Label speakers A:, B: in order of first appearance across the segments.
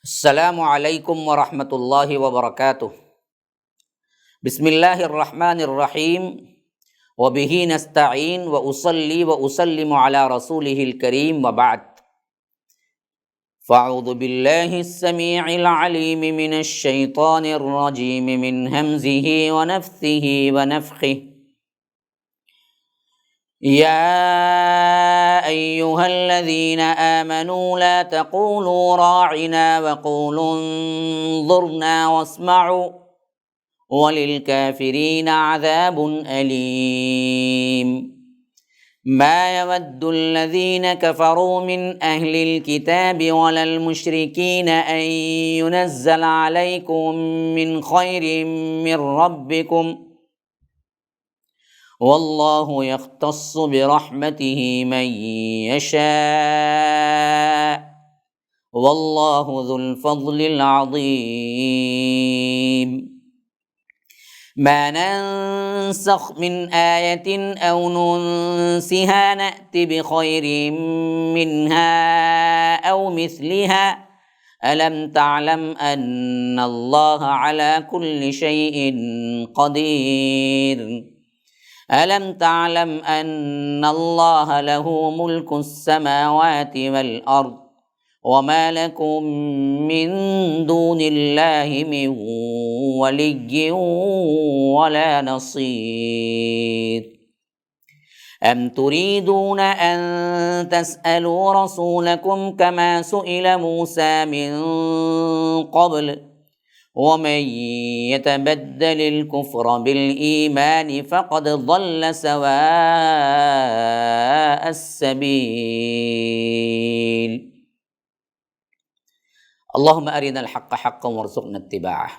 A: السلام علیکم ورحمۃ اللہ وبرکاتہ۔ بسم اللہ الرحمن الرحیم وبہ نستعین واصلی واسلم علی رسولہ الکریم وبعد، فاعوذ باللہ السمیع العلیم من الشیطان الرجیم من ہمزہ ونفثہ ونفخہ۔ يا أيها الذين آمنوا لا تقولوا راعنا وقولوا انظرنا واسمعوا وللكافرين عذاب أليم۔ ما يود الذين كفروا من أهل الكتاب ولا المشركين أن ينزل عليكم من خير من ربكم واللہ یختص برحمتہ من یشاء واللہ ذو الفضل العظیم۔ ما ننسخ من آیۃ او ننسها نأت بخیر منها او مثلها الم تعلم ان اللہ علی کل شیء قدیر۔ ألم تعلم أن الله له ملك السماوات والأرض وما لكم من دون الله من ولي ولا نصير۔ أم تريدون أن تسألوا رسولكم كما سئل موسى من قبل ومن يتبدل الكفر بالإيمان فقد ضل سواء السبيل۔ اللهم أرنا الحق حقا وارزقنا اتباعه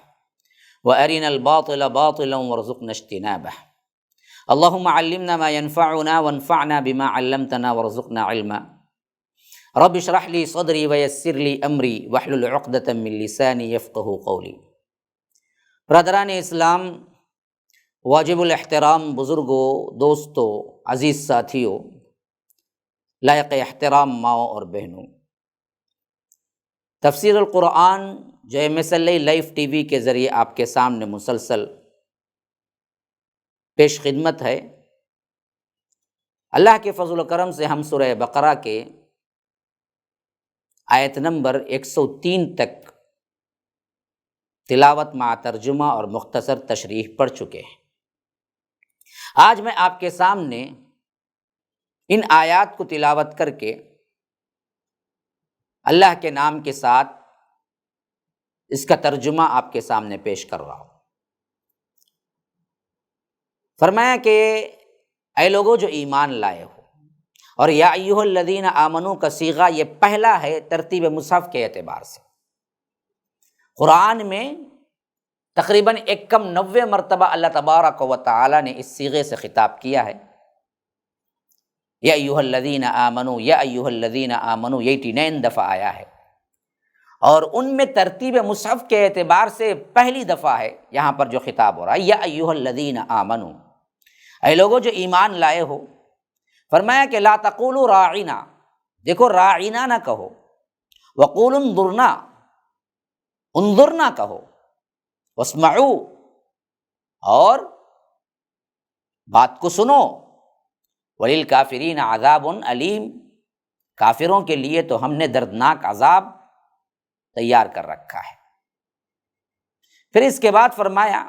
A: وأرنا الباطل باطلا وارزقنا اجتنابه۔ اللهم علمنا ما ينفعنا وانفعنا بما علمتنا وارزقنا علما۔ رب اشرح لي صدری ویسر لی امری واحلل عقدۃ من لسانی یفقہوا قولی۔ برادران اسلام، واجب الاحترام بزرگوں، دوستوں، عزیز ساتھیوں، لائق احترام ماؤں اور بہنوں، تفسیر القرآن جو MSLA لائف ٹی وی کے ذریعے آپ کے سامنے مسلسل پیش خدمت ہے۔ اللہ کے فضل و کرم سے ہم سورہ بقرہ کے آیت نمبر 103 تک تلاوت مع ترجمہ اور مختصر تشریح پڑھ چکے ہیں۔ آج میں آپ کے سامنے ان آیات کو تلاوت کر کے اللہ کے نام کے ساتھ اس کا ترجمہ آپ کے سامنے پیش کر رہا ہوں۔ فرمایا کہ اے لوگوں جو ایمان لائے ہو، اور یا ایھا الذین آمنو کا صیغہ یہ پہلا ہے ترتیب مصحف کے اعتبار سے۔ قرآن میں تقریباً 90 مرتبہ اللہ تبارک و تعالی نے اس صیغے سے خطاب کیا ہے۔ یا ایھا الذین آمنو، یا ایھا الذین آمنو 89 دفعہ آیا ہے، اور ان میں ترتیب مصحف کے اعتبار سے پہلی دفعہ ہے یہاں پر جو خطاب ہو رہا ہے، یا ایھا الذین آمنو، اے لوگوں جو ایمان لائے ہو۔ فرمایا کہ لا تقولوا راعنا، دیکھو راعنا نہ کہو، وقولوا انظرنا، انظرنا کہو، واسمعوا، اور بات کو سنو، وللکافرین عذاب علیم، کافروں کے لیے تو ہم نے دردناک عذاب تیار کر رکھا ہے۔ پھر اس کے بعد فرمایا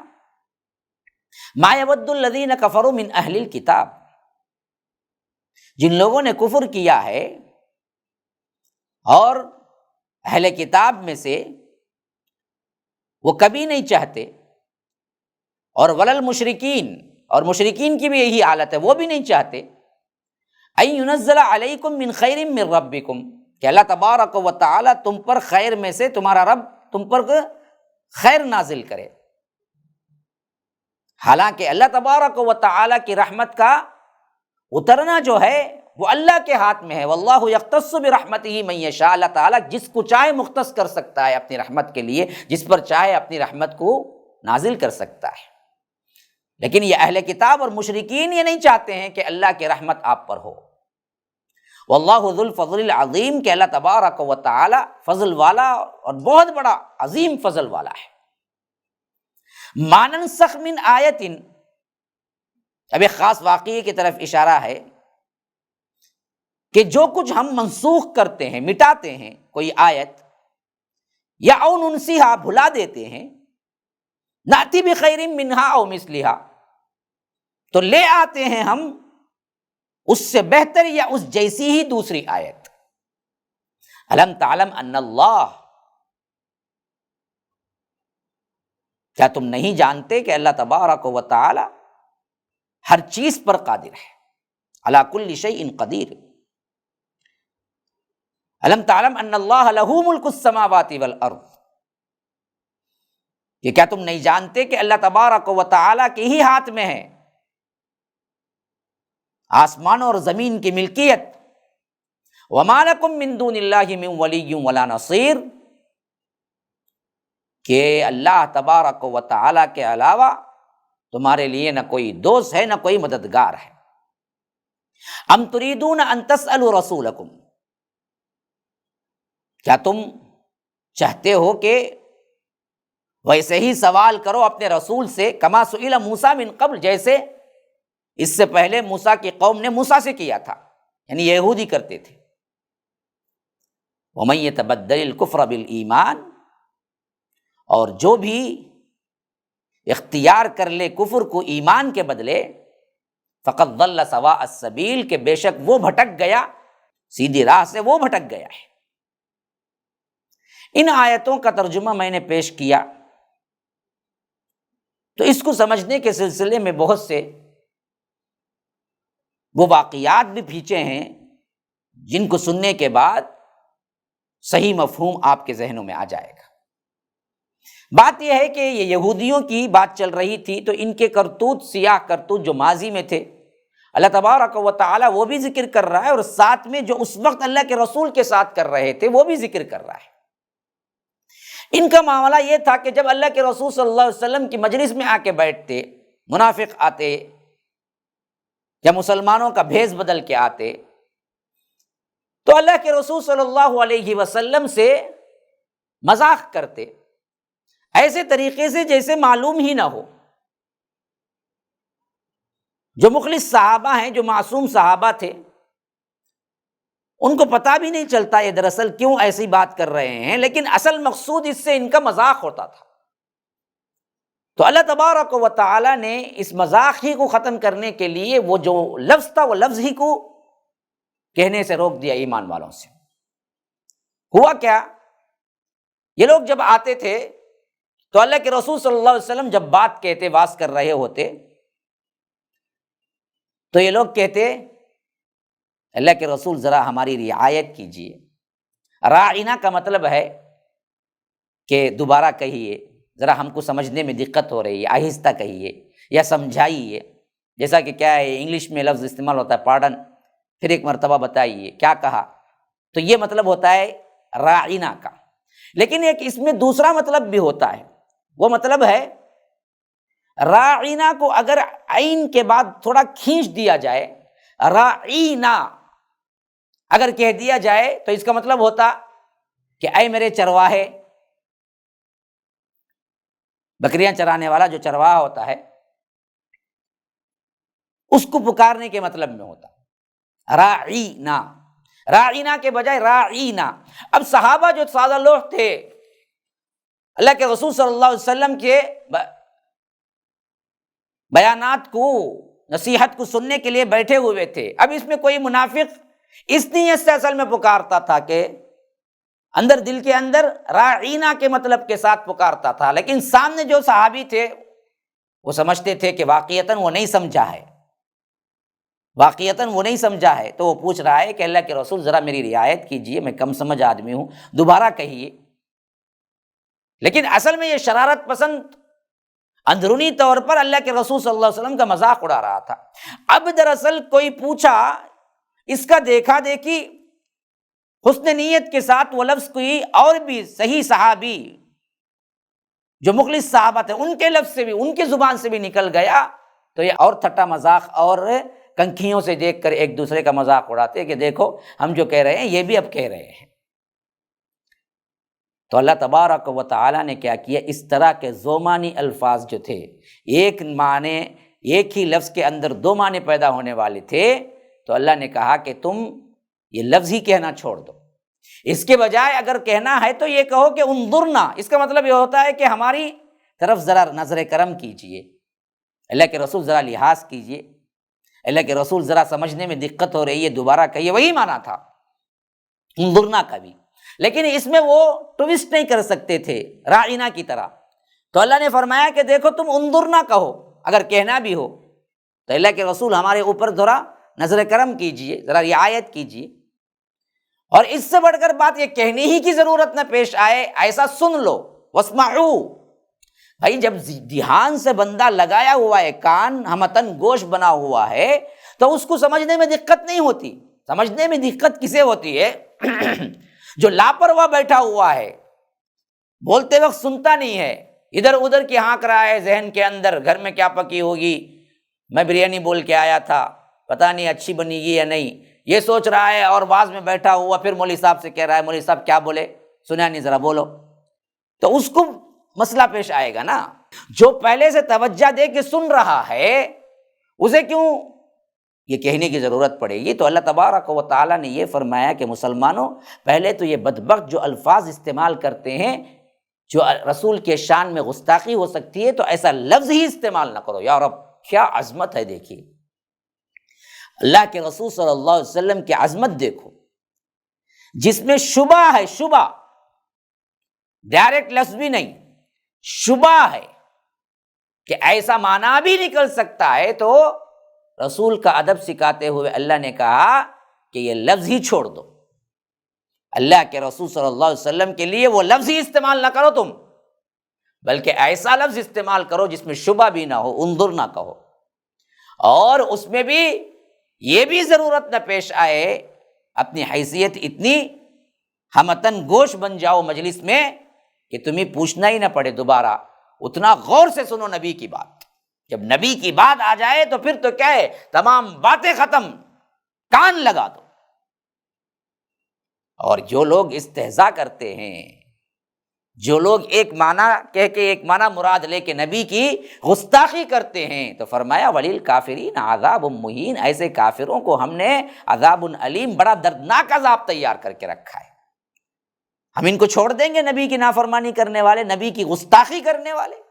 A: ما یود الذین کفروا من اہل الکتاب، جن لوگوں نے کفر کیا ہے اور اہل کتاب میں سے، وہ کبھی نہیں چاہتے، اور ولل مشرکین، اور مشرکین کی بھی یہی حالت ہے، وہ بھی نہیں چاہتے، ان ینزل علیکم من خیر من ربکم، کہ اللہ تبارک و تعالی تم پر خیر میں سے، تمہارا رب تم پر خیر نازل کرے۔ حالانکہ اللہ تبارک و تعالی کی رحمت کا اترنا جو ہے وہ اللہ کے ہاتھ میں ہے۔ واللہ یختص برحمتہ من یشاء، اللہ تعالیٰ جس کو چاہے مختص کر سکتا ہے اپنی رحمت کے لیے، جس پر چاہے اپنی رحمت کو نازل کر سکتا ہے۔ لیکن یہ اہل کتاب اور مشرکین یہ نہیں چاہتے ہیں کہ اللہ کی رحمت آپ پر ہو، واللہ ذو الفضل العظیم کہ اللہ تبارک و تعالی فضل والا اور بہت بڑا عظیم فضل والا ہے۔ ما ننسخ من آیت، اب ایک خاص واقعے کی طرف اشارہ ہے کہ جو کچھ ہم منسوخ کرتے ہیں، مٹاتے ہیں کوئی آیت، یا او ننسیہا بھلا دیتے ہیں، ناتی بخیر منہا او مثلہا تو لے آتے ہیں ہم اس سے بہتر یا اس جیسی ہی دوسری آیت۔ الم تعلم ان اللہ، کیا تم نہیں جانتے کہ اللہ تبارک و تعالی ہر چیز پر قادر ہے، علی کل شیء قدیر۔ الم تعلم ان اللہ لہ ملک السماوات والارض، کہ کیا تم نہیں جانتے کہ اللہ تبارک و تعالی کے ہی ہاتھ میں ہے آسمانوں اور زمین کی ملکیت۔ وما لکم من دون اللہ من ولی ولا نصیر، کہ اللہ تبارک و تعالی کے علاوہ تمہارے لیے نہ کوئی دوست ہے نہ کوئی مددگار ہے۔ ام تریدون ان تسألوا رسولکم، کیا تم چاہتے ہو کہ ویسے ہی سوال کرو اپنے رسول سے، کما سئل موسیٰ من قبل، جیسے اس سے پہلے موسیٰ کی قوم نے موسیٰ سے کیا تھا، یعنی یہودی کرتے تھے۔ ومن یتبدل الکفر بالایمان، اور جو بھی اختیار کر لے کفر کو ایمان کے بدلے، فقد ضل سواء السبیل، کہ بے شک وہ بھٹک گیا، سیدھی راہ سے وہ بھٹک گیا ہے۔ ان آیتوں کا ترجمہ میں نے پیش کیا تو اس کو سمجھنے کے سلسلے میں بہت سے وہ واقعات بھی پیچھے ہیں جن کو سننے کے بعد صحیح مفہوم آپ کے ذہنوں میں آ جائے گا۔ بات یہ ہے کہ یہ یہودیوں کی بات چل رہی تھی، تو ان کے کرتوت، سیاہ کرتوت جو ماضی میں تھے، اللہ تبارک و تعالیٰ وہ بھی ذکر کر رہا ہے، اور ساتھ میں جو اس وقت اللہ کے رسول کے ساتھ کر رہے تھے وہ بھی ذکر کر رہا ہے۔ ان کا معاملہ یہ تھا کہ جب اللہ کے رسول صلی اللہ علیہ وسلم کی مجلس میں آ کے بیٹھتے، منافق آتے یا مسلمانوں کا بھیس بدل کے آتے، تو اللہ کے رسول صلی اللہ علیہ وسلم سے مذاق کرتے، ایسے طریقے سے جیسے معلوم ہی نہ ہو۔ جو مخلص صحابہ ہیں، جو معصوم صحابہ تھے، ان کو پتہ بھی نہیں چلتا یہ دراصل کیوں ایسی بات کر رہے ہیں، لیکن اصل مقصود اس سے ان کا مذاق ہوتا تھا۔ تو اللہ تبارک و تعالی نے اس مذاق ہی کو ختم کرنے کے لیے وہ جو لفظ تھا وہ لفظ ہی کو کہنے سے روک دیا ایمان والوں سے۔ ہوا کیا، یہ لوگ جب آتے تھے تو اللہ کے رسول صلی اللہ علیہ وسلم جب بات کہتے، واز کر رہے ہوتے، تو یہ لوگ کہتے، اللہ کے رسول ذرا ہماری رعایت کیجیے۔ راعینا کا مطلب ہے کہ دوبارہ کہیے، ذرا ہم کو سمجھنے میں دقت ہو رہی ہے، آہستہ کہیے یا سمجھائیے۔ جیسا کہ کیا ہے، انگلش میں لفظ استعمال ہوتا ہے پارڈن، پھر ایک مرتبہ بتائیے کیا کہا، تو یہ مطلب ہوتا ہے راعینا کا۔ لیکن ایک اس میں دوسرا مطلب بھی ہوتا ہے، وہ مطلب ہے راعینا کو اگر عین کے بعد تھوڑا کھینچ دیا جائے، راعینا اگر کہہ دیا جائے تو اس کا مطلب ہوتا کہ اے میرے چرواہے، بکریاں چرانے والا جو چرواہا ہوتا ہے اس کو پکارنے کے مطلب میں ہوتا راعینا، راعینا کے بجائے راعینا۔ اب صحابہ جو سادہ لوگ تھے، اللہ کے رسول صلی اللہ علیہ وسلم کے بیانات کو، نصیحت کو سننے کے لیے بیٹھے ہوئے تھے۔ اب اس میں کوئی منافق اس نیت سے اصل میں پکارتا تھا کہ اندر دل کے اندر راعینا کے مطلب کے ساتھ پکارتا تھا، لیکن سامنے جو صحابی تھے وہ سمجھتے تھے کہ واقعتاً وہ نہیں سمجھا ہے، واقعتاً وہ نہیں سمجھا ہے، تو وہ پوچھ رہا ہے کہ اللہ کے رسول ذرا میری رعایت کیجیے، میں کم سمجھ آدمی ہوں، دوبارہ کہیے۔ لیکن اصل میں یہ شرارت پسند اندرونی طور پر اللہ کے رسول صلی اللہ علیہ وسلم کا مذاق اڑا رہا تھا۔ اب دراصل کوئی پوچھا، اس کا دیکھا دیکھی حسن نیت کے ساتھ وہ لفظ کوئی اور بھی صحیح صحابی جو مخلص صحابہ تھے ان کے لفظ سے بھی، ان کی زبان سے بھی نکل گیا، تو یہ اور ٹھٹا مذاق اور کنکھیوں سے دیکھ کر ایک دوسرے کا مذاق اڑاتے کہ دیکھو ہم جو کہہ رہے ہیں یہ بھی اب کہہ رہے ہیں۔ تو اللہ تبارک و تعالیٰ نے کیا کیا، اس طرح کے زومانی الفاظ جو تھے، ایک معنی، ایک ہی لفظ کے اندر دو معنی پیدا ہونے والے تھے، تو اللہ نے کہا کہ تم یہ لفظ ہی کہنا چھوڑ دو، اس کے بجائے اگر کہنا ہے تو یہ کہو کہ انظرنا۔ اس کا مطلب یہ ہوتا ہے کہ ہماری طرف ذرا نظر کرم کیجئے، اللہ کے رسول ذرا لحاظ کیجئے، اللہ کے رسول ذرا سمجھنے میں دقت ہو رہی ہے، دوبارہ کہیے۔ وہی معنی تھا انظرنا کا بھی، لیکن اس میں وہ ٹویسٹ نہیں کر سکتے تھے راعینا کی طرح۔ تو اللہ نے فرمایا کہ دیکھو تم انظرنا کہو اگر کہنا بھی ہو، تو اللہ کے رسول ہمارے اوپر ذرا نظر کرم کیجئے، ذرا رعایت کیجئے۔ اور اس سے بڑھ کر بات یہ کہنے ہی کی ضرورت نہ پیش آئے، ایسا سن لو، واسمعوا۔ بھائی جب دھیان سے بندہ لگایا ہوا ہے، کان ہمتن گوش بنا ہوا ہے، تو اس کو سمجھنے میں دقت نہیں ہوتی۔ سمجھنے میں دقت کسے ہوتی ہے؟ جو لاپرواہ بیٹھا ہوا ہے، بولتے وقت سنتا نہیں ہے، ادھر ادھر کی ہانک رہا ہے ذہن کے اندر، گھر میں کیا پکی ہوگی، میں بریانی بول کے آیا تھا، پتہ نہیں اچھی بنی گی یا نہیں، یہ سوچ رہا ہے، اور بعض میں بیٹھا ہوا پھر مولوی صاحب سے کہہ رہا ہے مولوی صاحب کیا بولے، سنا نہیں، ذرا بولو، تو اس کو مسئلہ پیش آئے گا نا۔ جو پہلے سے توجہ دے کے سن رہا ہے اسے کیوں یہ کہنے کی ضرورت پڑے گی؟ تو اللہ تبارک و تعالیٰ نے یہ فرمایا کہ مسلمانوں، پہلے تو یہ بدبخت جو الفاظ استعمال کرتے ہیں جو رسول کے شان میں گستاخی ہو سکتی ہے، تو ایسا لفظ ہی استعمال نہ کرو۔ یا رب کیا عظمت ہے، دیکھیے اللہ کے رسول صلی اللہ علیہ وسلم کی عظمت دیکھو، جس میں شبہ ہے، شبہ، ڈائریکٹ لفظ بھی نہیں، شبہ ہے کہ ایسا معنی بھی نکل سکتا ہے، تو رسول کا ادب سکھاتے ہوئے اللہ نے کہا کہ یہ لفظ ہی چھوڑ دو۔ اللہ کے رسول صلی اللہ علیہ وسلم کے لیے وہ لفظ ہی استعمال نہ کرو تم، بلکہ ایسا لفظ استعمال کرو جس میں شبہ بھی نہ ہو، انظر نہ کہو، اور اس میں بھی یہ بھی ضرورت نہ پیش آئے اپنی حیثیت اتنی ہمتن گوش بن جاؤ مجلس میں کہ تمہیں پوچھنا ہی نہ پڑے دوبارہ، اتنا غور سے سنو نبی کی بات۔ جب نبی کی بات آ جائے تو پھر تو کیا ہے، تمام باتیں ختم، کان لگا دو۔ اور جو لوگ استہزاء کرتے ہیں، جو لوگ ایک معنی کہہ کے ایک معنی مراد لے کے نبی کی گستاخی کرتے ہیں، تو فرمایا وَلِلْكَافِرِينَ عَذَابٌ مُّهِينٌ، ایسے کافروں کو ہم نے عذاب علیم، بڑا دردناک عذاب تیار کر کے رکھا ہے۔ ہم ان کو چھوڑ دیں گے، نبی کی نافرمانی کرنے والے، نبی کی گستاخی کرنے والے؟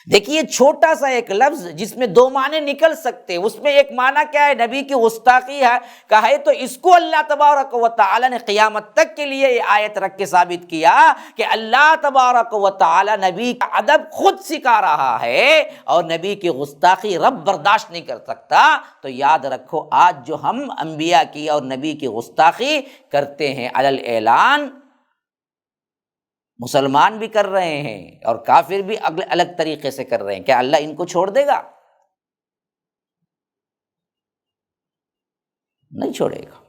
A: دیکھیے چھوٹا سا ایک لفظ جس میں دو معنی نکل سکتے، اس میں ایک معنی کیا ہے، نبی کی گستاخی ہے کا ہے، تو اس کو اللہ تبارک و تعالی نے قیامت تک کے لیے یہ آیت رکھ کے ثابت کیا کہ اللہ تبارک و تعالی نبی کا ادب خود سکھا رہا ہے، اور نبی کی گستاخی رب برداشت نہیں کر سکتا۔ تو یاد رکھو، آج جو ہم انبیاء کی اور نبی کی گستاخی کرتے ہیں علی الاعلان، مسلمان بھی کر رہے ہیں اور کافر بھی الگ طریقے سے کر رہے ہیں، کیا اللہ ان کو چھوڑ دے گا؟ نہیں چھوڑے گا۔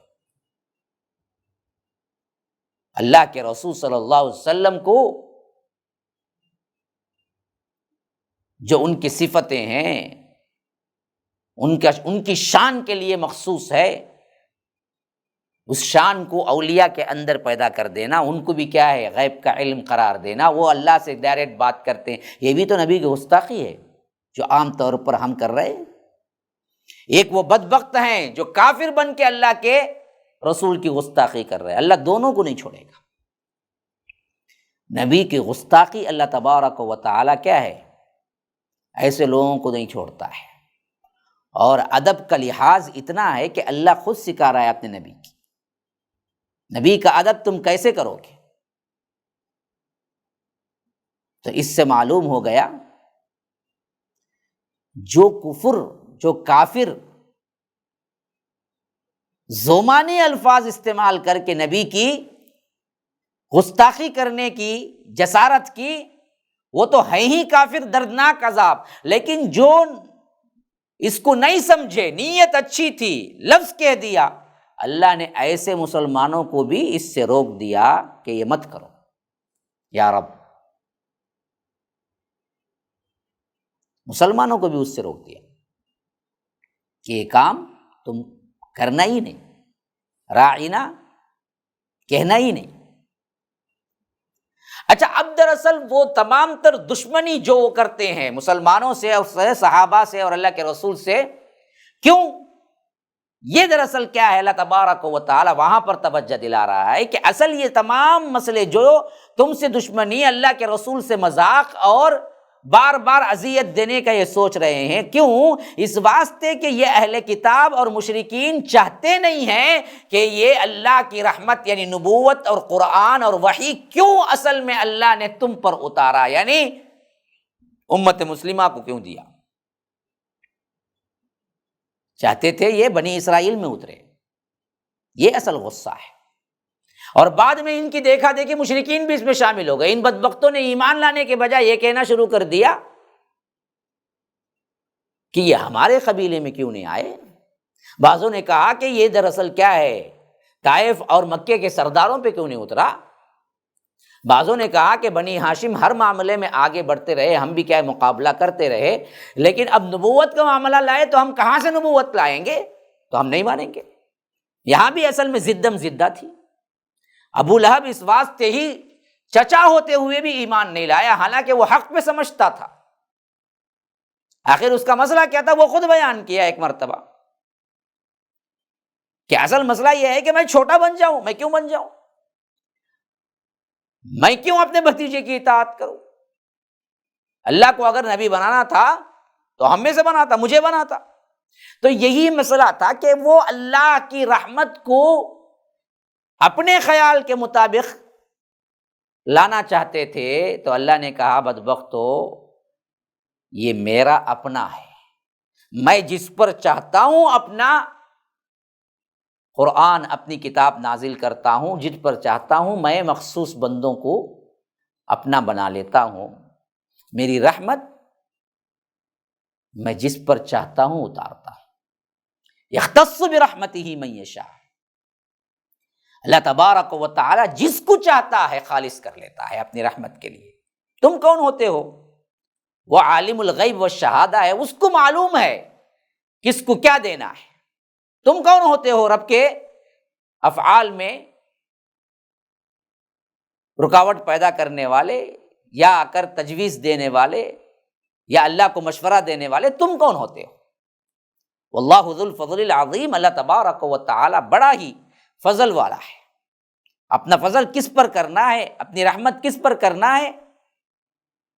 A: اللہ کے رسول صلی اللہ علیہ وسلم کو جو ان کی صفتیں ہیں، ان کی شان کے لیے مخصوص ہے، اس شان کو اولیاء کے اندر پیدا کر دینا، ان کو بھی کیا ہے، غیب کا علم قرار دینا، وہ اللہ سے ڈائریکٹ بات کرتے ہیں، یہ بھی تو نبی کی گستاخی ہے جو عام طور پر ہم کر رہے ہیں۔ ایک وہ بدبخت ہیں جو کافر بن کے اللہ کے رسول کی گستاخی کر رہے ہیں، اللہ دونوں کو نہیں چھوڑے گا۔ نبی کی گستاخی اللہ تبارک و تعالی کیا ہے، ایسے لوگوں کو نہیں چھوڑتا ہے۔ اور ادب کا لحاظ اتنا ہے کہ اللہ خود سکھا رہا ہے اپنے نبی کی، نبی کا ادب تم کیسے کرو گے؟ تو اس سے معلوم ہو گیا جو کافر زمانی الفاظ استعمال کر کے نبی کی گستاخی کرنے کی جسارت کی، وہ تو ہے ہی کافر، دردناک عذاب۔ لیکن جو اس کو نہیں سمجھے، نیت اچھی تھی، لفظ کہہ دیا، اللہ نے ایسے مسلمانوں کو بھی اس سے روک دیا کہ یہ مت کرو یا رب، مسلمانوں کو بھی اس سے روک دیا۔ کہ یہ کام تم کرنا ہی نہیں، راعینا کہنا ہی نہیں۔ اچھا، اب دراصل وہ تمام تر دشمنی جو وہ کرتے ہیں مسلمانوں سے اور صحابہ سے اور اللہ کے رسول سے، کیوں؟ یہ دراصل کیا ہے، اللہ تبارک و تعالی وہاں پر توجہ دلا رہا ہے کہ اصل یہ تمام مسئلے جو تم سے دشمنی، اللہ کے رسول سے مذاق اور بار بار اذیت دینے کا یہ سوچ رہے ہیں، کیوں؟ اس واسطے کہ یہ اہل کتاب اور مشرکین چاہتے نہیں ہیں کہ یہ اللہ کی رحمت یعنی نبوت اور قرآن اور وحی کیوں اصل میں اللہ نے تم پر اتارا، یعنی امت مسلمہ کو کیوں دیا۔ چاہتے تھے یہ بنی اسرائیل میں اترے، یہ اصل غصہ ہے۔ اور بعد میں ان کی دیکھا دیکھی مشرکین بھی اس میں شامل ہو گئے، ان بدبختوں نے ایمان لانے کے بجائے یہ کہنا شروع کر دیا کہ یہ ہمارے قبیلے میں کیوں نہیں آئے۔ بعضوں نے کہا کہ یہ دراصل کیا ہے، طائف اور مکے کے سرداروں پہ کیوں نہیں اترا۔ بعضوں نے کہا کہ بنی ہاشم ہر معاملے میں آگے بڑھتے رہے، ہم بھی کیا ہے مقابلہ کرتے رہے، لیکن اب نبوت کا معاملہ لائے تو ہم کہاں سے نبوت لائیں گے، تو ہم نہیں مانیں گے۔ یہاں بھی اصل میں زدم زدہ تھی۔ ابو لہب اس واسطے ہی چچا ہوتے ہوئے بھی ایمان نہیں لایا، حالانکہ وہ حق پہ سمجھتا تھا۔ آخر اس کا مسئلہ کیا تھا، وہ خود بیان کیا ایک مرتبہ کہ اصل مسئلہ یہ ہے کہ میں چھوٹا بن جاؤں، میں کیوں بن جاؤں، میں کیوں اپنے بھتیجے کی اطاعت کروں۔ اللہ کو اگر نبی بنانا تھا تو ہم میں سے بناتا، مجھے بناتا۔ تو یہی مسئلہ تھا کہ وہ اللہ کی رحمت کو اپنے خیال کے مطابق لانا چاہتے تھے، تو اللہ نے کہا بدبختو یہ میرا اپنا ہے، میں جس پر چاہتا ہوں اپنا قرآن اپنی کتاب نازل کرتا ہوں، جس پر چاہتا ہوں میں مخصوص بندوں کو اپنا بنا لیتا ہوں، میری رحمت میں جس پر چاہتا ہوں اتارتا ہوں۔ یختص برحمتہ من یشاء، اللہ تبارک و تعالی جس کو چاہتا ہے خالص کر لیتا ہے اپنی رحمت کے لیے۔ تم کون ہوتے ہو؟ وہ عالم الغیب والشہادہ ہے، اس کو معلوم ہے کس کو کیا دینا ہے۔ تم کون ہوتے ہو رب کے افعال میں رکاوٹ پیدا کرنے والے، یا آ کر تجویز دینے والے، یا اللہ کو مشورہ دینے والے؟ تم کون ہوتے ہو؟ واللہ ذو الفضل العظیم، اللہ تبارک و تعالی بڑا ہی فضل والا ہے۔ اپنا فضل کس پر کرنا ہے، اپنی رحمت کس پر کرنا ہے،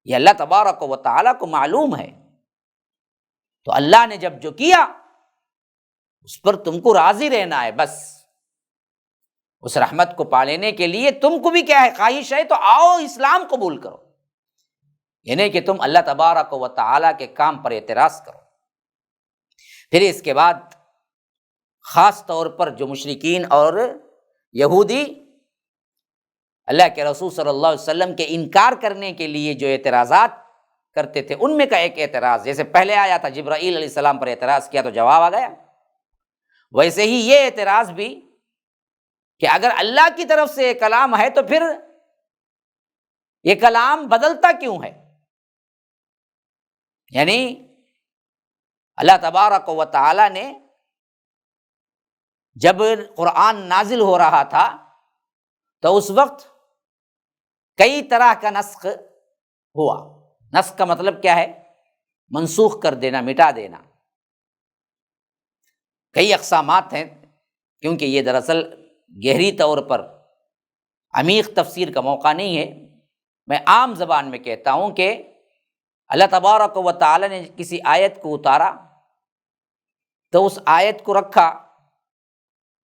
A: یہ اللہ تبارک و تعالی کو معلوم ہے۔ تو اللہ نے جب جو کیا اس پر تم کو راضی رہنا ہے، بس اس رحمت کو پا لینے کے لیے تم کو بھی کیا ہے، خواہش ہے تو آؤ اسلام قبول کرو، یعنی کہ تم اللہ تبارک و تعالی کے کام پر اعتراض کرو۔ پھر اس کے بعد خاص طور پر جو مشرکین اور یہودی اللہ کے رسول صلی اللہ علیہ وسلم کے انکار کرنے کے لیے جو اعتراضات کرتے تھے، ان میں کا ایک اعتراض، جیسے پہلے آیا تھا جبرائیل علیہ السلام پر اعتراض کیا تو جواب آ گیا، ویسے ہی یہ اعتراض بھی کہ اگر اللہ کی طرف سے یہ کلام ہے تو پھر یہ کلام بدلتا کیوں ہے؟ یعنی اللہ تبارک و تعالی نے جب قرآن نازل ہو رہا تھا تو اس وقت کئی طرح کا نسخ ہوا۔ نسخ کا مطلب کیا ہے؟ منسوخ کر دینا، مٹا دینا۔ کئی اقسامات ہیں، کیونکہ یہ دراصل گہری طور پر عمیق تفسیر کا موقع نہیں ہے، میں عام زبان میں کہتا ہوں کہ اللہ تبارک و تعالی نے کسی آیت کو اتارا تو اس آیت کو رکھا،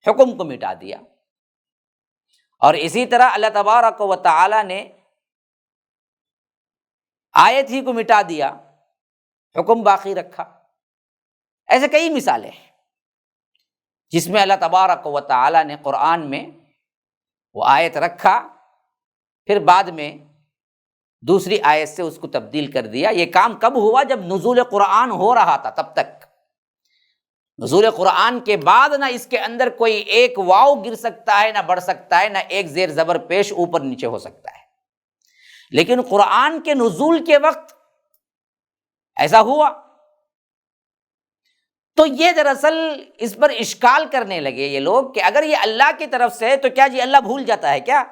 A: حکم کو مٹا دیا، اور اسی طرح اللہ تبارک و تعالی نے آیت ہی کو مٹا دیا، حکم باقی رکھا۔ ایسے کئی مثالیں ہیں جس میں اللہ تبارک و تعالی نے قرآن میں وہ آیت رکھا، پھر بعد میں دوسری آیت سے اس کو تبدیل کر دیا۔ یہ کام کب ہوا؟ جب نزول قرآن ہو رہا تھا، تب تک۔ نزول قرآن کے بعد نہ اس کے اندر کوئی ایک واو گر سکتا ہے، نہ بڑھ سکتا ہے، نہ ایک زیر زبر پیش اوپر نیچے ہو سکتا ہے، لیکن قرآن کے نزول کے وقت ایسا ہوا۔ تو یہ دراصل اس پر اشکال کرنے لگے یہ لوگ کہ اگر یہ اللہ کی طرف سے ہے تو کیا جی اللہ بھول جاتا ہے کیا؟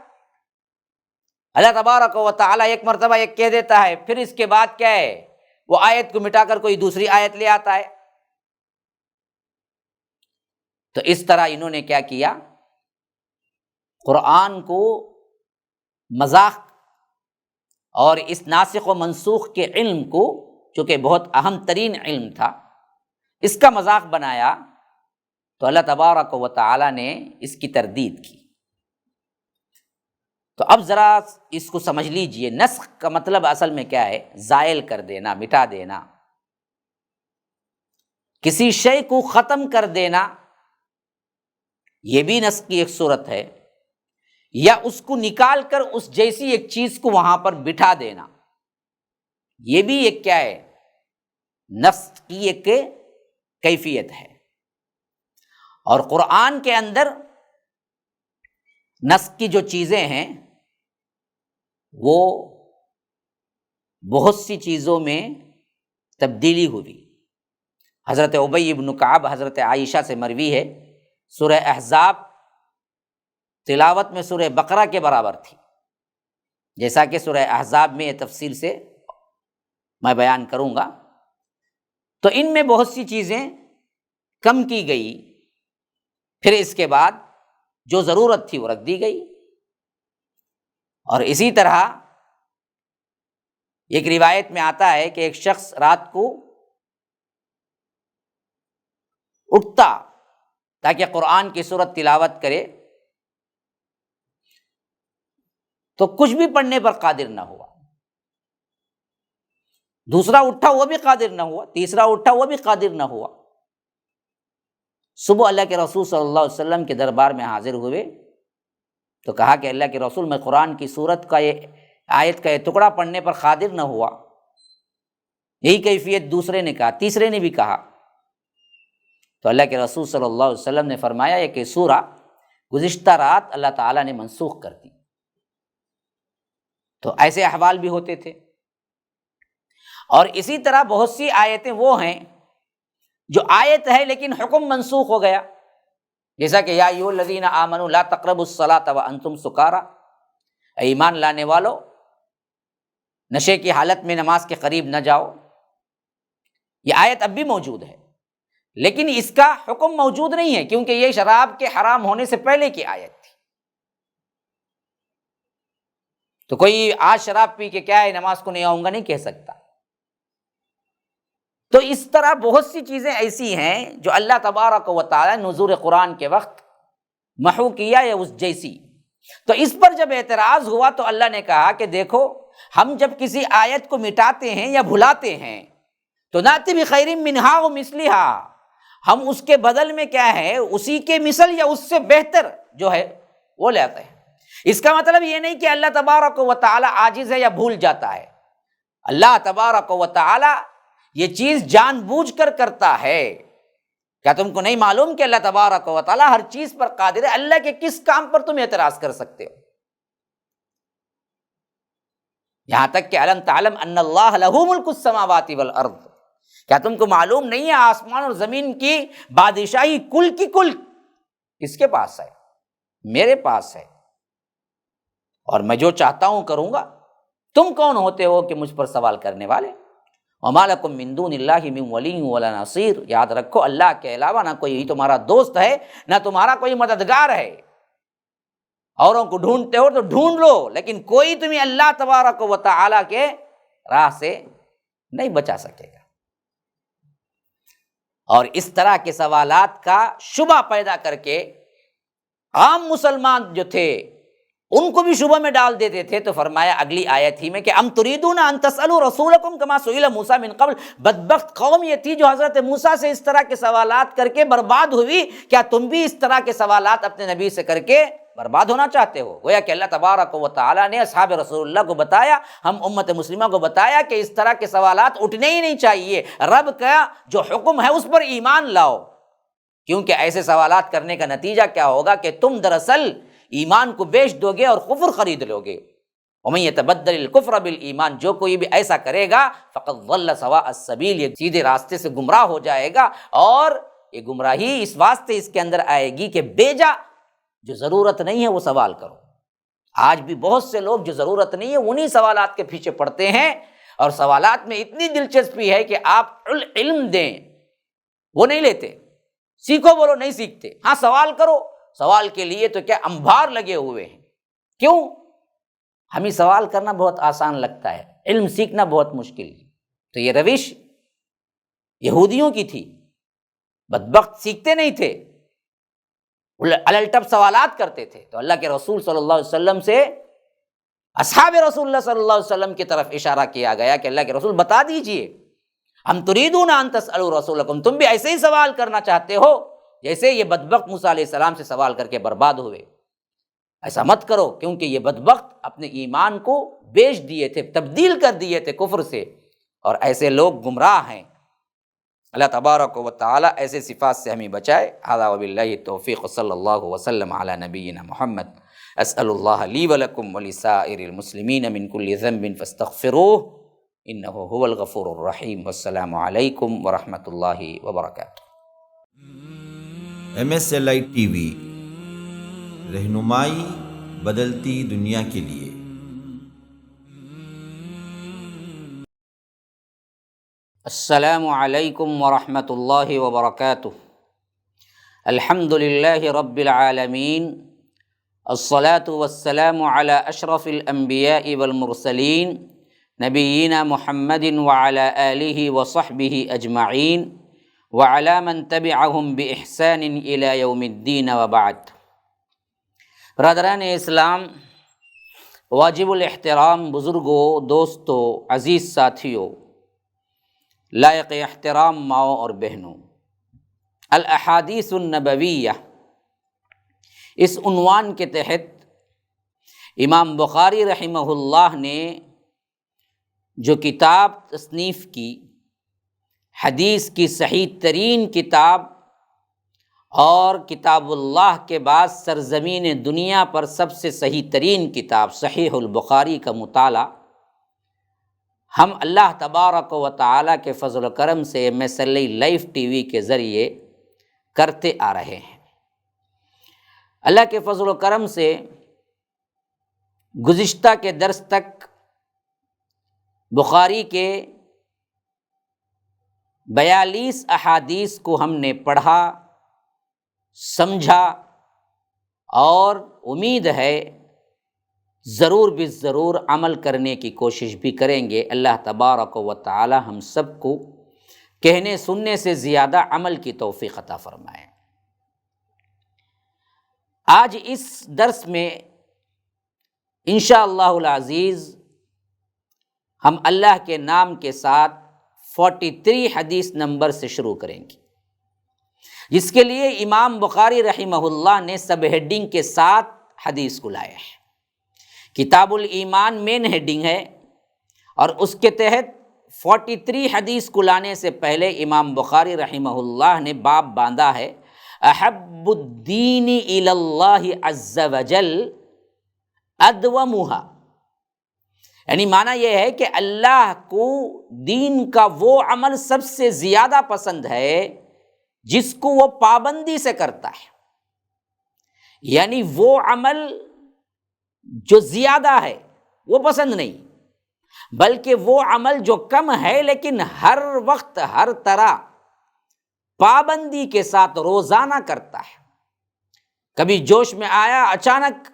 A: اللہ تبارک و تعالیٰ ایک مرتبہ ایک کہہ دیتا ہے، پھر اس کے بعد کیا ہے وہ آیت کو مٹا کر کوئی دوسری آیت لے آتا ہے۔ تو اس طرح انہوں نے کیا کیا، قرآن کو مذاق اور اس ناسخ و منسوخ کے علم کو، چونکہ بہت اہم ترین علم تھا، اس کا مذاق بنایا، تو اللہ تبارک و تعالیٰ نے اس کی تردید کی۔ تو اب ذرا اس کو سمجھ لیجئے، نسخ کا مطلب اصل میں کیا ہے؟ زائل کر دینا، مٹا دینا، کسی شے کو ختم کر دینا، یہ بھی نسخ کی ایک صورت ہے، یا اس کو نکال کر اس جیسی ایک چیز کو وہاں پر بٹھا دینا، یہ بھی ایک کیا ہے؟ نسخ کی ایک کیفیت ہے۔ اور قرآن کے اندر نسخ کی جو چیزیں ہیں وہ بہت سی چیزوں میں تبدیلی ہوئی۔ حضرت ابی بن کعب حضرت عائشہ سے مروی ہے، سورہ احزاب تلاوت میں سورہ بقرہ کے برابر تھی، جیسا کہ سورہ احزاب میں یہ تفصیل سے میں بیان کروں گا۔ تو ان میں بہت سی چیزیں کم کی گئی، پھر اس کے بعد جو ضرورت تھی وہ رکھ دی گئی۔ اور اسی طرح ایک روایت میں آتا ہے کہ ایک شخص رات کو اٹھتا تاکہ قرآن کی سورت تلاوت کرے، تو کچھ بھی پڑھنے پر قادر نہ ہوا، دوسرا اٹھا وہ بھی قادر نہ ہوا، تیسرا اٹھا وہ بھی قادر نہ ہوا۔ صبح اللہ کے رسول صلی اللہ علیہ وسلم کے دربار میں حاضر ہوئے تو کہا کہ اللہ کے رسول، میں قرآن کی سورت کا یہ آیت کا یہ ٹکڑا پڑھنے پر قادر نہ ہوا۔ یہی کیفیت دوسرے نے کہا، تیسرے نے بھی کہا۔ تو اللہ کے رسول صلی اللہ علیہ وسلم نے فرمایا یہ کہ سورہ گزشتہ رات اللہ تعالیٰ نے منسوخ کر دی۔ تو ایسے احوال بھی ہوتے تھے۔ اور اسی طرح بہت سی آیتیں وہ ہیں جو آیت ہے لیکن حکم منسوخ ہو گیا، جیسا کہ یا ایھا الذین آمنوا لا تقربوا الصلاۃ وانتم سکارى، اے ایمان لانے والو نشے کی حالت میں نماز کے قریب نہ جاؤ۔ یہ آیت اب بھی موجود ہے لیکن اس کا حکم موجود نہیں ہے، کیونکہ یہ شراب کے حرام ہونے سے پہلے کی آیت تھی۔ تو کوئی آج شراب پی کے کیا ہے نماز کو نہیں آؤں گا نہیں کہہ سکتا۔ تو اس طرح بہت سی چیزیں ایسی ہیں جو اللہ تبارک و تعالی نزول قرآن کے وقت محو کیا یا اس جیسی۔ تو اس پر جب اعتراض ہوا تو اللہ نے کہا کہ دیکھو، ہم جب کسی آیت کو مٹاتے ہیں یا بھلاتے ہیں تو ناتی بخیر منہا و مثلہا، ہم اس کے بدل میں کیا ہے اسی کے مثل یا اس سے بہتر جو ہے وہ لے آتے ہیں۔ اس کا مطلب یہ نہیں کہ اللہ تبارک و تعالی عاجز ہے یا بھول جاتا ہے۔ اللہ تبارک و تعالی یہ چیز جان بوجھ کر کرتا ہے۔ کیا تم کو نہیں معلوم کہ اللہ تبارک و تعالی ہر چیز پر قادر ہے؟ اللہ کے کس کام پر تم اعتراض کر سکتے ہو؟ یہاں تک کہ الم تعلم ان اللہ لہ ملک السماوات والارض، کیا تم کو معلوم نہیں ہے آسمان اور زمین کی بادشاہی کل کی کل کس کے پاس ہے؟ میرے پاس ہے، اور میں جو چاہتا ہوں کروں گا۔ تم کون ہوتے ہو کہ مجھ پر سوال کرنے والے؟ وما لکم من دون اللہ من ولی ولا نصیر، یاد رکھو اللہ کے علاوہ نہ کوئی تمہارا دوست ہے نہ تمہارا کوئی مددگار ہے۔ اوروں کو ڈھونڈتے ہو تو ڈھونڈ لو، لیکن کوئی تمہیں اللہ تبارک و تعالی کے راہ سے نہیں بچا سکے گا۔ اور اس طرح کے سوالات کا شبہ پیدا کر کے عام مسلمان جو تھے ان کو بھی شبہ میں ڈال دیتے تھے۔ تو فرمایا اگلی آیت ہی میں کہ ام تريدون ان تسألوا رسولكم كما سئل موسى من قبل، بدبخت قوم یہ تھی جو حضرت موسیٰ سے اس طرح کے سوالات کر کے برباد ہوئی، کیا تم بھی اس طرح کے سوالات اپنے نبی سے کر کے برباد ہونا چاہتے ہو؟ گویا کہ اللہ تبارک و تعالیٰ نے اصحاب رسول اللہ کو بتایا، ہم امت مسلمہ کو بتایا کہ اس طرح کے سوالات اٹھنے ہی نہیں چاہیے، رب کا جو حکم ہے اس پر ایمان لاؤ، کیونکہ ایسے سوالات کرنے کا نتیجہ کیا ہوگا کہ تم دراصل ایمان کو بیچ دو گے اور کفر خرید لو گے۔ ومن یتبدل الکفر بالایمان، جو کوئی بھی ایسا کرے گا فقد ضل سواء السبیل، یہ سیدھے راستے سے گمراہ ہو جائے گا۔ اور یہ گمراہی اس واسطے اس کے اندر آئے گی کہ بیجا جو ضرورت نہیں ہے وہ سوال کرو۔ آج بھی بہت سے لوگ جو ضرورت نہیں ہے انہی سوالات کے پیچھے پڑتے ہیں، اور سوالات میں اتنی دلچسپی ہے کہ آپ علم دیں وہ نہیں لیتے، سیکھو بولو نہیں سیکھتے، ہاں سوال کرو، سوال کے لیے تو کیا انبار لگے ہوئے ہیں۔ کیوں؟ ہمیں سوال کرنا بہت آسان لگتا ہے، علم سیکھنا بہت مشکل۔ تو یہ روش یہودیوں کی تھی، بدبخت سیکھتے نہیں تھے، الٹپ سوالات کرتے تھے۔ تو اللہ کے رسول صلی اللہ علیہ وسلم سے اصحاب رسول اللہ صلی اللہ علیہ وسلم کی طرف اشارہ کیا گیا کہ اللہ کے رسول بتا دیجئے، ہم تریدون ان تسألوا رسولکم، تم بھی ایسے ہی سوال کرنا چاہتے ہو جیسے یہ بدبخت موسیٰ علیہ السلام سے سوال کر کے برباد ہوئے۔ ایسا مت کرو، کیونکہ یہ بدبخت اپنے ایمان کو بیچ دیے تھے، تبدیل کر دیے تھے کفر سے، اور ایسے لوگ گمراہ ہیں۔ اللہ تبارک و تعالی ایسے صفات سے ہمیں بچائے۔ ھذا وباللہ التوفیق، صلی اللہ وسلم علی نبینا محمد۔ اسأل اللہ لی ولکم ولسائر المسلمین من کل ذنب فاستغفروہ انہ هو الغفور الرحیم۔ والسلام علیکم ورحمۃ اللہ وبرکاتہ۔
B: MSLI TV، رہنمائی بدلتی دنیا کے لیے۔
A: السلام علیکم ورحمۃ اللہ وبرکاتہ۔ الحمد للہ رب العالمین، الصلاۃ والسلام علی اشرف الانبیاء والمرسلین، نبینا محمد وعلی آلہ وصحبہ اجمعین، وعلی من تبعہم بإحسان الی یوم الدین، وبعد۔ برادران اسلام، واجب الاحترام بزرگوں، دوستوں، عزیز ساتھیوں، لائق احترام ماؤں اور بہنوں، الاحادیث النبویہ، اس عنوان کے تحت امام بخاری رحمہ اللہ نے جو کتاب تصنیف کی، حدیث کی صحیح ترین کتاب اور کتاب اللہ کے بعد سرزمین دنیا پر سب سے صحیح ترین کتاب صحیح البخاری کا مطالعہ ہم اللہ تبارک و تعالیٰ کے فضل و کرم سے MSLI لائیو TV کے ذریعے کرتے آ رہے ہیں۔ اللہ کے فضل و کرم سے گزشتہ کے درس تک بخاری کے 42 احادیث کو ہم نے پڑھا، سمجھا، اور امید ہے ضرور بالضرور عمل کرنے کی کوشش بھی کریں گے۔ اللہ تبارک و تعالی ہم سب کو کہنے سننے سے زیادہ عمل کی توفیق عطا فرمائے۔ آج اس درس میں انشاءاللہ العزیز ہم اللہ کے نام کے ساتھ 43 حدیث نمبر سے شروع کریں گے، جس کے لیے امام بخاری رحمہ اللہ نے سب ہیڈنگ کے ساتھ حدیث کو لایا ہے۔ کتاب الایمان مین ہیڈنگ ہے، اور اس کے تحت 43 حدیث کو لانے سے پہلے امام بخاری رحمہ اللہ نے باب باندھا ہے احب الدین الی اللہ عز وجل ادومھا، یعنی معنی یہ ہے کہ اللہ کو دین کا وہ عمل سب سے زیادہ پسند ہے جس کو وہ پابندی سے کرتا ہے، یعنی وہ عمل جو زیادہ ہے وہ پسند نہیں، بلکہ وہ عمل جو کم ہے لیکن ہر وقت ہر طرح پابندی کے ساتھ روزانہ کرتا ہے۔ کبھی جوش میں آیا، اچانک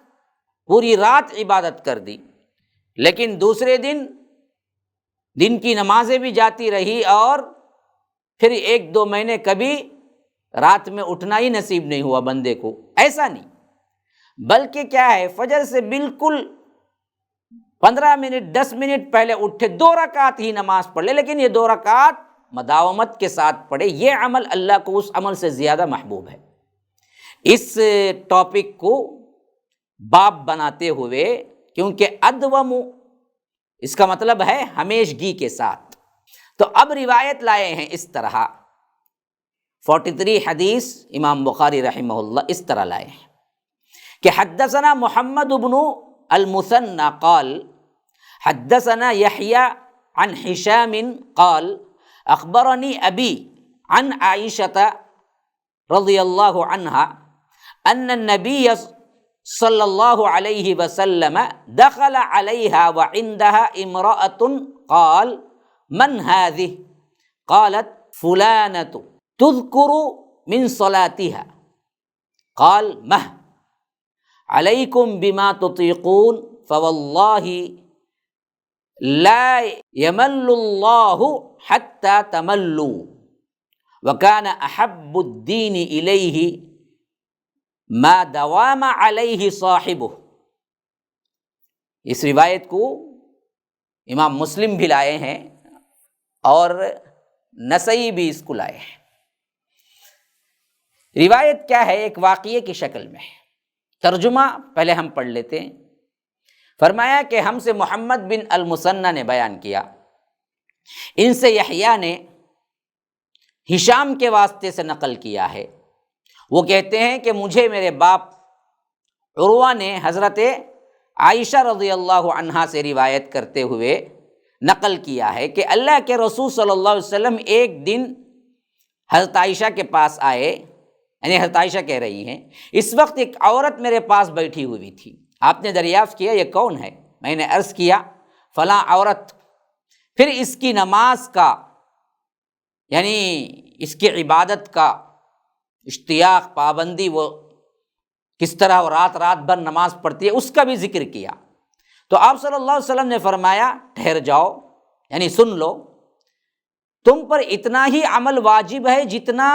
A: پوری رات عبادت کر دی، لیکن دوسرے دن کی نمازیں بھی جاتی رہی، اور پھر 1-2 مہینے کبھی رات میں اٹھنا ہی نصیب نہیں ہوا بندے کو۔ ایسا نہیں، بلکہ کیا ہے، فجر سے بالکل 15 منٹ 10 منٹ پہلے اٹھے 2 رکعت ہی نماز پڑھ لے، لیکن یہ 2 رکعت مداومت کے ساتھ پڑھے، یہ عمل اللہ کو اس عمل سے زیادہ محبوب ہے۔ اس ٹاپک کو باب بناتے ہوئے، کیونکہ ادوم اس کا مطلب ہے ہمیشگی کے ساتھ، تو اب روایت لائے ہیں اس طرح 43 حدیث امام بخاری رحمہ اللہ اس طرح لائے ہیں کہ حدثنا محمد بن المثنى قال حدثنا یحییٰ عن ہشام قال اخبرنی ابی عن عائشة رضی اللہ عنہا ان النبی صلی اللہ علیہ وسلم دخل علیہا وعندها امرأة قال من هذه قالت فلانة تذکر من صلاتها قال مہ علیکم بما تطیقون فواللہ لا یمل اللہ حتی تملوا وکان احب الدین الیہ ما دوام علیہ صاحبہ۔ اس روایت کو امام مسلم بھی لائے ہیں اور نسائی بھی اس کو لائے ہیں۔ روایت کیا ہے؟ ایک واقعے کی شکل میں ہے۔ ترجمہ پہلے ہم پڑھ لیتے ہیں۔ فرمایا کہ ہم سے محمد بن المثنی نے بیان کیا، ان سے یحییٰ نے ہشام کے واسطے سے نقل کیا ہے۔ وہ کہتے ہیں کہ مجھے میرے باپ عروہ نے حضرت عائشہ رضی اللہ عنہا سے روایت کرتے ہوئے نقل کیا ہے کہ اللہ کے رسول صلی اللہ علیہ وسلم ایک دن حضرت عائشہ کے پاس آئے، یعنی حضرت عائشہ کہہ رہی ہیں اس وقت ایک عورت میرے پاس بیٹھی ہوئی تھی، آپ نے دریافت کیا یہ کون ہے؟ میں نے عرض کیا فلاں عورت۔ پھر اس کی نماز کا، یعنی اس کی عبادت کا اشتیاق، پابندی، وہ کس طرح وہ رات بھر نماز پڑھتی ہے، اس کا بھی ذکر کیا۔ تو آپ صلی اللہ علیہ وسلم نے فرمایا ٹھہر جاؤ، یعنی سن لو، تم پر اتنا ہی عمل واجب ہے جتنا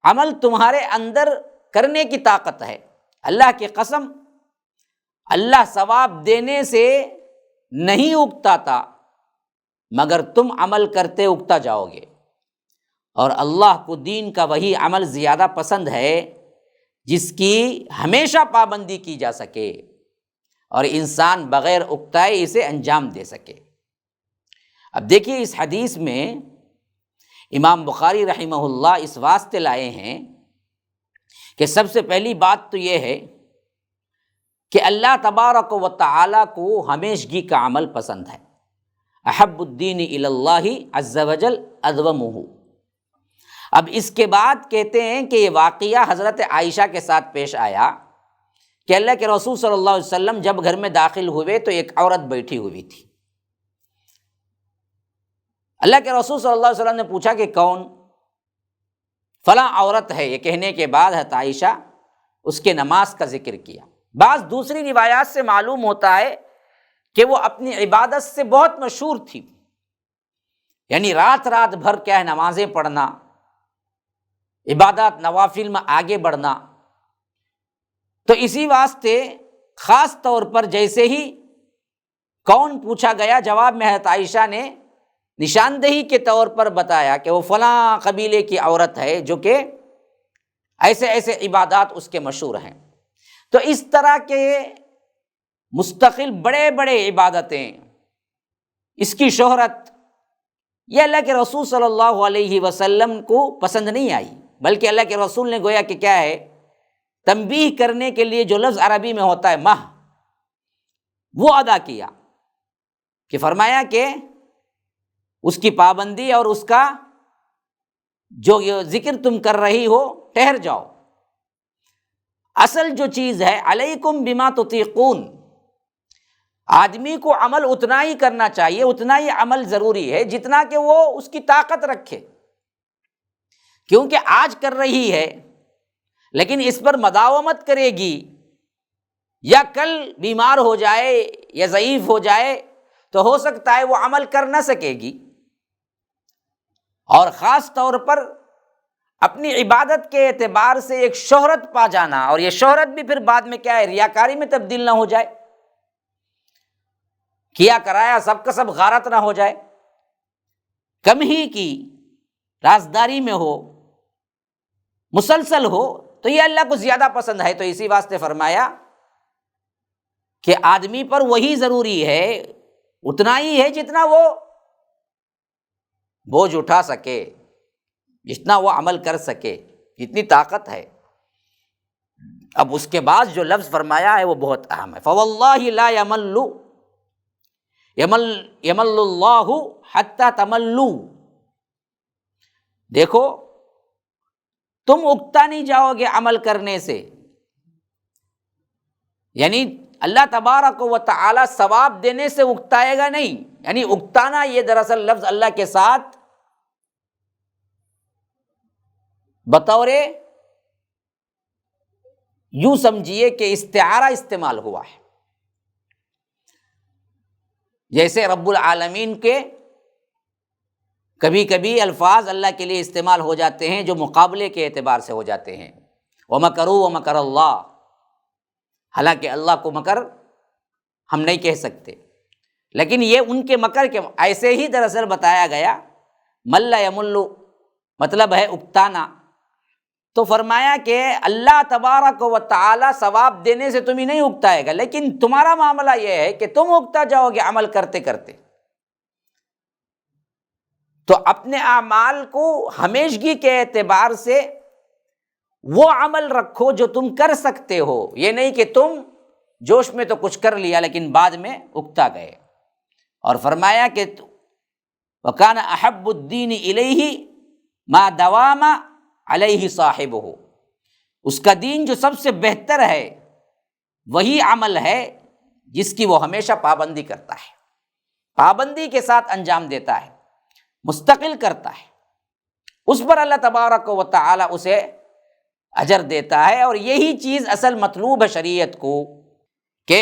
A: عمل تمہارے اندر کرنے کی طاقت ہے۔ اللہ کی قسم، اللہ ثواب دینے سے نہیں اگتا تھا مگر تم عمل کرتے اگتا جاؤ گے، اور اللہ کو دین کا وہی عمل زیادہ پسند ہے جس کی ہمیشہ پابندی کی جا سکے اور انسان بغیر اکتائے اسے انجام دے سکے۔ اب دیکھیے اس حدیث میں امام بخاری رحمہ اللہ اس واسطے لائے ہیں کہ سب سے پہلی بات تو یہ ہے کہ اللہ تبارک و تعالیٰ کو ہمیشگی کا عمل پسند ہے۔ احب الدین الی اللہ عز وجل ادومہ۔ اب اس کے بعد کہتے ہیں کہ یہ واقعہ حضرت عائشہ کے ساتھ پیش آیا کہ اللہ کے رسول صلی اللہ علیہ وسلم جب گھر میں داخل ہوئے تو ایک عورت بیٹھی ہوئی تھی۔ اللہ کے رسول صلی اللہ علیہ وسلم نے پوچھا کہ کون؟ فلاں عورت ہے، یہ کہنے کے بعد حضرت عائشہ اس کے نماز کا ذکر کیا۔ بعض دوسری روایات سے معلوم ہوتا ہے کہ وہ اپنی عبادت سے بہت مشہور تھی، یعنی رات بھر کیا ہے نمازیں پڑھنا، عبادات نوافل میں آگے بڑھنا۔ تو اسی واسطے خاص طور پر جیسے ہی کون پوچھا گیا، جواب میں حضرت عائشہ نے نشاندہی کے طور پر بتایا کہ وہ فلاں قبیلے کی عورت ہے جو کہ ایسے ایسے عبادات اس کے مشہور ہیں۔ تو اس طرح کے مستقل بڑے بڑے عبادتیں، اس کی شہرت، یہ اللہ کے رسول صلی اللہ علیہ وسلم کو پسند نہیں آئی، بلکہ اللہ کے رسول نے گویا کہ کیا ہے، تنبیہ کرنے کے لیے جو لفظ عربی میں ہوتا ہے مہ، وہ ادا کیا، کہ فرمایا کہ اس کی پابندی اور اس کا جو ذکر تم کر رہی ہو ٹھہر جاؤ۔ اصل جو چیز ہے علیکم بما تطیقون، آدمی کو عمل اتنا ہی کرنا چاہیے، اتنا ہی عمل ضروری ہے جتنا کہ وہ اس کی طاقت رکھے، کیونکہ آج کر رہی ہے لیکن اس پر مداومت کرے گی، یا کل بیمار ہو جائے یا ضعیف ہو جائے تو ہو سکتا ہے وہ عمل کر نہ سکے گی۔ اور خاص طور پر اپنی عبادت کے اعتبار سے ایک شہرت پا جانا، اور یہ شہرت بھی پھر بعد میں کیا ہے ریاکاری میں تبدیل نہ ہو جائے، کیا کرایا سب کا سب غارت نہ ہو جائے، کم ہی کی رازداری میں ہو، مسلسل ہو، تو یہ اللہ کو زیادہ پسند ہے۔ تو اسی واسطے فرمایا کہ آدمی پر وہی ضروری ہے، اتنا ہی ہے جتنا وہ بوجھ اٹھا سکے، جتنا وہ عمل کر سکے، جتنی طاقت ہے۔ اب اس کے بعد جو لفظ فرمایا ہے وہ بہت اہم ہے، فواللہ لا یمل یمل اللہ حتی تملو، دیکھو تم اکتا نہیں جاؤ گے عمل کرنے سے، یعنی اللہ تبارک و تعالی ثواب دینے سے اکتائے گا نہیں، یعنی اکتانا یہ دراصل لفظ اللہ کے ساتھ بطور یوں سمجھیے کہ استعارہ استعمال ہوا ہے، جیسے رب العالمین کے کبھی کبھی الفاظ اللہ کے لیے استعمال ہو جاتے ہیں جو مقابلے کے اعتبار سے ہو جاتے ہیں، وَمَكَرُوا وَمَكَرَ اللَّهُ، حالانکہ اللہ کو مکر ہم نہیں کہہ سکتے، لیکن یہ ان کے مکر کے ایسے ہی دراصل بتایا گیا، مَلَّ يَمُلُّ مطلب ہے اکتانا، تو فرمایا کہ اللہ تبارک و تعالی ثواب دینے سے تمہیں نہیں اکتائے گا، لیکن تمہارا معاملہ یہ ہے کہ تم اکتا جاؤ گے عمل کرتے کرتے، تو اپنے اعمال کو ہمیشگی کے اعتبار سے وہ عمل رکھو جو تم کر سکتے ہو، یہ نہیں کہ تم جوش میں تو کچھ کر لیا لیکن بعد میں اکتا گئے، اور فرمایا کہ وَكَانَ أَحَبُّ الدِّينِ إِلَيْهِ مَا دَوَامَ عَلَيْهِ صَاحِبُهُ، اس کا دین جو سب سے بہتر ہے وہی عمل ہے جس کی وہ ہمیشہ پابندی کرتا ہے، پابندی کے ساتھ انجام دیتا ہے، مستقل کرتا ہے، اس پر اللہ تبارک و تعالی اسے اجر دیتا ہے، اور یہی چیز اصل مطلوب ہے شریعت کو کہ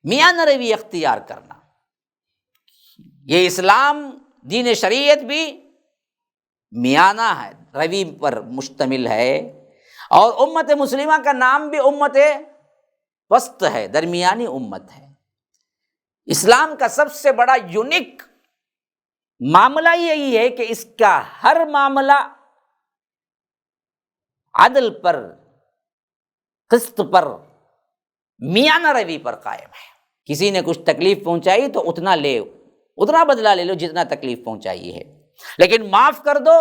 A: میانہ روی اختیار کرنا۔ یہ اسلام دین شریعت بھی میانہ ہے، روی پر مشتمل ہے، اور امت مسلمہ کا نام بھی امت وسط ہے، درمیانی امت ہے۔ اسلام کا سب سے بڑا یونیک معاملہ یہی ہے کہ اس کا ہر معاملہ عدل پر، قسط پر، میانہ روی پر قائم ہے۔ کسی نے کچھ تکلیف پہنچائی تو اتنا بدلہ لے لو جتنا تکلیف پہنچائی ہے، لیکن معاف کر دو،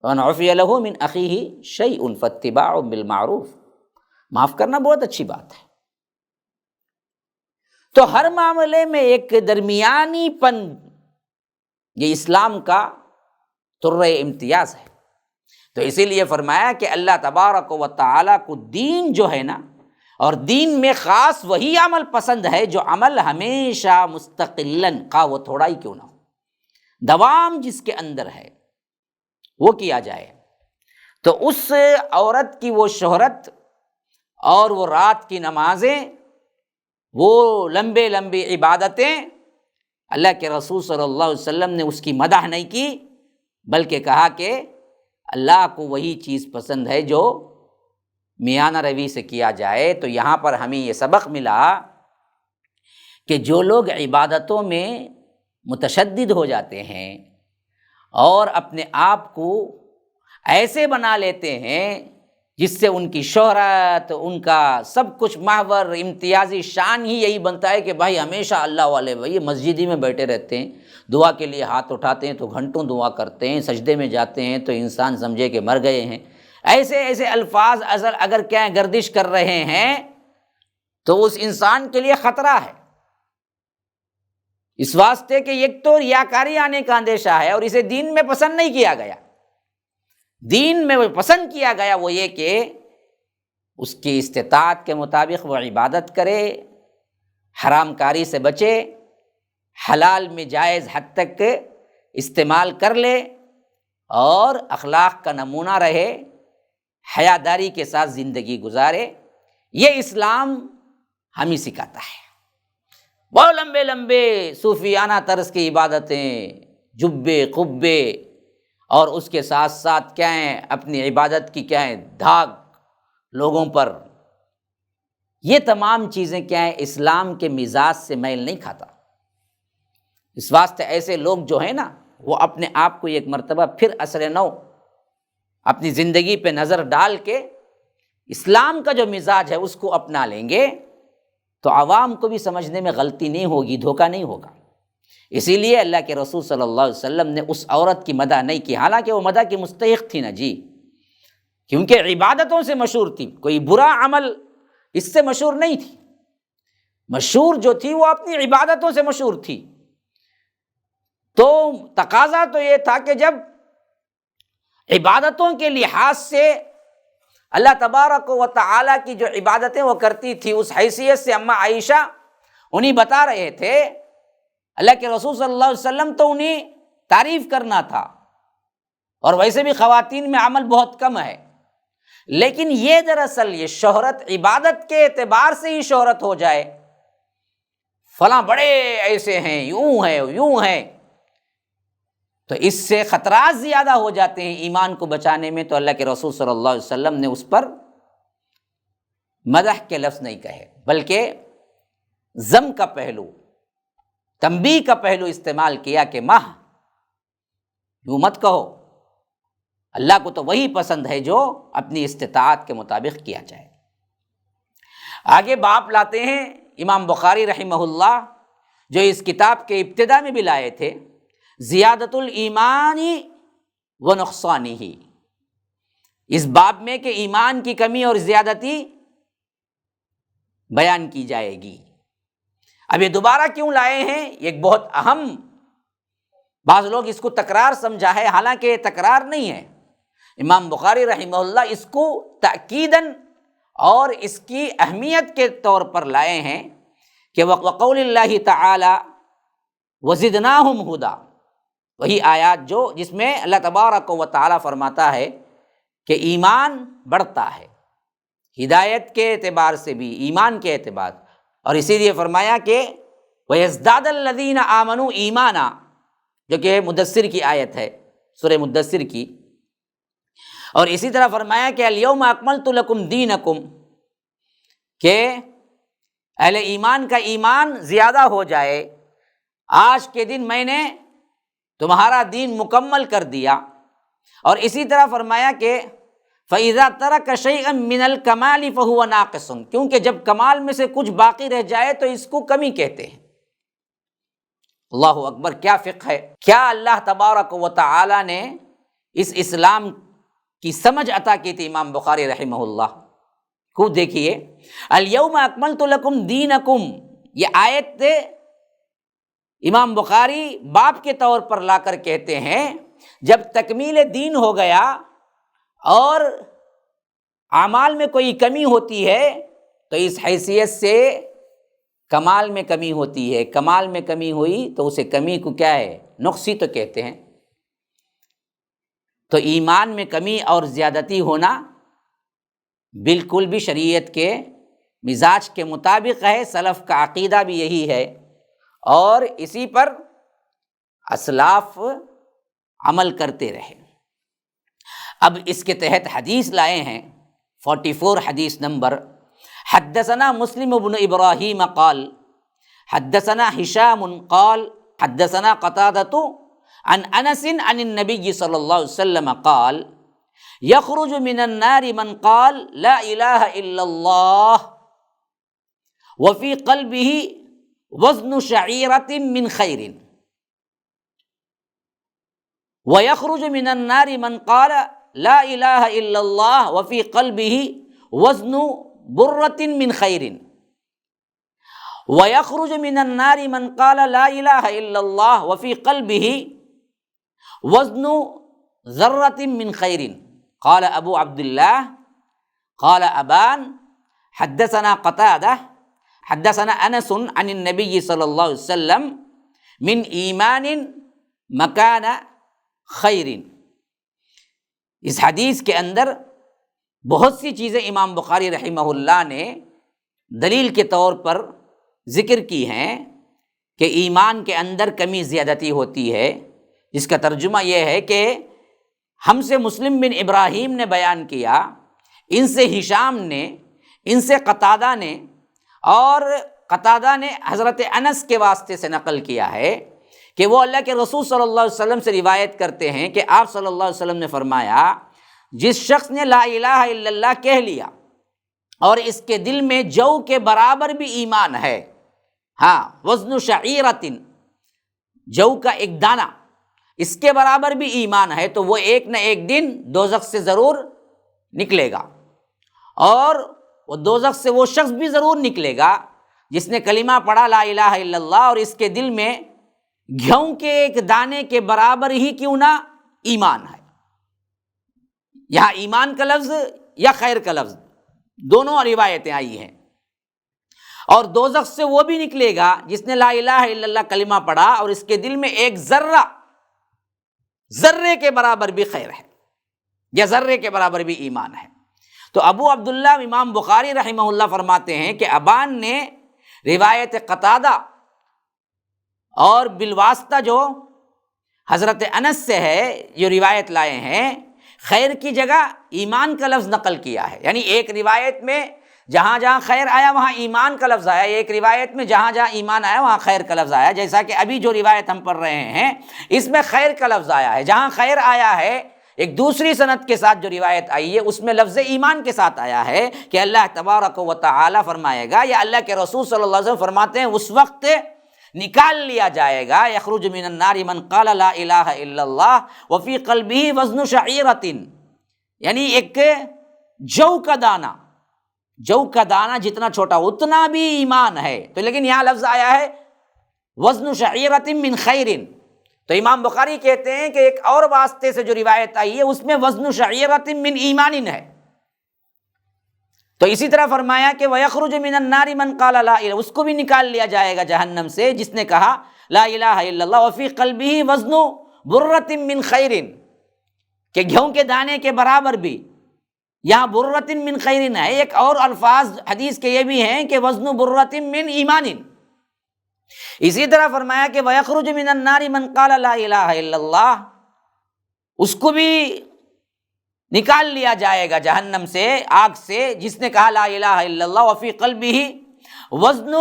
A: وَمَنْ عُفِيَ لَهُ مِنْ أَخِيهِ شَيْءٌ فَاتِّبَاعٌ بِالْمَعْرُوفِ، معاف کرنا بہت اچھی بات ہے۔ تو ہر معاملے میں ایک درمیانی پن یہ اسلام کا طرۂ امتیاز ہے، تو اسی لیے فرمایا کہ اللہ تبارک و تعالیٰ کو دین جو ہے نا، اور دین میں خاص وہی عمل پسند ہے جو عمل ہمیشہ مستقلاً کا وہ تھوڑا ہی کیوں نہ ہو، دوام جس کے اندر ہے وہ کیا جائے۔ تو اس عورت کی وہ شہرت اور وہ رات کی نمازیں، وہ لمبے لمبی عبادتیں، اللہ کے رسول صلی اللہ علیہ وسلم نے اس کی مدح نہیں کی، بلکہ کہا کہ اللہ کو وہی چیز پسند ہے جو میانہ روی سے کیا جائے۔ تو یہاں پر ہمیں یہ سبق ملا کہ جو لوگ عبادتوں میں متشدد ہو جاتے ہیں اور اپنے آپ کو ایسے بنا لیتے ہیں جس سے ان کی شہرت، ان کا سب کچھ محور، امتیازی شان ہی یہی بنتا ہے کہ بھائی ہمیشہ اللہ والے بھائی مسجد ہی میں بیٹھے رہتے ہیں، دعا کے لیے ہاتھ اٹھاتے ہیں تو گھنٹوں دعا کرتے ہیں، سجدے میں جاتے ہیں تو انسان سمجھے کہ مر گئے ہیں، ایسے الفاظ اگر کیا گردش کر رہے ہیں تو اس انسان کے لیے خطرہ ہے، اس واسطے کہ ایک تو ریاکاری آنے کا اندیشہ ہے، اور اسے دین میں پسند نہیں کیا گیا۔ دین میں وہ پسند کیا گیا وہ یہ کہ اس کی استطاعت کے مطابق وہ عبادت کرے، حرام کاری سے بچے، حلال میں جائز حد تک استعمال کر لے، اور اخلاق کا نمونہ رہے، حیاداری کے ساتھ زندگی گزارے۔ یہ اسلام ہمیں سکھاتا ہے۔ بہت لمبے لمبے صوفیانہ طرز کی عبادتیں، جبے قبے، اور اس کے ساتھ ساتھ کیا ہیں اپنی عبادت کی کیا ہیں دھاگ لوگوں پر، یہ تمام چیزیں کیا ہیں اسلام کے مزاج سے میل نہیں کھاتا۔ اس واسطے ایسے لوگ جو ہیں نا وہ اپنے آپ کو ایک مرتبہ پھر عصر نو اپنی زندگی پہ نظر ڈال کے اسلام کا جو مزاج ہے اس کو اپنا لیں گے تو عوام کو بھی سمجھنے میں غلطی نہیں ہوگی، دھوکہ نہیں ہوگا۔ اسی لیے اللہ کے رسول صلی اللہ علیہ وسلم نے اس عورت کی مدح نہیں کی، حالانکہ وہ مدح کی مستحق تھی نا جی، کیونکہ عبادتوں سے مشہور تھی، کوئی برا عمل اس سے مشہور نہیں تھی۔ مشہور جو تھی وہ اپنی عبادتوں سے مشہور تھی، تو تقاضا تو یہ تھا کہ جب عبادتوں کے لحاظ سے اللہ تبارک و تعالیٰ کی جو عبادتیں وہ کرتی تھی، اس حیثیت سے اماں عائشہ انہیں بتا رہے تھے، اللہ کے رسول صلی اللہ علیہ وسلم تو انہیں تعریف کرنا تھا، اور ویسے بھی خواتین میں عمل بہت کم ہے، لیکن یہ دراصل یہ شہرت عبادت کے اعتبار سے ہی شہرت ہو جائے، فلاں بڑے ایسے ہیں، یوں ہیں، تو اس سے خطرات زیادہ ہو جاتے ہیں ایمان کو بچانے میں۔ تو اللہ کے رسول صلی اللہ علیہ وسلم نے اس پر مدح کے لفظ نہیں کہے، بلکہ ذم کا پہلو، تنبیہ کا پہلو استعمال کیا کہ ماہ یوں مت کہو، اللہ کو تو وہی پسند ہے جو اپنی استطاعت کے مطابق کیا جائے۔ آگے باب لاتے ہیں امام بخاری رحمہ اللہ، جو اس کتاب کے ابتدا میں بھی لائے تھے، زیادت الایمان و نقصانہ، اس باب میں کہ ایمان کی کمی اور زیادتی بیان کی جائے گی۔ اب یہ دوبارہ کیوں لائے ہیں، یہ ایک بہت اہم، بعض لوگ اس کو تکرار سمجھا ہے، حالانکہ یہ تکرار نہیں ہے، امام بخاری رحمہ اللہ اس کو تأکیداً اور اس کی اہمیت کے طور پر لائے ہیں کہ وقول اللہ تعالی وزدناہم ہدی، وہی آیات جس میں اللہ تبارک و تعالی فرماتا ہے کہ ایمان بڑھتا ہے، ہدایت کے اعتبار سے بھی، ایمان کے اعتبار، اور اسی لیے فرمایا کہ وَيَزْدَادَ الَّذِينَ آمَنُوا ایمانا، جو کہ مدثر کی آیت ہے، سورہ مدثر کی، اور اسی طرح فرمایا کہ الْيَوْمَ أَكْمَلْتُ لَكُمْ دِينَكُمْ، کہ اہل ایمان کا ایمان زیادہ ہو جائے، آج کے دن میں نے تمہارا دین مکمل کر دیا، اور اسی طرح فرمایا کہ فَإِذَا تَرَكَ شَيْئًا مِّنَ الْكَمَالِ فَهُوَ نَاقِصٌ، کیونکہ جب کمال میں سے کچھ باقی رہ جائے تو اس کو کمی کہتے ہیں۔ اللہ اکبر، کیا فقہ ہے، کیا اللہ تبارک و تعالی نے اس اسلام کی سمجھ عطا کی تھی امام بخاری رحمہ اللہ کو۔ دیکھیے الیوم اکملت لکم دینکم، یہ آیت امام بخاری باب کے طور پر لا کر کہتے ہیں جب تکمیل دین ہو گیا اور اعمال میں کوئی کمی ہوتی ہے تو اس حیثیت سے کمال میں کمی ہوتی ہے، کمال میں کمی ہوئی تو اسے کمی کو کیا ہے، نقصی تو کہتے ہیں۔ تو ایمان میں کمی اور زیادتی ہونا بالکل بھی شریعت کے مزاج کے مطابق ہے، سلف کا عقیدہ بھی یہی ہے، اور اسی پر اسلاف عمل کرتے رہے۔ اب اس کے تحت حدیث لائے ہیں 44 حدیث نمبر، حدثنا مسلم بن ابراہیم قال حدثنا ہشام قال حدثنا قتادۃ عن انس عن النبی صلی اللہ علیہ وسلم قال یخرج من النار من قال لا الہ الا اللہ وفی قلبہ وزن شعیرۃ من خیر، ویخرج من النار من قال لا الہ الا اللہ وفی قلبہ وزن برۃ من خیر، ویخرج من النار من قال لا الہ الا اللہ وفی قلبہ وزن ذرۃ من خیر۔ قال ابو عبداللہ قال ابان حدثنا قتادہ حدثنا انس عن النبی صلی اللہ علیہ وسلم من ایمان مکان خیر۔ اس حدیث کے اندر بہت سی چیزیں امام بخاری رحمہ اللہ نے دلیل کے طور پر ذکر کی ہیں کہ ایمان کے اندر کمی زیادتی ہوتی ہے، جس کا ترجمہ یہ ہے کہ ہم سے مسلم بن ابراہیم نے بیان کیا، ان سے ہشام نے، ان سے قتادہ نے، اور قتادہ نے حضرت انس کے واسطے سے نقل کیا ہے کہ وہ اللہ کے رسول صلی اللہ علیہ وسلم سے روایت کرتے ہیں کہ آپ صلی اللہ علیہ وسلم نے فرمایا جس شخص نے لا الہ الا اللہ کہہ لیا اور اس کے دل میں جو کے برابر بھی ایمان ہے، ہاں وزن شعیرۃ، جو کا ایک دانہ، اس کے برابر بھی ایمان ہے، تو وہ ایک نہ ایک دن دوزخ سے ضرور نکلے گا، اور وہ دوزخ سے وہ شخص بھی ضرور نکلے گا جس نے کلمہ پڑھا لا الہ الا اللہ اور اس کے دل میں گیہوں کے ایک دانے کے برابر ہی کیوں نہ ایمان ہے. یہاں ایمان کا لفظ یا خیر کا لفظ دونوں روایتیں آئی ہیں. اور دوزخ سے وہ بھی نکلے گا جس نے لا الہ الا اللہ کلمہ پڑھا اور اس کے دل میں ایک ذرے کے برابر بھی خیر ہے یا ذرے کے برابر بھی ایمان ہے. تو ابو عبداللہ امام بخاری رحمہ اللہ فرماتے ہیں کہ ابان نے روایت قتادہ اور بالواسطہ جو حضرت انس سے ہے جو روایت لائے ہیں خیر کی جگہ ایمان کا لفظ نقل کیا ہے. یعنی ایک روایت میں جہاں جہاں خیر آیا وہاں ایمان کا لفظ آیا، ایک روایت میں جہاں جہاں ایمان آیا وہاں خیر کا لفظ آیا. جیسا کہ ابھی جو روایت ہم پڑھ رہے ہیں اس میں خیر کا لفظ آیا ہے. جہاں خیر آیا ہے ایک دوسری سند کے ساتھ جو روایت آئی ہے اس میں لفظ ایمان کے ساتھ آیا ہے کہ اللہ تبارک و تعالی فرمائے گا یا اللہ کے رسول صلی اللہ علیہ وسلم فرماتے ہیں اس وقت نکال لیا جائے گا یخرج من النار من قال لا الہ الا اللہ وفی قلبہ وزن شعیرۃ، یعنی ایک جو کا دانہ جتنا چھوٹا اتنا بھی ایمان ہے. تو لیکن یہاں لفظ آیا ہے وزن شعیرۃ من خیر. تو امام بخاری کہتے ہیں کہ ایک اور واسطے سے جو روایت آئی ہے اس میں وزن شعیرۃ من ایمان ہے. تو اسی طرح فرمایا کہ وَيَخْرُجُ مِنَ النَّارِ مَنْ قَالَ لَا إِلَهَ، اس کو بھی نکال لیا جائے گا جہنم سے جس نے کہا لا الہ الا اللہ وفی قلبہ وزن برۃ من خیر، کہ گیہوں کے دانے کے برابر بھی یہاں برۃ من خیر ہے. ایک اور الفاظ حدیث کے یہ بھی ہیں کہ وزن برۃ من ایمان. اسی طرح فرمایا کہ وَيَخْرُجُ مِنَ النَّارِ مَنْ قَالَ لَا إِلَهَ إِلَّا اللَّهُ، اس کو بھی نکال لیا جائے گا جہنم سے آگ سے جس نے کہا لا الہ الا اللہ وفی قلبہ وزن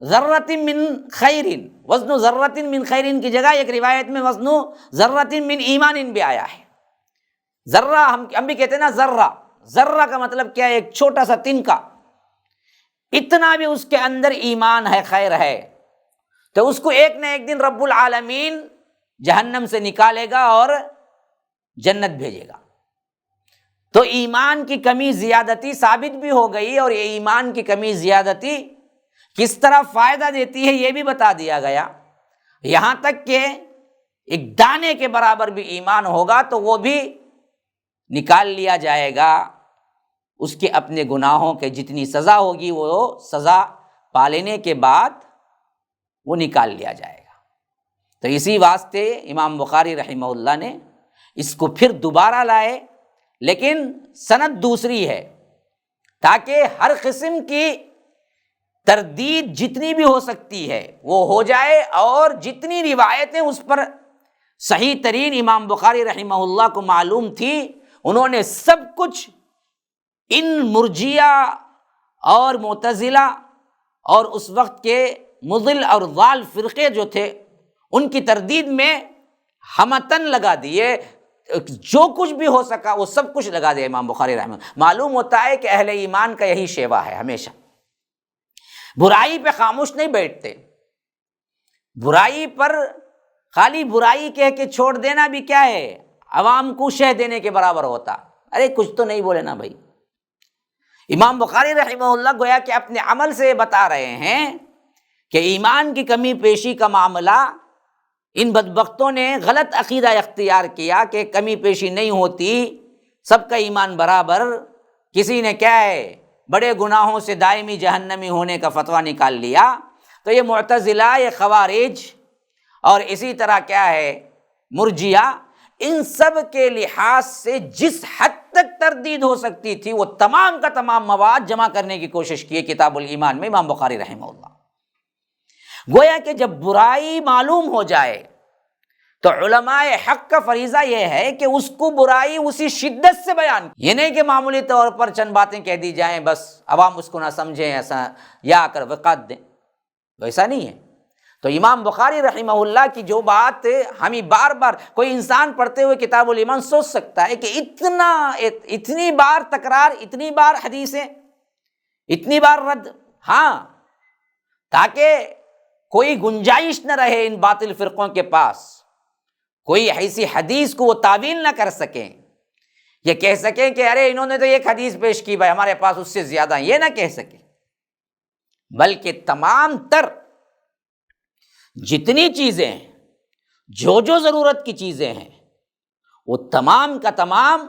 A: ذرۃ من خیر. وزن ذرۃ من خیر کی جگہ ایک روایت میں وزن ذرۃ من ایمان بھی آیا ہے. ذرہ ہم بھی کہتے ہیں نا، ذرہ کا مطلب کیا ہے؟ ایک چھوٹا سا تنکا، اتنا بھی اس کے اندر ایمان ہے، خیر ہے، تو اس کو ایک نہ ایک دن رب العالمین جہنم سے نکالے گا اور جنت بھیجے گا. تو ایمان کی کمی زیادتی ثابت بھی ہو گئی، اور یہ ایمان کی کمی زیادتی کس طرح فائدہ دیتی ہے یہ بھی بتا دیا گیا. یہاں تک کہ ایک دانے کے برابر بھی ایمان ہوگا تو وہ بھی نکال لیا جائے گا. اس کے اپنے گناہوں کے جتنی سزا ہوگی وہ سزا پا لینے کے بعد وہ نکال لیا جائے گا. تو اسی واسطے امام بخاری رحمہ اللہ نے اس کو پھر دوبارہ لائے، لیکن سند دوسری ہے تاکہ ہر قسم کی تردید جتنی بھی ہو سکتی ہے وہ ہو جائے، اور جتنی روایتیں اس پر صحیح ترین امام بخاری رحمہ اللہ کو معلوم تھی انہوں نے سب کچھ ان مرجیہ اور معتزلہ اور اس وقت کے مضل اور ضال فرقے جو تھے ان کی تردید میں ہمتن لگا دیے. جو کچھ بھی ہو سکا وہ سب کچھ لگا دیا امام بخاری رحمہ اللہ. معلوم ہوتا ہے کہ اہل ایمان کا یہی شیوا ہے، ہمیشہ برائی پہ خاموش نہیں بیٹھتے. برائی پر خالی برائی کہہ کے چھوڑ دینا بھی کیا ہے؟ عوام کو شہ دینے کے برابر ہوتا. ارے کچھ تو نہیں بولے نا بھائی. امام بخاری رحمہ اللہ گویا کہ اپنے عمل سے بتا رہے ہیں کہ ایمان کی کمی پیشی کا معاملہ ان بدبختوں نے غلط عقیدہ اختیار کیا کہ کمی پیشی نہیں ہوتی، سب کا ایمان برابر. کسی نے کیا ہے بڑے گناہوں سے دائمی جہنمی ہونے کا فتویٰ نکال لیا. تو یہ معتزلہ، یہ خوارج اور اسی طرح کیا ہے مرجیہ، ان سب کے لحاظ سے جس حد تک تردید ہو سکتی تھی وہ تمام کا تمام مواد جمع کرنے کی کوشش کی کتاب الایمان میں امام بخاری رحمہ اللہ. گویا کہ جب برائی معلوم ہو جائے تو علماء حق کا فریضہ یہ ہے کہ اس کو برائی اسی شدت سے بیان، یہ نہیں کہ معمولی طور پر چند باتیں کہہ دی جائیں بس عوام اس کو نہ سمجھیں ایسا یا آ کر وقات دیں، ویسا نہیں ہے. تو امام بخاری رحمہ اللہ کی جو بات ہمیں بار بار کوئی انسان پڑھتے ہوئے کتاب الایمان سوچ سکتا ہے کہ اتنی بار تکرار، اتنی بار حدیثیں، اتنی بار رد، ہاں تاکہ کوئی گنجائش نہ رہے ان باطل فرقوں کے پاس، کوئی ایسی حدیث کو وہ تعویل نہ کر سکیں، یہ کہہ سکیں کہ ارے انہوں نے تو ایک حدیث پیش کی بھائی ہمارے پاس اس سے زیادہ، یہ نہ کہہ سکیں. بلکہ تمام تر جتنی چیزیں ہیں، جو ضرورت کی چیزیں ہیں، وہ تمام کا تمام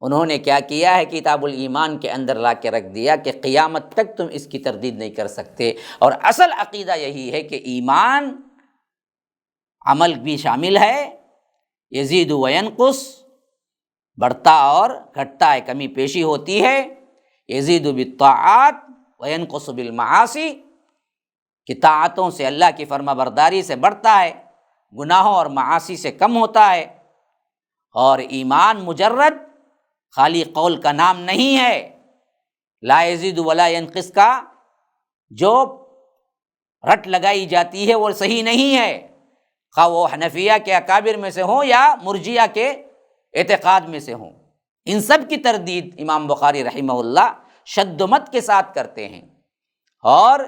A: انہوں نے کیا کیا ہے، کتاب الایمان کے اندر لا کے رکھ دیا کہ قیامت تک تم اس کی تردید نہیں کر سکتے۔ اور اصل عقیدہ یہی ہے کہ ایمان عمل بھی شامل ہے، یزید و ینقص، بڑھتا اور گھٹتا ہے، کمی پیشی ہوتی ہے، یزید بالطاعات و ینقص بالمعاصی، کہ طاعتوں سے، اللہ کی فرما برداری سے بڑھتا ہے، گناہوں اور معاصی سے کم ہوتا ہے۔ اور ایمان مجرد خالی قول کا نام نہیں ہے، لا یزید ولا ینقص کا جو رٹ لگائی جاتی ہے وہ صحیح نہیں ہے، خواہ وہ حنفیہ کے اکابر میں سے ہوں یا مرجیہ کے اعتقاد میں سے ہوں۔ ان سب کی تردید امام بخاری رحمہ اللہ شد و مت کے ساتھ کرتے ہیں۔ اور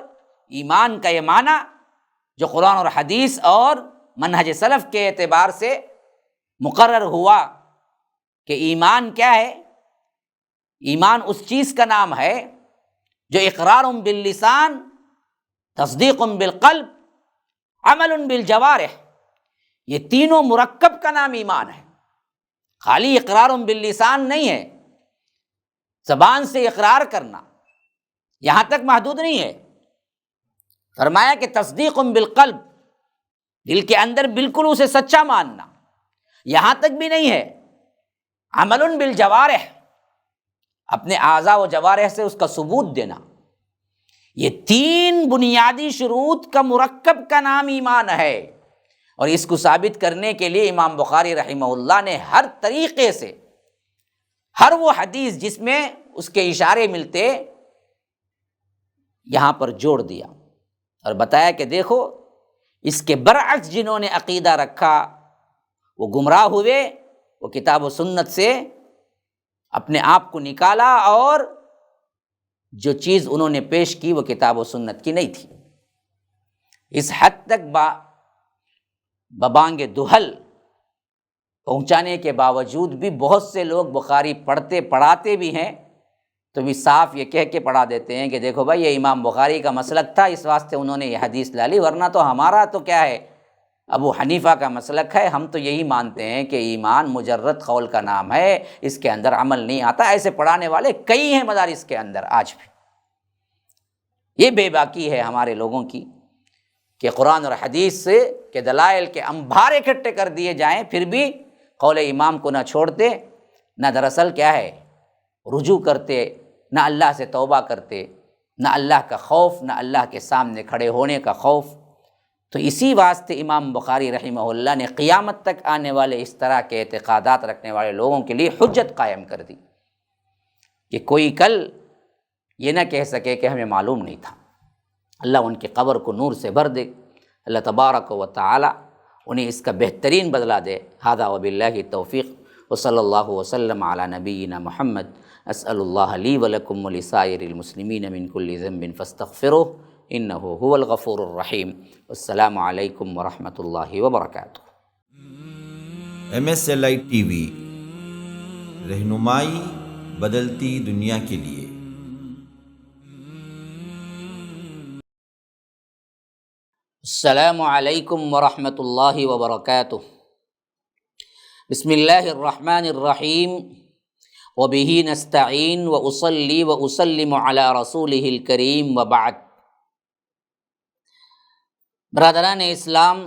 A: ایمان کا یہ معنی جو قرآن اور حدیث اور منہج سلف کے اعتبار سے مقرر ہوا کہ ایمان کیا ہے، ایمان اس چیز کا نام ہے جو اقرار باللسان، تصدیق بالقلب، عمل بالجوارح، یہ تینوں مرکب کا نام ایمان ہے۔ خالی اقرار باللسان نہیں ہے، زبان سے اقرار کرنا یہاں تک محدود نہیں ہے، فرمایا کہ تصدیق بالقلب، دل کے اندر بالکل اسے سچا ماننا، یہاں تک بھی نہیں ہے، عمل بالجوارح، اپنے اعضاء و جوارح سے اس کا ثبوت دینا۔ یہ تین بنیادی شروط کا مرکب کا نام ایمان ہے۔ اور اس کو ثابت کرنے کے لیے امام بخاری رحمہ اللہ نے ہر طریقے سے، ہر وہ حدیث جس میں اس کے اشارے ملتے، یہاں پر جوڑ دیا اور بتایا کہ دیکھو اس کے برعکس جنہوں نے عقیدہ رکھا وہ گمراہ ہوئے، وہ کتاب و سنت سے اپنے آپ کو نکالا، اور جو چیز انہوں نے پیش کی وہ کتاب و سنت کی نہیں تھی۔ اس حد تک ببانگ دہل پہنچانے کے باوجود بھی بہت سے لوگ بخاری پڑھتے پڑھاتے بھی ہیں تو بھی صاف یہ کہہ کے پڑھا دیتے ہیں کہ دیکھو بھائی یہ امام بخاری کا مسلک تھا، اس واسطے انہوں نے یہ حدیث لا لی، ورنہ تو ہمارا تو کیا ہے، ابو حنیفہ کا مسلک ہے، ہم تو یہی مانتے ہیں کہ ایمان مجرد قول کا نام ہے، اس کے اندر عمل نہیں آتا۔ ایسے پڑھانے والے کئی ہیں مدارس کے اندر آج بھی۔ یہ بے باکی ہے ہمارے لوگوں کی کہ قرآن اور حدیث سے کہ دلائل کے انبار اکٹھے کر دیے جائیں، پھر بھی قول امام کو نہ چھوڑتے، نہ دراصل کیا ہے رجوع کرتے، نہ اللہ سے توبہ کرتے، نہ اللہ کا خوف، نہ اللہ کے سامنے کھڑے ہونے کا خوف۔ تو اسی واسطے امام بخاری رحمہ اللہ نے قیامت تک آنے والے اس طرح کے اعتقادات رکھنے والے لوگوں کے لیے حجت قائم کر دی کہ کوئی کل یہ نہ کہہ سکے کہ ہمیں معلوم نہیں تھا۔ اللہ ان کی قبر کو نور سے بھر دے، اللہ تبارک و تعالی انہیں اس کا بہترین بدلہ دے۔ ھذا وباللہ التوفیق، وصلی اللہ وسلم علی نبینا محمد۔ اسأل اللہ لی ولکم ولسائر المسلمین من کل ذنب فاستغفروہ انہ هو الغفور الرحیم۔ السلام علیکم ورحمۃ اللہ وبرکاتہ۔
B: MSLI TV، رہنمائی بدلتی دنیا کے لیے۔
A: السلام علیکم ورحمۃ اللہ وبرکاتہ۔ بسم اللہ الرحمن الرحیم، وبہ نستعین واصلی واسلم علی رسولہ الکریم وبعد۔ برادران اسلام،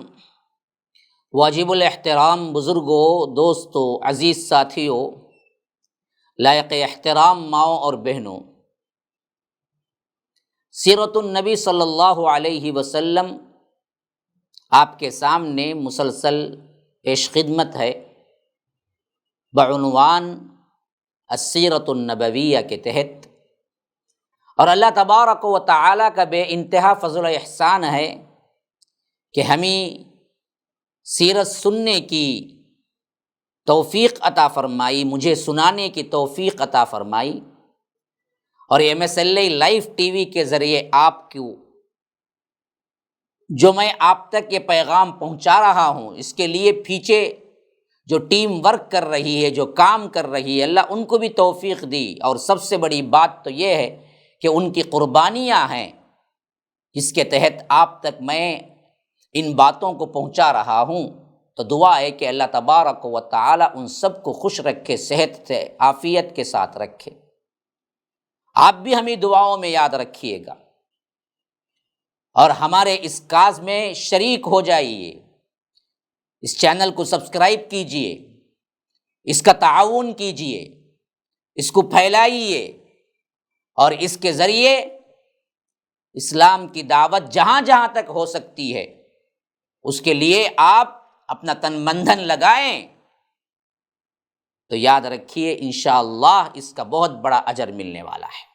A: واجب الاحترام بزرگوں، دوستوں، عزیز ساتھیوں، لائق احترام ماؤں اور بہنوں، سیرت النبی صلی اللہ علیہ وسلم آپ کے سامنے مسلسل پیش خدمت ہے بعنوان السیرت النبویہ کے تحت۔ اور اللہ تبارک و تعالی کا بے انتہا فضل و احسان ہے کہ ہمیں سیرت سننے کی توفیق عطا فرمائی، مجھے سنانے کی توفیق عطا فرمائی، اور MSLI لائیو ٹی وی کے ذریعے آپ کو جو میں آپ تک یہ پیغام پہنچا رہا ہوں، اس کے لیے پیچھے جو ٹیم ورک کر رہی ہے، جو کام کر رہی ہے، اللہ ان کو بھی توفیق دی۔ اور سب سے بڑی بات تو یہ ہے کہ ان کی قربانیاں ہیں جس کے تحت آپ تک میں ان باتوں کو پہنچا رہا ہوں، تو دعا ہے کہ اللہ تبارک و تعالی ان سب کو خوش رکھے، صحت سے عافیت کے ساتھ رکھے۔ آپ بھی ہمیں دعاؤں میں یاد رکھیے گا اور ہمارے اس کاز میں شریک ہو جائیے۔ اس چینل کو سبسکرائب کیجئے، اس کا تعاون کیجئے، اس کو پھیلائیے، اور اس کے ذریعے اسلام کی دعوت جہاں جہاں تک ہو سکتی ہے اس کے لیے آپ اپنا تن من دھن لگائیں، تو یاد رکھیے انشاءاللہ اس کا بہت بڑا اجر ملنے والا ہے۔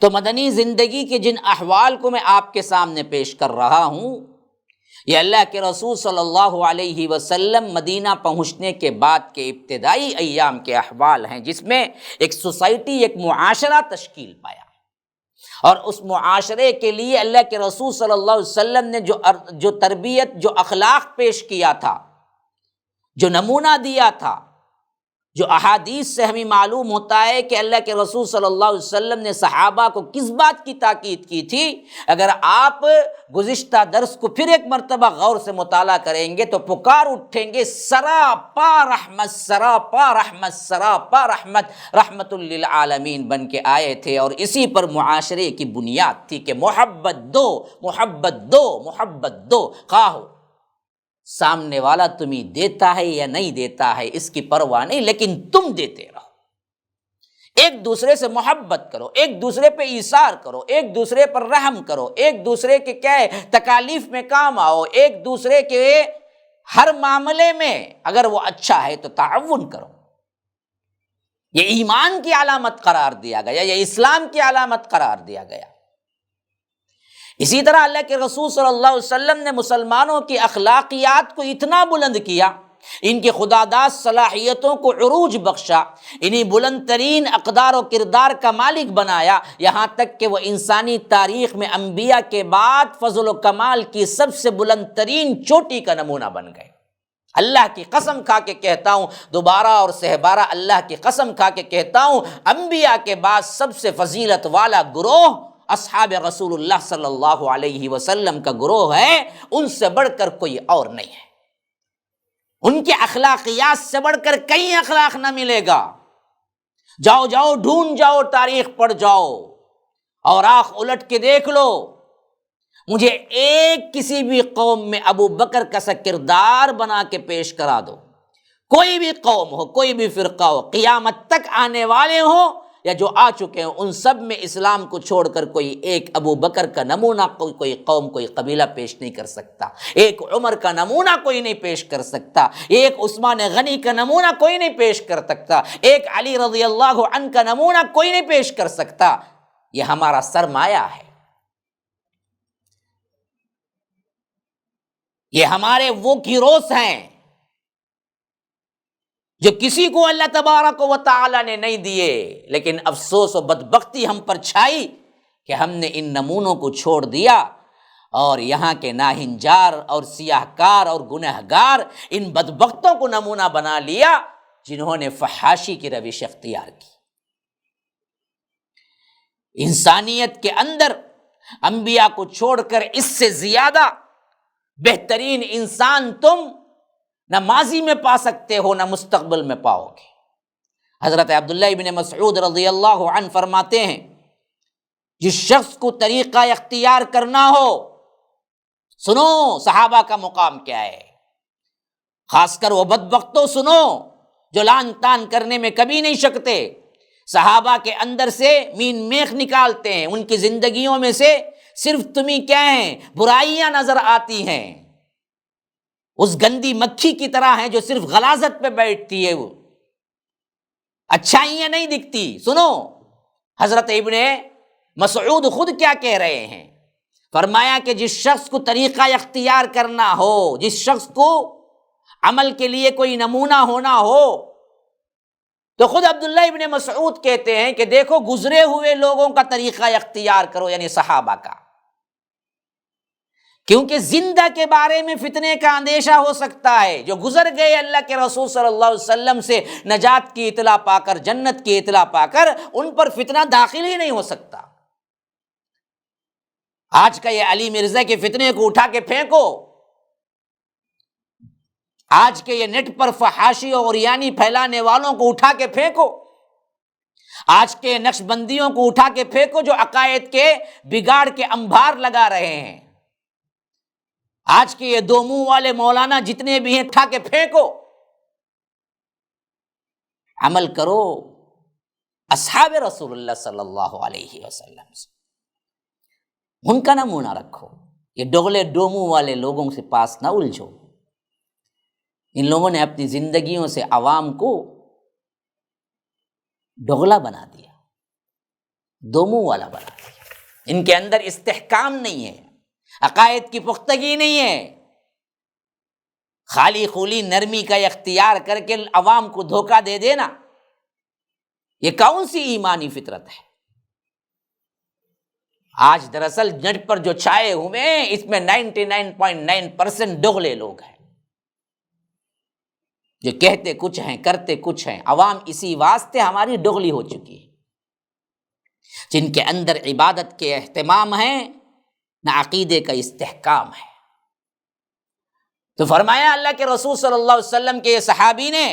A: تو مدنی زندگی کے جن احوال کو میں آپ کے سامنے پیش کر رہا ہوں، یہ اللہ کے رسول صلی اللہ علیہ وسلم مدینہ پہنچنے کے بعد کے ابتدائی ایام کے احوال ہیں، جس میں ایک سوسائٹی، ایک معاشرہ تشکیل پایا، اور اس معاشرے کے لیے اللہ کے رسول صلی اللہ علیہ وسلم نے جو تربیت، جو اخلاق پیش کیا تھا، جو نمونہ دیا تھا، جو احادیث سے ہمیں معلوم ہوتا ہے کہ اللہ کے رسول صلی اللہ علیہ وسلم نے صحابہ کو کس بات کی تاکید کی تھی، اگر آپ گزشتہ درس کو پھر ایک مرتبہ غور سے مطالعہ کریں گے تو پکار اٹھیں گے، سراپا رحمت، سراپا رحمت، سراپا رحمت، رحمت للعالمین بن کے آئے تھے، اور اسی پر معاشرے کی بنیاد تھی کہ محبت دو، محبت دو، محبت دو، خواہ سامنے والا تمہیں دیتا ہے یا نہیں دیتا ہے اس کی پرواہ نہیں، لیکن تم دیتے رہو، ایک دوسرے سے محبت کرو، ایک دوسرے پہ ایثار کرو، ایک دوسرے پر رحم کرو، ایک دوسرے کے کیا ہے تکالیف میں کام آؤ، ایک دوسرے کے ہر معاملے میں اگر وہ اچھا ہے تو تعاون کرو۔ یہ ایمان کی علامت قرار دیا گیا، یہ اسلام کی علامت قرار دیا گیا۔ اسی طرح اللہ کے رسول صلی اللہ علیہ وسلم نے مسلمانوں کی اخلاقیات کو اتنا بلند کیا، ان کی خداداد صلاحیتوں کو عروج بخشا، انہیں بلند ترین اقدار و کردار کا مالک بنایا، یہاں تک کہ وہ انسانی تاریخ میں انبیاء کے بعد فضل و کمال کی سب سے بلند ترین چوٹی کا نمونہ بن گئے۔ اللہ کی قسم کھا کے کہتا ہوں، دوبارہ اور سہبارہ اللہ کی قسم کھا کے کہتا ہوں، انبیاء کے بعد سب سے فضیلت والا گروہ اصحاب رسول اللہ صلی اللہ علیہ وسلم کا گروہ ہے، ان سے بڑھ کر کوئی اور نہیں ہے۔ ان کے اخلاقیات سے بڑھ کر کئی اخلاق نہ ملے گا۔ جاؤ جاؤ ڈھونڈ جاؤ، تاریخ پڑھ جاؤ اور آنکھ الٹ کے دیکھ لو، مجھے ایک کسی بھی قوم میں ابو بکر کا سا کردار بنا کے پیش کرا دو، کوئی بھی قوم ہو، کوئی بھی فرقہ ہو، قیامت تک آنے والے ہوں یا جو آ چکے ہیں، ان سب میں اسلام کو چھوڑ کر کوئی ایک ابو بکر کا نمونہ کوئی قوم، کوئی قبیلہ پیش نہیں کر سکتا، ایک عمر کا نمونہ کوئی نہیں پیش کر سکتا، ایک عثمان غنی کا نمونہ کوئی نہیں پیش کر سکتا، ایک علی رضی اللہ عنہ کا نمونہ کوئی نہیں پیش کر سکتا۔ یہ ہمارا سرمایہ ہے، یہ ہمارے وہ ہیروز ہیں جو کسی کو اللہ تبارک و تعالی نے نہیں دیے، لیکن افسوس و بدبختی ہم پر چھائی کہ ہم نے ان نمونوں کو چھوڑ دیا اور یہاں کے ناہنجار اور سیاہ کار اور گنہگار ان بدبختوں کو نمونہ بنا لیا جنہوں نے فحاشی کی روش اختیار کی۔ انسانیت کے اندر انبیاء کو چھوڑ کر اس سے زیادہ بہترین انسان تم نہ ماضی میں پا سکتے ہو، نہ مستقبل میں پاؤ گے۔ حضرت عبداللہ ابن مسعود رضی اللہ عنہ فرماتے ہیں، جس شخص کو طریقہ اختیار کرنا ہو، سنو صحابہ کا مقام کیا ہے، خاص کر وہ بدبختوں سنو جو لان تان کرنے میں کبھی نہیں شکتے، صحابہ کے اندر سے مین میخ نکالتے ہیں، ان کی زندگیوں میں سے صرف تمہیں کیا ہیں برائیاں نظر آتی ہیں، اس گندی مکھی کی طرح ہیں جو صرف غلاظت پہ بیٹھتی ہے، وہ اچھائیاں نہیں دکھتی۔ سنو حضرت ابن مسعود خود کیا کہہ رہے ہیں، فرمایا کہ جس شخص کو طریقہ اختیار کرنا ہو، جس شخص کو عمل کے لیے کوئی نمونہ ہونا ہو، تو خود عبداللہ ابن مسعود کہتے ہیں کہ دیکھو گزرے ہوئے لوگوں کا طریقہ اختیار کرو، یعنی صحابہ کا، کیونکہ زندہ کے بارے میں فتنے کا اندیشہ ہو سکتا ہے، جو گزر گئے اللہ کے رسول صلی اللہ علیہ وسلم سے نجات کی اطلاع پا کر، جنت کی اطلاع پا کر، ان پر فتنہ داخل ہی نہیں ہو سکتا۔ آج کا یہ علی مرزا کے فتنے کو اٹھا کے پھینکو، آج کے یہ نیٹ پر فحاشی اور عریانی پھیلانے والوں کو اٹھا کے پھینکو، آج کے نقش بندیوں کو اٹھا کے پھینکو جو عقائد کے بگاڑ کے انبار لگا رہے ہیں، آج کے یہ دو منہ والے مولانا جتنے بھی ہیں اٹھا کے پھینکو، عمل کرو اصحاب رسول اللہ صلی اللہ علیہ وسلم سے، ان کا نمونہ رکھو، یہ ڈغلے ڈومو والے لوگوں سے پاس نہ الجھو۔ ان لوگوں نے اپنی زندگیوں سے عوام کو ڈغلا بنا دیا، دومو والا بنا دیا، ان کے اندر استحکام نہیں ہے، عقائد کی پختگی نہیں ہے، خالی خولی نرمی کا اختیار کر کے عوام کو دھوکہ دے دینا، یہ کون سی ایمانی فطرت ہے؟ آج دراصل نیٹ پر جو چھائے ہوئے ہیں اس میں 99.9% ڈغلے لوگ ہیں، جو کہتے کچھ ہیں کرتے کچھ ہیں۔ عوام اسی واسطے ہماری ڈغلی ہو چکی ہے، جن کے اندر عبادت کے اہتمام ہے نہ عقیدے کا استحکام ہے۔ تو فرمایا اللہ کے رسول صلی اللہ علیہ وسلم کے صحابی نے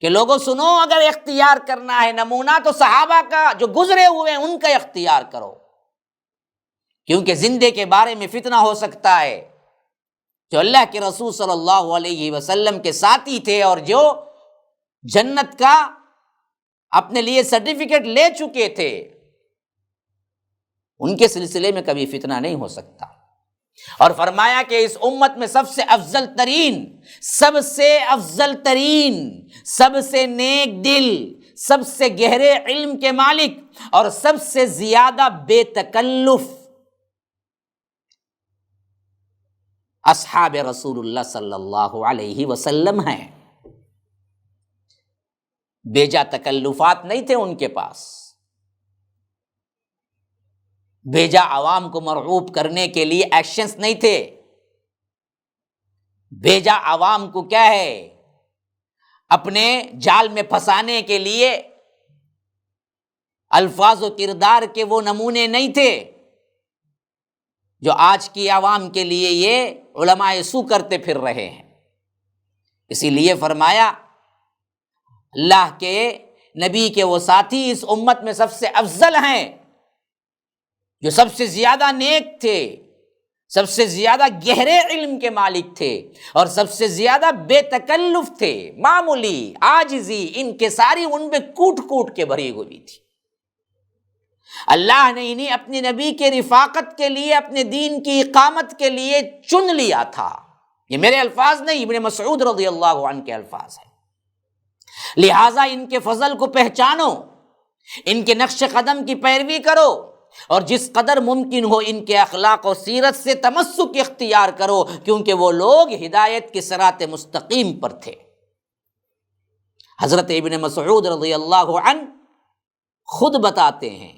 A: کہ لوگوں سنو، اگر اختیار کرنا ہے نمونہ تو صحابہ کا جو گزرے ہوئے ہیں ان کا اختیار کرو، کیونکہ زندے کے بارے میں فتنہ ہو سکتا ہے۔ جو اللہ کے رسول صلی اللہ علیہ وسلم کے ساتھی تھے اور جو جنت کا اپنے لیے سرٹیفکیٹ لے چکے تھے، ان کے سلسلے میں کبھی فتنہ نہیں ہو سکتا۔ اور فرمایا کہ اس امت میں سب سے افضل ترین، سب سے افضل ترین، سب سے نیک دل، سب سے گہرے علم کے مالک اور سب سے زیادہ بے تکلف اصحاب رسول اللہ صلی اللہ علیہ وسلم ہیں۔ بیجا تکلفات نہیں تھے ان کے پاس، بیجا عوام کو مرعوب کرنے کے لیے ایکشنز نہیں تھے، بیجا عوام کو کیا ہے اپنے جال میں پھنسانے کے لیے الفاظ و کردار کے وہ نمونے نہیں تھے جو آج کی عوام کے لیے یہ علماء سو کرتے پھر رہے ہیں۔ اسی لیے فرمایا اللہ کے نبی کے وہ ساتھی اس امت میں سب سے افضل ہیں، جو سب سے زیادہ نیک تھے، سب سے زیادہ گہرے علم کے مالک تھے اور سب سے زیادہ بے تکلف تھے، معمولی عاجزی انکساری ان میں کوٹ کوٹ کے بھری ہوئی تھی۔ اللہ نے انہیں اپنے نبی کے رفاقت کے لیے، اپنے دین کی اقامت کے لیے چن لیا تھا۔ یہ میرے الفاظ نہیں، ابن مسعود رضی اللہ عنہ کے الفاظ ہیں۔ لہٰذا ان کے فضل کو پہچانو، ان کے نقش قدم کی پیروی کرو اور جس قدر ممکن ہو ان کے اخلاق و سیرت سے تمسک اختیار کرو، کیونکہ وہ لوگ ہدایت کے صراط مستقیم پر تھے۔ حضرت ابن مسعود رضی اللہ عنہ خود بتاتے ہیں،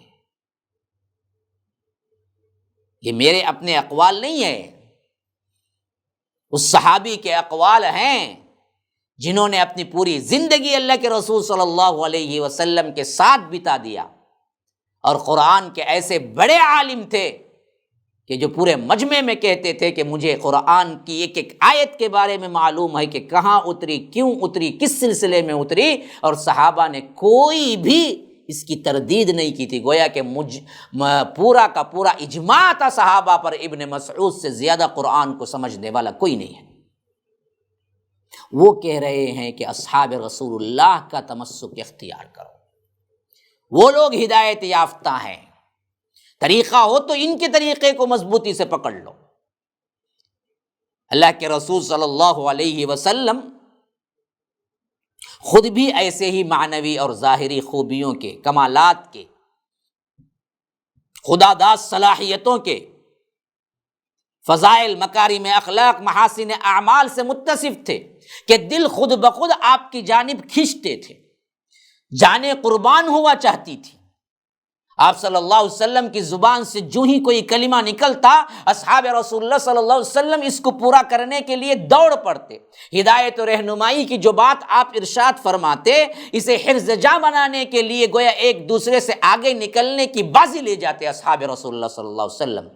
A: یہ میرے اپنے اقوال نہیں ہیں، اس صحابی کے اقوال ہیں جنہوں نے اپنی پوری زندگی اللہ کے رسول صلی اللہ علیہ وسلم کے ساتھ بتا دیا، اور قرآن کے ایسے بڑے عالم تھے کہ جو پورے مجمع میں کہتے تھے کہ مجھے قرآن کی ایک ایک آیت کے بارے میں معلوم ہے کہ کہاں اتری، کیوں اتری، کس سلسلے میں اتری، اور صحابہ نے کوئی بھی اس کی تردید نہیں کی تھی۔ گویا کہ پورا کا پورا اجماع تھا صحابہ پر، ابن مسعود سے زیادہ قرآن کو سمجھنے والا کوئی نہیں ہے۔ وہ کہہ رہے ہیں کہ اصحاب رسول اللہ کا تمسک اختیار کرو، وہ لوگ ہدایت یافتہ ہیں، طریقہ ہو تو ان کے طریقے کو مضبوطی سے پکڑ لو۔ اللہ کے رسول صلی اللہ علیہ وسلم خود بھی ایسے ہی معنوی اور ظاہری خوبیوں کے، کمالات کے، خدا داد صلاحیتوں کے، فضائل، مکارم اخلاق، محاسن اعمال سے متصف تھے کہ دل خود بخود آپ کی جانب کھنچتے تھے، جانیں قربان ہوا چاہتی تھی، آپ صلی اللہ علیہ وسلم کی زبان سے جو ہی کوئی کلمہ نکلتا، اصحاب رسول اللہ صلی اللہ علیہ وسلم اس کو پورا کرنے کے لیے دوڑ پڑتے۔ ہدایت و رہنمائی کی جو بات آپ ارشاد فرماتے، اسے حفظ جاں بنانے کے لیے گویا ایک دوسرے سے آگے نکلنے کی بازی لے جاتے اصحاب رسول اللہ صلی اللہ علیہ وسلم۔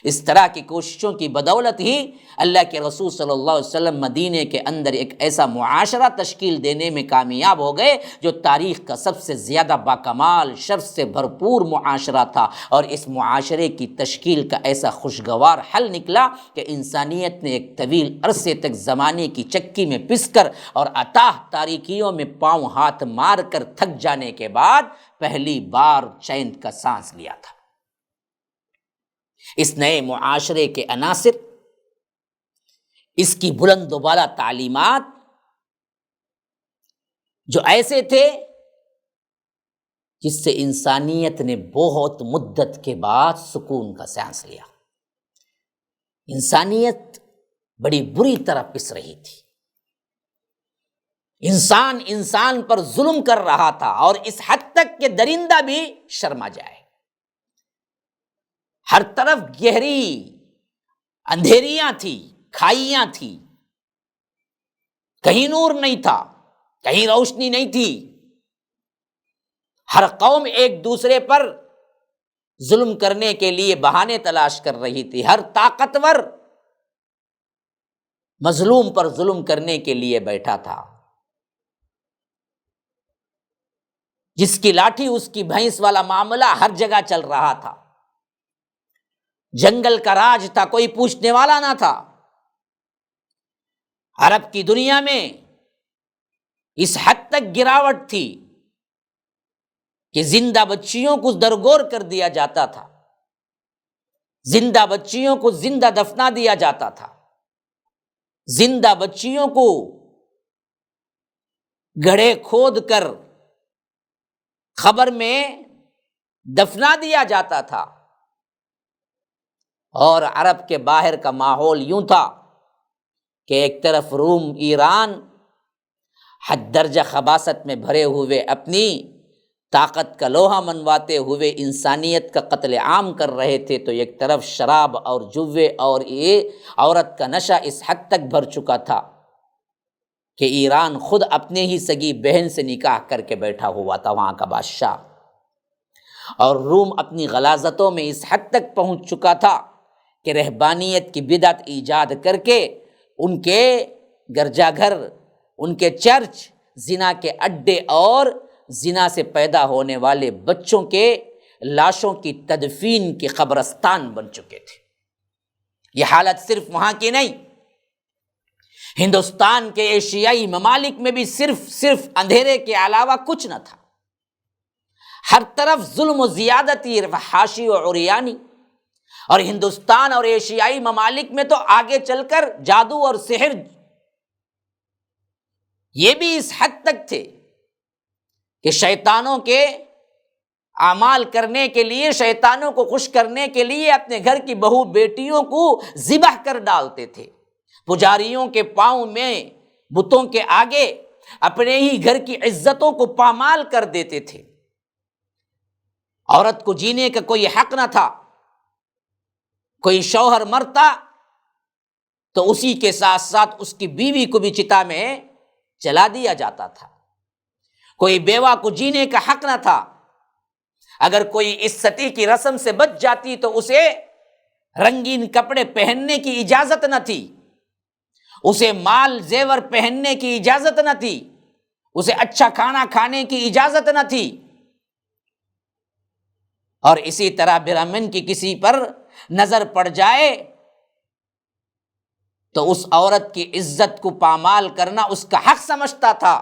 A: اس طرح کی کوششوں کی بدولت ہی اللہ کے رسول صلی اللہ علیہ وسلم مدینے کے اندر ایک ایسا معاشرہ تشکیل دینے میں کامیاب ہو گئے جو تاریخ کا سب سے زیادہ باکمال شر سے بھرپور معاشرہ تھا، اور اس معاشرے کی تشکیل کا ایسا خوشگوار حل نکلا کہ انسانیت نے ایک طویل عرصے تک زمانے کی چکی میں پس کر اور اتاہ تاریکیوں میں پاؤں ہاتھ مار کر تھک جانے کے بعد پہلی بار چین کا سانس لیا تھا۔ اس نئے معاشرے کے عناصر، اس کی بلند و بالا تعلیمات جو ایسے تھے جس سے انسانیت نے بہت مدت کے بعد سکون کا سانس لیا۔ انسانیت بڑی بری طرح پس رہی تھی، انسان پر ظلم کر رہا تھا، اور اس حد تک کہ درندہ بھی شرما جائے۔ ہر طرف گہری اندھیریاں تھی، کھائیاں تھی، کہیں نور نہیں تھا، کہیں روشنی نہیں تھی۔ ہر قوم ایک دوسرے پر ظلم کرنے کے لیے بہانے تلاش کر رہی تھی، ہر طاقتور مظلوم پر ظلم کرنے کے لیے بیٹھا تھا۔ جس کی لاٹھی اس کی بھینس والا معاملہ ہر جگہ چل رہا تھا۔ جنگل کا راج تھا، کوئی پوچھنے والا نہ تھا۔ عرب کی دنیا میں اس حد تک گراوٹ تھی کہ زندہ بچیوں کو درگور کر دیا جاتا تھا، زندہ بچیوں کو زندہ دفنا دیا جاتا تھا، زندہ بچیوں کو گڑھے کھود کر قبر میں دفنا دیا جاتا تھا۔ اور عرب کے باہر کا ماحول یوں تھا کہ ایک طرف روم، ایران حد درجہ خباثت میں بھرے ہوئے اپنی طاقت کا لوہا منواتے ہوئے انسانیت کا قتل عام کر رہے تھے، تو ایک طرف شراب اور جوے اور یہ عورت کا نشہ اس حد تک بھر چکا تھا کہ ایران خود اپنے ہی سگی بہن سے نکاح کر کے بیٹھا ہوا تھا وہاں کا بادشاہ، اور روم اپنی غلاظتوں میں اس حد تک پہنچ چکا تھا کہ رہبانیت کی بدعت ایجاد کر کے ان کے گرجا گھر، ان کے چرچ زنا کے اڈے اور زنا سے پیدا ہونے والے بچوں کے لاشوں کی تدفین کے قبرستان بن چکے تھے۔ یہ حالت صرف وہاں کی نہیں، ہندوستان کے ایشیائی ممالک میں بھی صرف اندھیرے کے علاوہ کچھ نہ تھا۔ ہر طرف ظلم و زیادتی، فحاشی و عریانی، اور ہندوستان اور ایشیائی ممالک میں تو آگے چل کر جادو اور سحر یہ بھی اس حد تک تھے کہ شیطانوں کے اعمال کرنے کے لیے، شیطانوں کو خوش کرنے کے لیے اپنے گھر کی بہو بیٹیوں کو ذبح کر ڈالتے تھے، پجاریوں کے پاؤں میں، بتوں کے آگے اپنے ہی گھر کی عزتوں کو پامال کر دیتے تھے۔ عورت کو جینے کا کوئی حق نہ تھا، کوئی شوہر مرتا تو اسی کے ساتھ ساتھ اس کی بیوی کو بھی چتا میں جلا دیا جاتا تھا، کوئی بیوہ کو جینے کا حق نہ تھا، اگر کوئی اس ستی کی رسم سے بچ جاتی تو اسے رنگین کپڑے پہننے کی اجازت نہ تھی، اسے مال زیور پہننے کی اجازت نہ تھی، اسے اچھا کھانا کھانے کی اجازت نہ تھی۔ اور اسی طرح برہمن کی کسی پر نظر پڑ جائے تو اس عورت کی عزت کو پامال کرنا اس کا حق سمجھتا تھا،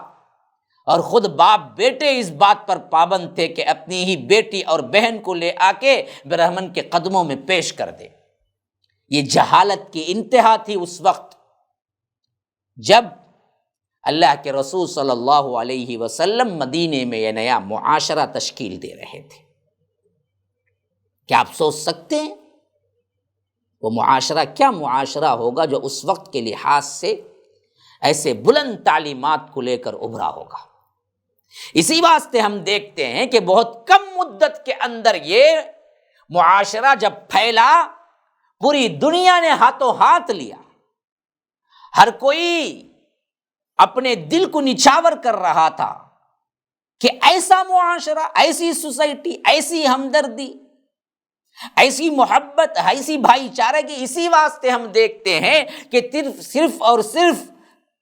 A: اور خود باپ بیٹے اس بات پر پابند تھے کہ اپنی ہی بیٹی اور بہن کو لے آ کے برہمن کے قدموں میں پیش کر دے۔ یہ جہالت کی انتہا تھی اس وقت جب اللہ کے رسول صلی اللہ علیہ وسلم مدینے میں یہ نیا معاشرہ تشکیل دے رہے تھے۔ کیا آپ سوچ سکتے ہیں وہ معاشرہ کیا معاشرہ ہوگا جو اس وقت کے لحاظ سے ایسے بلند تعلیمات کو لے کر ابھرا ہوگا؟ اسی واسطے ہم دیکھتے ہیں کہ بہت کم مدت کے اندر یہ معاشرہ جب پھیلا، پوری دنیا نے ہاتھوں ہاتھ لیا، ہر کوئی اپنے دل کو نچھاور کر رہا تھا کہ ایسا معاشرہ، ایسی سوسائٹی، ایسی ہمدردی، ایسی محبت، ایسی بھائی چارگی۔ اسی واسطے ہم دیکھتے ہیں کہ صرف اور صرف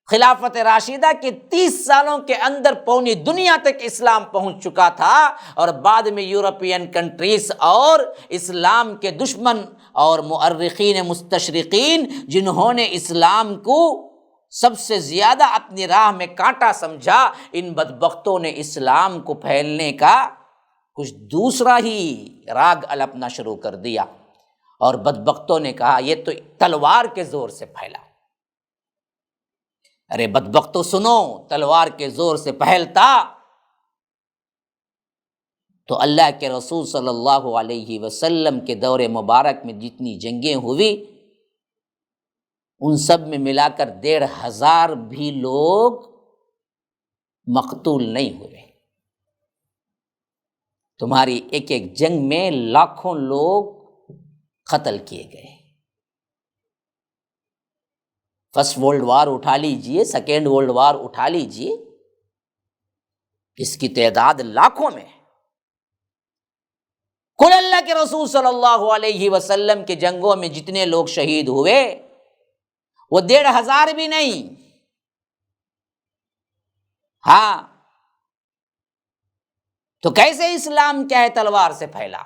A: خلافت راشدہ کے 30 سالوں کے اندر پوری دنیا تک اسلام پہنچ چکا تھا، اور بعد میں یورپین کنٹریز اور اسلام کے دشمن اور مؤرخین مستشرقین، جنہوں نے اسلام کو سب سے زیادہ اپنی راہ میں کانٹا سمجھا، ان بدبختوں نے اسلام کو پھیلنے کا کچھ دوسرا ہی راگ الپنا شروع کر دیا، اور بدبختوں نے کہا یہ تو تلوار کے زور سے پھیلا۔ ارے بدبختو سنو، تلوار کے زور سے پھیلتا تو اللہ کے رسول صلی اللہ علیہ وسلم کے دور مبارک میں جتنی جنگیں ہوئی، ان سب میں ملا کر 1,500 بھی لوگ مقتول نہیں ہوئے۔ تمہاری ایک ایک جنگ میں لاکھوں لوگ قتل کیے گئے۔ فرسٹ ورلڈ وار اٹھا لیجئے، سیکنڈ ورلڈ وار اٹھا لیجئے، اس کی تعداد لاکھوں میں۔ کل اللہ کے رسول صلی اللہ علیہ وسلم کے جنگوں میں جتنے لوگ شہید ہوئے وہ 1,500 بھی نہیں۔ ہاں، تو کیسے اسلام کیا ہے تلوار سے پھیلا؟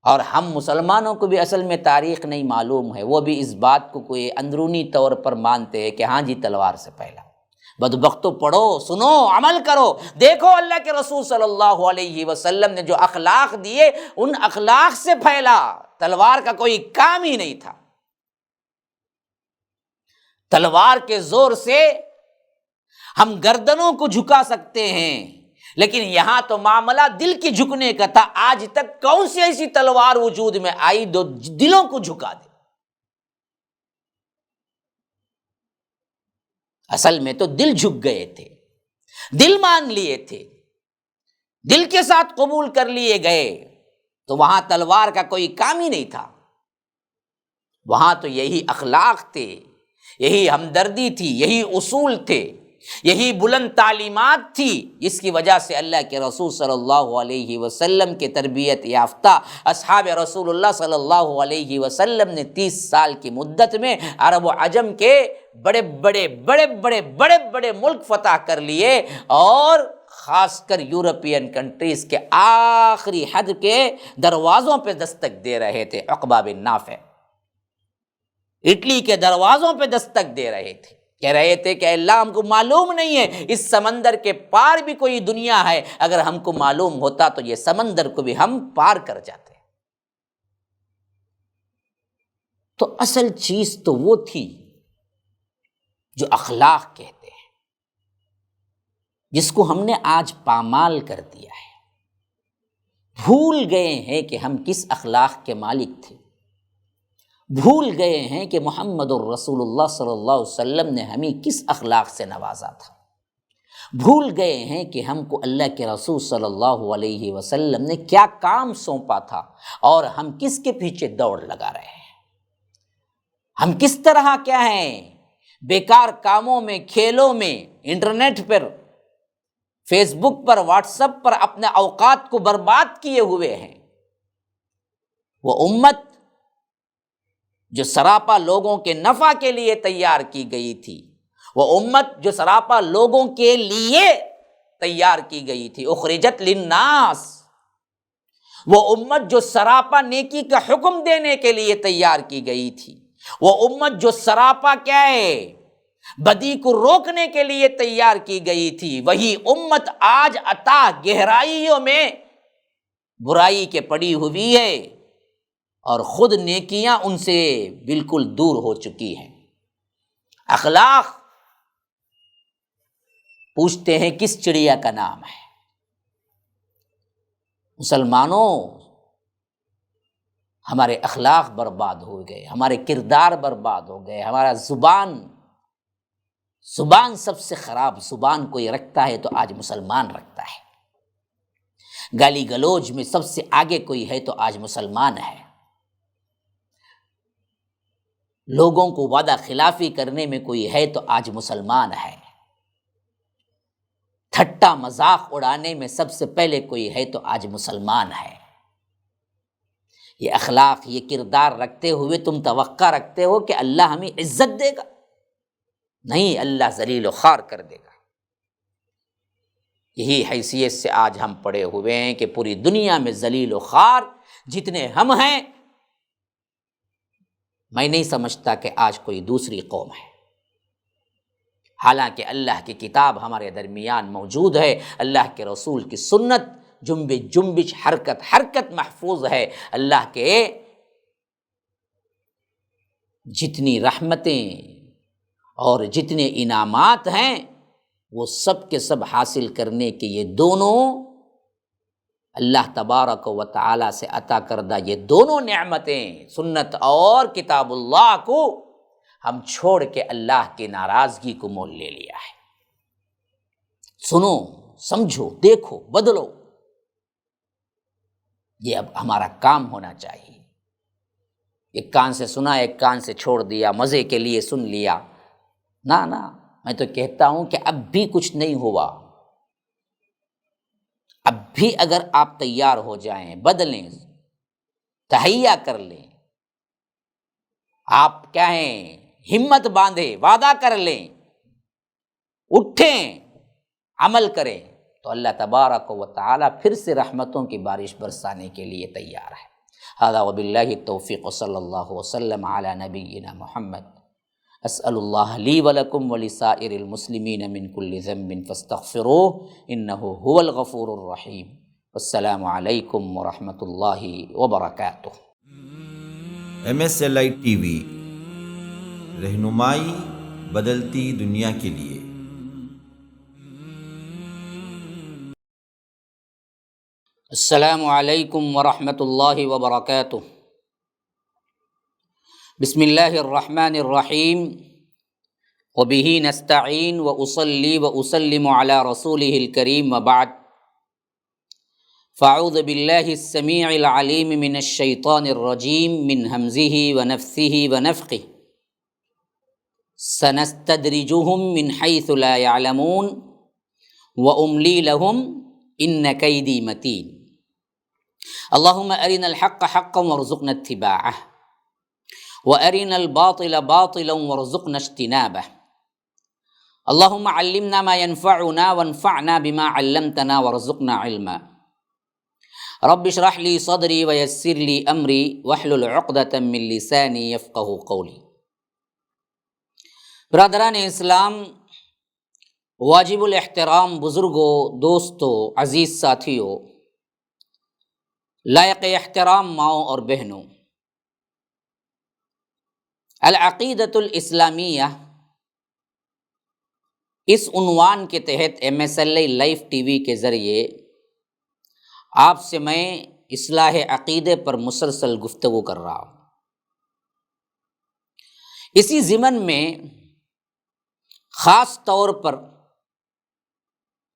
A: اور ہم مسلمانوں کو بھی اصل میں تاریخ نہیں معلوم ہے، وہ بھی اس بات کو کوئی اندرونی طور پر مانتے ہیں کہ ہاں جی تلوار سے پھیلا۔ بدبختو پڑھو، سنو، عمل کرو، دیکھو اللہ کے رسول صلی اللہ علیہ وسلم نے جو اخلاق دیے ان اخلاق سے پھیلا، تلوار کا کوئی کام ہی نہیں تھا۔ تلوار کے زور سے ہم گردنوں کو جھکا سکتے ہیں، لیکن یہاں تو معاملہ دل کے جھکنے کا تھا۔ آج تک کون سی ایسی تلوار وجود میں آئی جو دلوں کو جھکا دے؟ اصل میں تو دل جھک گئے تھے، دل مان لیے تھے، دل کے ساتھ قبول کر لیے گئے، تو وہاں تلوار کا کوئی کام ہی نہیں تھا۔ وہاں تو یہی اخلاق تھے، یہی ہمدردی تھی، یہی اصول تھے، یہی بلند تعلیمات تھی، جس کی وجہ سے اللہ کے رسول صلی اللہ علیہ وسلم کے تربیت یافتہ اصحاب رسول اللہ صلی اللہ علیہ وسلم نے 30 سال کی مدت میں عرب و عجم کے بڑے بڑے ملک فتح کر لیے، اور خاص کر یورپین کنٹریز کے آخری حد کے دروازوں پہ دستک دے رہے تھے۔ عقبہ بن نافع اٹلی کے دروازوں پہ دستک دے رہے تھے، کہہ رہے تھے کہ اللہ ہم کو معلوم نہیں ہے اس سمندر کے پار بھی کوئی دنیا ہے، اگر ہم کو معلوم ہوتا تو یہ سمندر کو بھی ہم پار کر جاتے۔ تو اصل چیز تو وہ تھی جو اخلاق کہتے ہیں، جس کو ہم نے آج پامال کر دیا ہے، بھول گئے ہیں کہ ہم کس اخلاق کے مالک تھے، بھول گئے ہیں کہ محمد الرسول اللہ صلی اللہ علیہ وسلم نے ہمیں کس اخلاق سے نوازا تھا، بھول گئے ہیں کہ ہم کو اللہ کے رسول صلی اللہ علیہ وسلم نے کیا کام سونپا تھا، اور ہم کس کے پیچھے دوڑ لگا رہے ہیں، ہم کس طرح کیا ہیں بیکار کاموں میں، کھیلوں میں، انٹرنیٹ پر، فیس بک پر، واٹس ایپ پر اپنے اوقات کو برباد کیے ہوئے ہیں۔ وہ امت جو سراپا لوگوں کے نفع کے لیے تیار کی گئی تھی، وہ امت جو سراپا لوگوں کے لیے تیار کی گئی تھی، اخرجت للناس، وہ امت جو سراپا نیکی کا حکم دینے کے لیے تیار کی گئی تھی، وہ امت جو سراپا کیا ہے بدی کو روکنے کے لیے تیار کی گئی تھی، وہی امت آج اتاہ گہرائیوں میں برائی کے پڑی ہوئی ہے، اور خود نیکیاں ان سے بالکل دور ہو چکی ہیں۔ اخلاق پوچھتے ہیں کس چڑیا کا نام ہے؟ مسلمانوں، ہمارے اخلاق برباد ہو گئے، ہمارے کردار برباد ہو گئے، ہمارا زبان زبان سب سے خراب زبان کوئی رکھتا ہے تو آج مسلمان رکھتا ہے، گالی گلوج میں سب سے آگے کوئی ہے تو آج مسلمان ہے، لوگوں کو وعدہ خلافی کرنے میں کوئی ہے تو آج مسلمان ہے، ٹھٹا مذاق اڑانے میں سب سے پہلے کوئی ہے تو آج مسلمان ہے۔ یہ اخلاق، یہ کردار رکھتے ہوئے تم توقع رکھتے ہو کہ اللہ ہمیں عزت دے گا؟ نہیں، اللہ ذلیل و خوار کر دے گا۔ یہی حیثیت سے آج ہم پڑے ہوئے ہیں کہ پوری دنیا میں ذلیل و خوار جتنے ہم ہیں، میں نہیں سمجھتا کہ آج کوئی دوسری قوم ہے، حالانکہ اللہ کی کتاب ہمارے درمیان موجود ہے، اللہ کے رسول کی سنت جنبش جنبش حرکت حرکت محفوظ ہے، اللہ کے جتنی رحمتیں اور جتنے انعامات ہیں وہ سب کے سب حاصل کرنے کے یہ دونوں اللہ تبارک و تعالی سے عطا کردہ یہ دونوں نعمتیں، سنت اور کتاب اللہ کو ہم چھوڑ کے اللہ کی ناراضگی کو مول لے لیا ہے۔ سنو، سمجھو، دیکھو، بدلو، یہ اب ہمارا کام ہونا چاہیے۔ ایک کان سے سنا، ایک کان سے چھوڑ دیا، مزے کے لیے سن لیا، نہ میں تو کہتا ہوں کہ اب بھی کچھ نہیں ہوا، اب بھی اگر آپ تیار ہو جائیں، بدلیں، تہیا کر لیں، آپ کیا ہیں، ہمت باندھے، وعدہ کر لیں، اٹھیں، عمل کریں، تو اللہ تبارک و تعالی پھر سے رحمتوں کی بارش برسانے کے لیے تیار ہے۔ ھذا وباللہ التوفیق، صلی اللہ وسلم علی نبینا محمد۔ اسأل اللہ لی ولکم ولسائر المسلمین من کل ذنب فاستغفروہ انہ هو الغفور الرحیم۔ السلام علیکم ورحمۃ اللہ وبرکاتہ۔
B: MSLI ٹی وی، رہنمائی بدلتی دنیا کے لیے۔
A: السلام علیکم ورحمۃ اللہ وبرکاتہ۔ بسم اللہ الرحمن الرحیم، وبہ نستعین، واصلی واسلم علی رسولہ الکریم، وبعد، فاعوذ باللہ السمیع العلیم من الشیطان الرجیم، من ہمزہ ونفثہ ونفخہ، سنستدرجہم من حیث لا یعلمون واملی لہم ان کیدی متین۔ اللہم ارنا الحق حقا وارزقنا اتباعہ وارنا الباطل باطلا وارزقنا اجتنابہ۔ اللہم علمنا ما ينفعنا وانفعنا بما علمتنا وارزقنا علما۔ رب اشرح لی صدری ویسر لی امری واحلل عقدۃ من لسانی یفقہوا قولی۔ برادران اسلام، واجب الاحترام بزرگوں، دوستوں، عزیز ساتھیوں، لائق احترام ماؤں اور بہنوں، العقیدۃ الاسلامیہ اس عنوان کے تحت MSLI لائف ٹی وی کے ذریعے آپ سے میں اصلاح عقیدے پر مسلسل گفتگو کر رہا ہوں۔ اسی ضمن میں خاص طور پر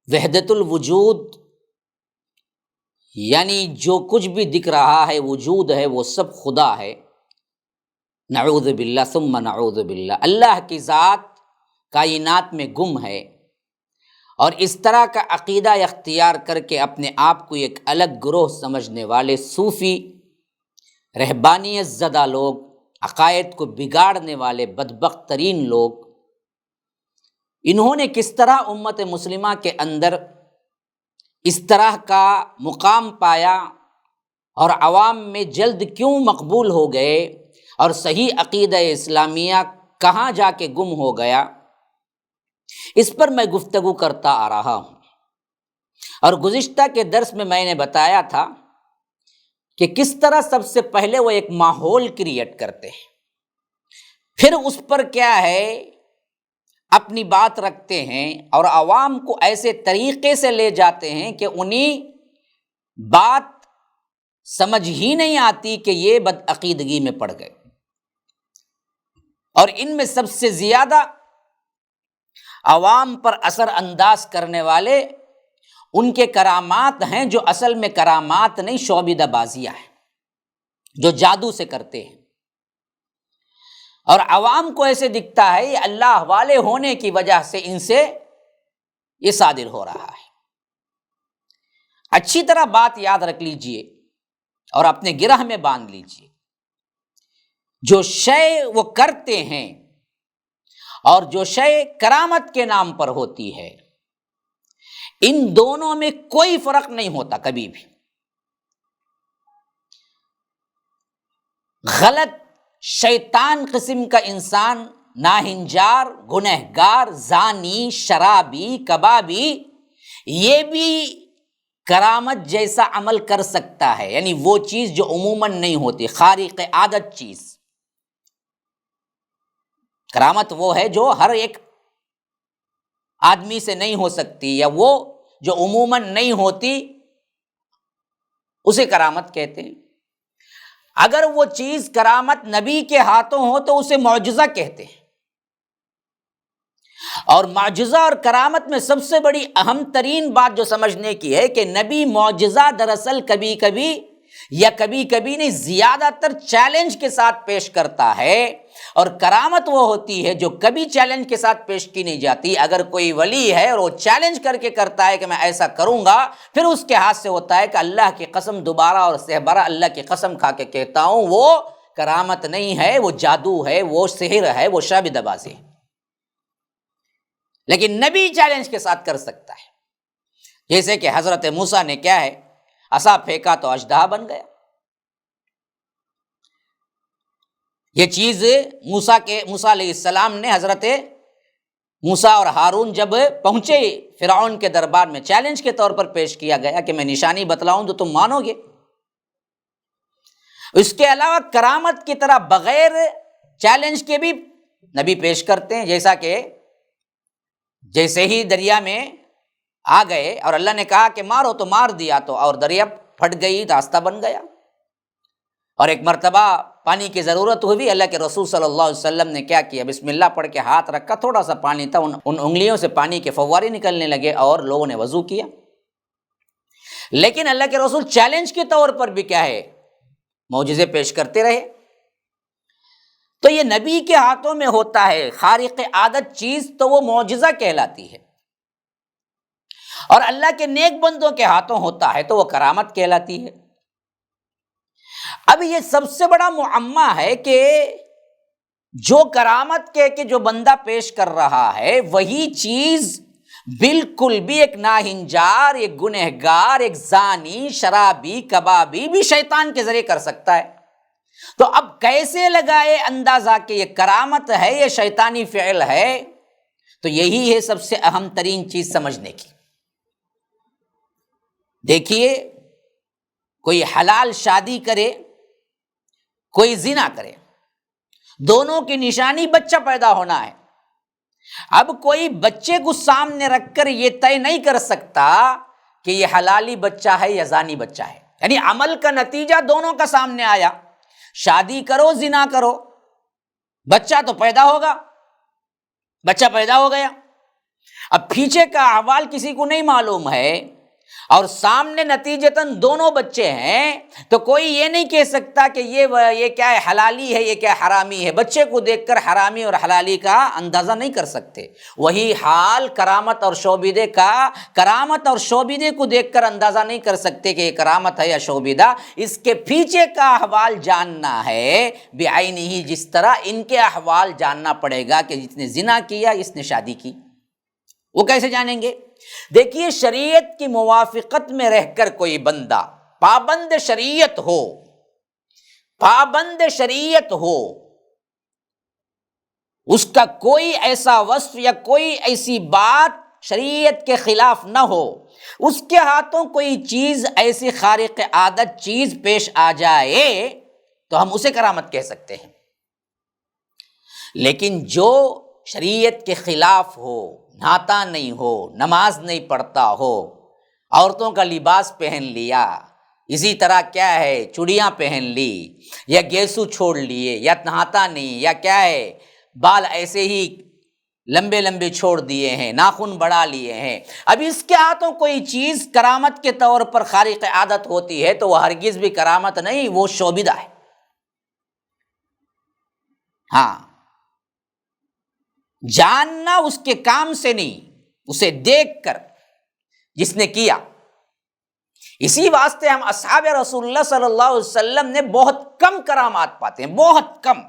A: وحدت الوجود، یعنی جو کچھ بھی دکھ رہا ہے، وجود ہے، وہ سب خدا ہے، نعوذ باللہ ثم نعوذ باللہ، اللہ کی ذات کائنات میں گم ہے، اور اس طرح کا عقیدہ اختیار کر کے اپنے آپ کو ایک الگ گروہ سمجھنے والے صوفی، رہبانیت زدہ لوگ، عقائد کو بگاڑنے والے بدبخت ترین لوگ، انہوں نے کس طرح امت مسلمہ کے اندر اس طرح کا مقام پایا اور عوام میں جلد کیوں مقبول ہو گئے، اور صحیح عقیدہ اسلامیہ کہاں جا کے گم ہو گیا، اس پر میں گفتگو کرتا آ رہا ہوں۔ اور گزشتہ کے درس میں نے بتایا تھا کہ کس طرح سب سے پہلے وہ ایک ماحول کریٹ کرتے ہیں، پھر اس پر کیا ہے اپنی بات رکھتے ہیں، اور عوام کو ایسے طریقے سے لے جاتے ہیں کہ انہیں بات سمجھ ہی نہیں آتی کہ یہ بدعقیدگی میں پڑ گئے۔ اور ان میں سب سے زیادہ عوام پر اثر انداز کرنے والے ان کے کرامات ہیں جو اصل میں کرامات نہیں، شعبدہ بازیاں ہیں جو جادو سے کرتے ہیں، اور عوام کو ایسے دکھتا ہے یہ اللہ والے ہونے کی وجہ سے ان سے یہ صادر ہو رہا ہے۔ اچھی طرح بات یاد رکھ لیجئے اور اپنے گرہ میں باندھ لیجئے، جو شے وہ کرتے ہیں اور جو شے کرامت کے نام پر ہوتی ہے، ان دونوں میں کوئی فرق نہیں ہوتا کبھی بھی۔ غلط شیطان قسم کا انسان، ناہنجار، گنہگار، زانی، شرابی، کبابی، یہ بھی کرامت جیسا عمل کر سکتا ہے، یعنی وہ چیز جو عموماً نہیں ہوتی، خارق عادت چیز۔ کرامت وہ ہے جو ہر ایک آدمی سے نہیں ہو سکتی، یا وہ جو عموماً نہیں ہوتی اسے کرامت کہتے ہیں۔ اگر وہ چیز کرامت نبی کے ہاتھوں ہو تو اسے معجزہ کہتے ہیں، اور معجزہ اور کرامت میں سب سے بڑی اہم ترین بات جو سمجھنے کی ہے کہ نبی معجزہ دراصل کبھی کبھی یا کبھی کبھی نہیں، زیادہ تر چیلنج کے ساتھ پیش کرتا ہے، اور کرامت وہ ہوتی ہے جو کبھی چیلنج کے ساتھ پیش کی نہیں جاتی۔ اگر کوئی ولی ہے اور وہ چیلنج کر کے کرتا ہے کہ میں ایسا کروں گا، پھر اس کے ہاتھ سے ہوتا ہے کہ اللہ کی قسم دوبارہ اور سہبارہ اللہ کی قسم کھا کے کہتا ہوں وہ کرامت نہیں ہے، وہ جادو ہے، وہ سحر ہے، وہ شعبدہ بازی ہے۔ لیکن نبی چیلنج کے ساتھ کر سکتا ہے، جیسے کہ حضرت موسیٰ نے کیا ہے، عصا پھینکا تو اژدہا بن گیا۔ یہ چیز موسیٰ علیہ السلام نے حضرت موسیٰ اور ہارون جب پہنچے فرعون کے دربار میں، چیلنج کے طور پر پیش کیا گیا کہ میں نشانی بتلاؤں تو تم مانو گے۔ اس کے علاوہ کرامت کی طرح بغیر چیلنج کے بھی نبی پیش کرتے ہیں، جیسا کہ جیسے ہی دریا میں آ گئے اور اللہ نے کہا کہ مارو تو مار دیا، تو اور دریا پھٹ گئی، راستہ بن گیا۔ اور ایک مرتبہ پانی کی ضرورت ہوئی، اللہ کے رسول صلی اللہ علیہ وسلم نے کیا کیا، بسم اللہ پڑھ کے ہاتھ رکھا، تھوڑا سا پانی تھا، ان انگلیوں سے پانی کے فوارے نکلنے لگے اور لوگوں نے وضو کیا۔ لیکن اللہ کے رسول چیلنج کے طور پر بھی کیا ہے، معجزے پیش کرتے رہے۔ تو یہ نبی کے ہاتھوں میں ہوتا ہے خارق عادت چیز تو وہ معجزہ کہلاتی ہے، اور اللہ کے نیک بندوں کے ہاتھوں ہوتا ہے تو وہ کرامت کہلاتی ہے۔ اب یہ سب سے بڑا معمہ ہے کہ جو کرامت کہ جو بندہ پیش کر رہا ہے وہی چیز بالکل بھی ایک ناہنجار، ایک گنہگار، ایک زانی، شرابی، کبابی بھی شیطان کے ذریعے کر سکتا ہے۔ تو اب کیسے لگائے اندازہ کہ یہ کرامت ہے، یہ شیطانی فعل ہے؟ تو یہی ہے سب سے اہم ترین چیز سمجھنے کی۔ دیکھیے، کوئی حلال شادی کرے، کوئی زنا کرے، دونوں کی نشانی بچہ پیدا ہونا ہے۔ اب کوئی بچے کو سامنے رکھ کر یہ طے نہیں کر سکتا کہ یہ حلالی بچہ ہے یا زانی بچہ ہے، یعنی عمل کا نتیجہ دونوں کا سامنے آیا، شادی کرو زنا کرو، بچہ تو پیدا ہوگا، بچہ پیدا ہو گیا۔ اب پیچھے کا احوال کسی کو نہیں معلوم ہے، اور سامنے نتیجتاً دونوں بچے ہیں، تو کوئی یہ نہیں کہہ سکتا کہ یہ کیا ہے، حلالی ہے، یہ کیا حرامی ہے۔ بچے کو دیکھ کر حرامی اور حلالی کا اندازہ نہیں کر سکتے۔ وہی حال کرامت اور شعبدے کا، کرامت اور شعبدے کو دیکھ کر اندازہ نہیں کر سکتے کہ یہ کرامت ہے یا شعبدہ، اس کے پیچھے کا احوال جاننا ہے بعینہ، جس طرح ان کے احوال جاننا پڑے گا کہ جس نے زنا کیا، اس نے شادی کی، وہ کیسے جانیں گے؟ دیکھیے، شریعت کی موافقت میں رہ کر کوئی بندہ پابند شریعت ہو، پابند شریعت ہو، اس کا کوئی ایسا وصف یا کوئی ایسی بات شریعت کے خلاف نہ ہو، اس کے ہاتھوں کوئی چیز ایسی خارق عادت چیز پیش آ جائے تو ہم اسے کرامت کہہ سکتے ہیں۔ لیکن جو شریعت کے خلاف ہو، نہاتا نہیں ہو، نماز نہیں پڑھتا ہو، عورتوں کا لباس پہن لیا، اسی طرح کیا ہے چوڑیاں پہن لی، یا گیسو چھوڑ لیے، یا نہاتا نہیں، یا کیا ہے بال ایسے ہی لمبے لمبے چھوڑ دیے ہیں، ناخن بڑھا لیے ہیں۔ اب اس کے ہاتھوں کوئی چیز کرامت کے طور پر خارق عادت ہوتی ہے تو وہ ہرگز بھی کرامت نہیں، وہ شعبدہ ہے۔ ہاں، جاننا اس کے کام سے نہیں، اسے دیکھ کر جس نے کیا۔ اسی واسطے ہم اصحاب رسول اللہ صلی اللہ علیہ وسلم نے بہت کم کرامات پاتے ہیں، بہت کم۔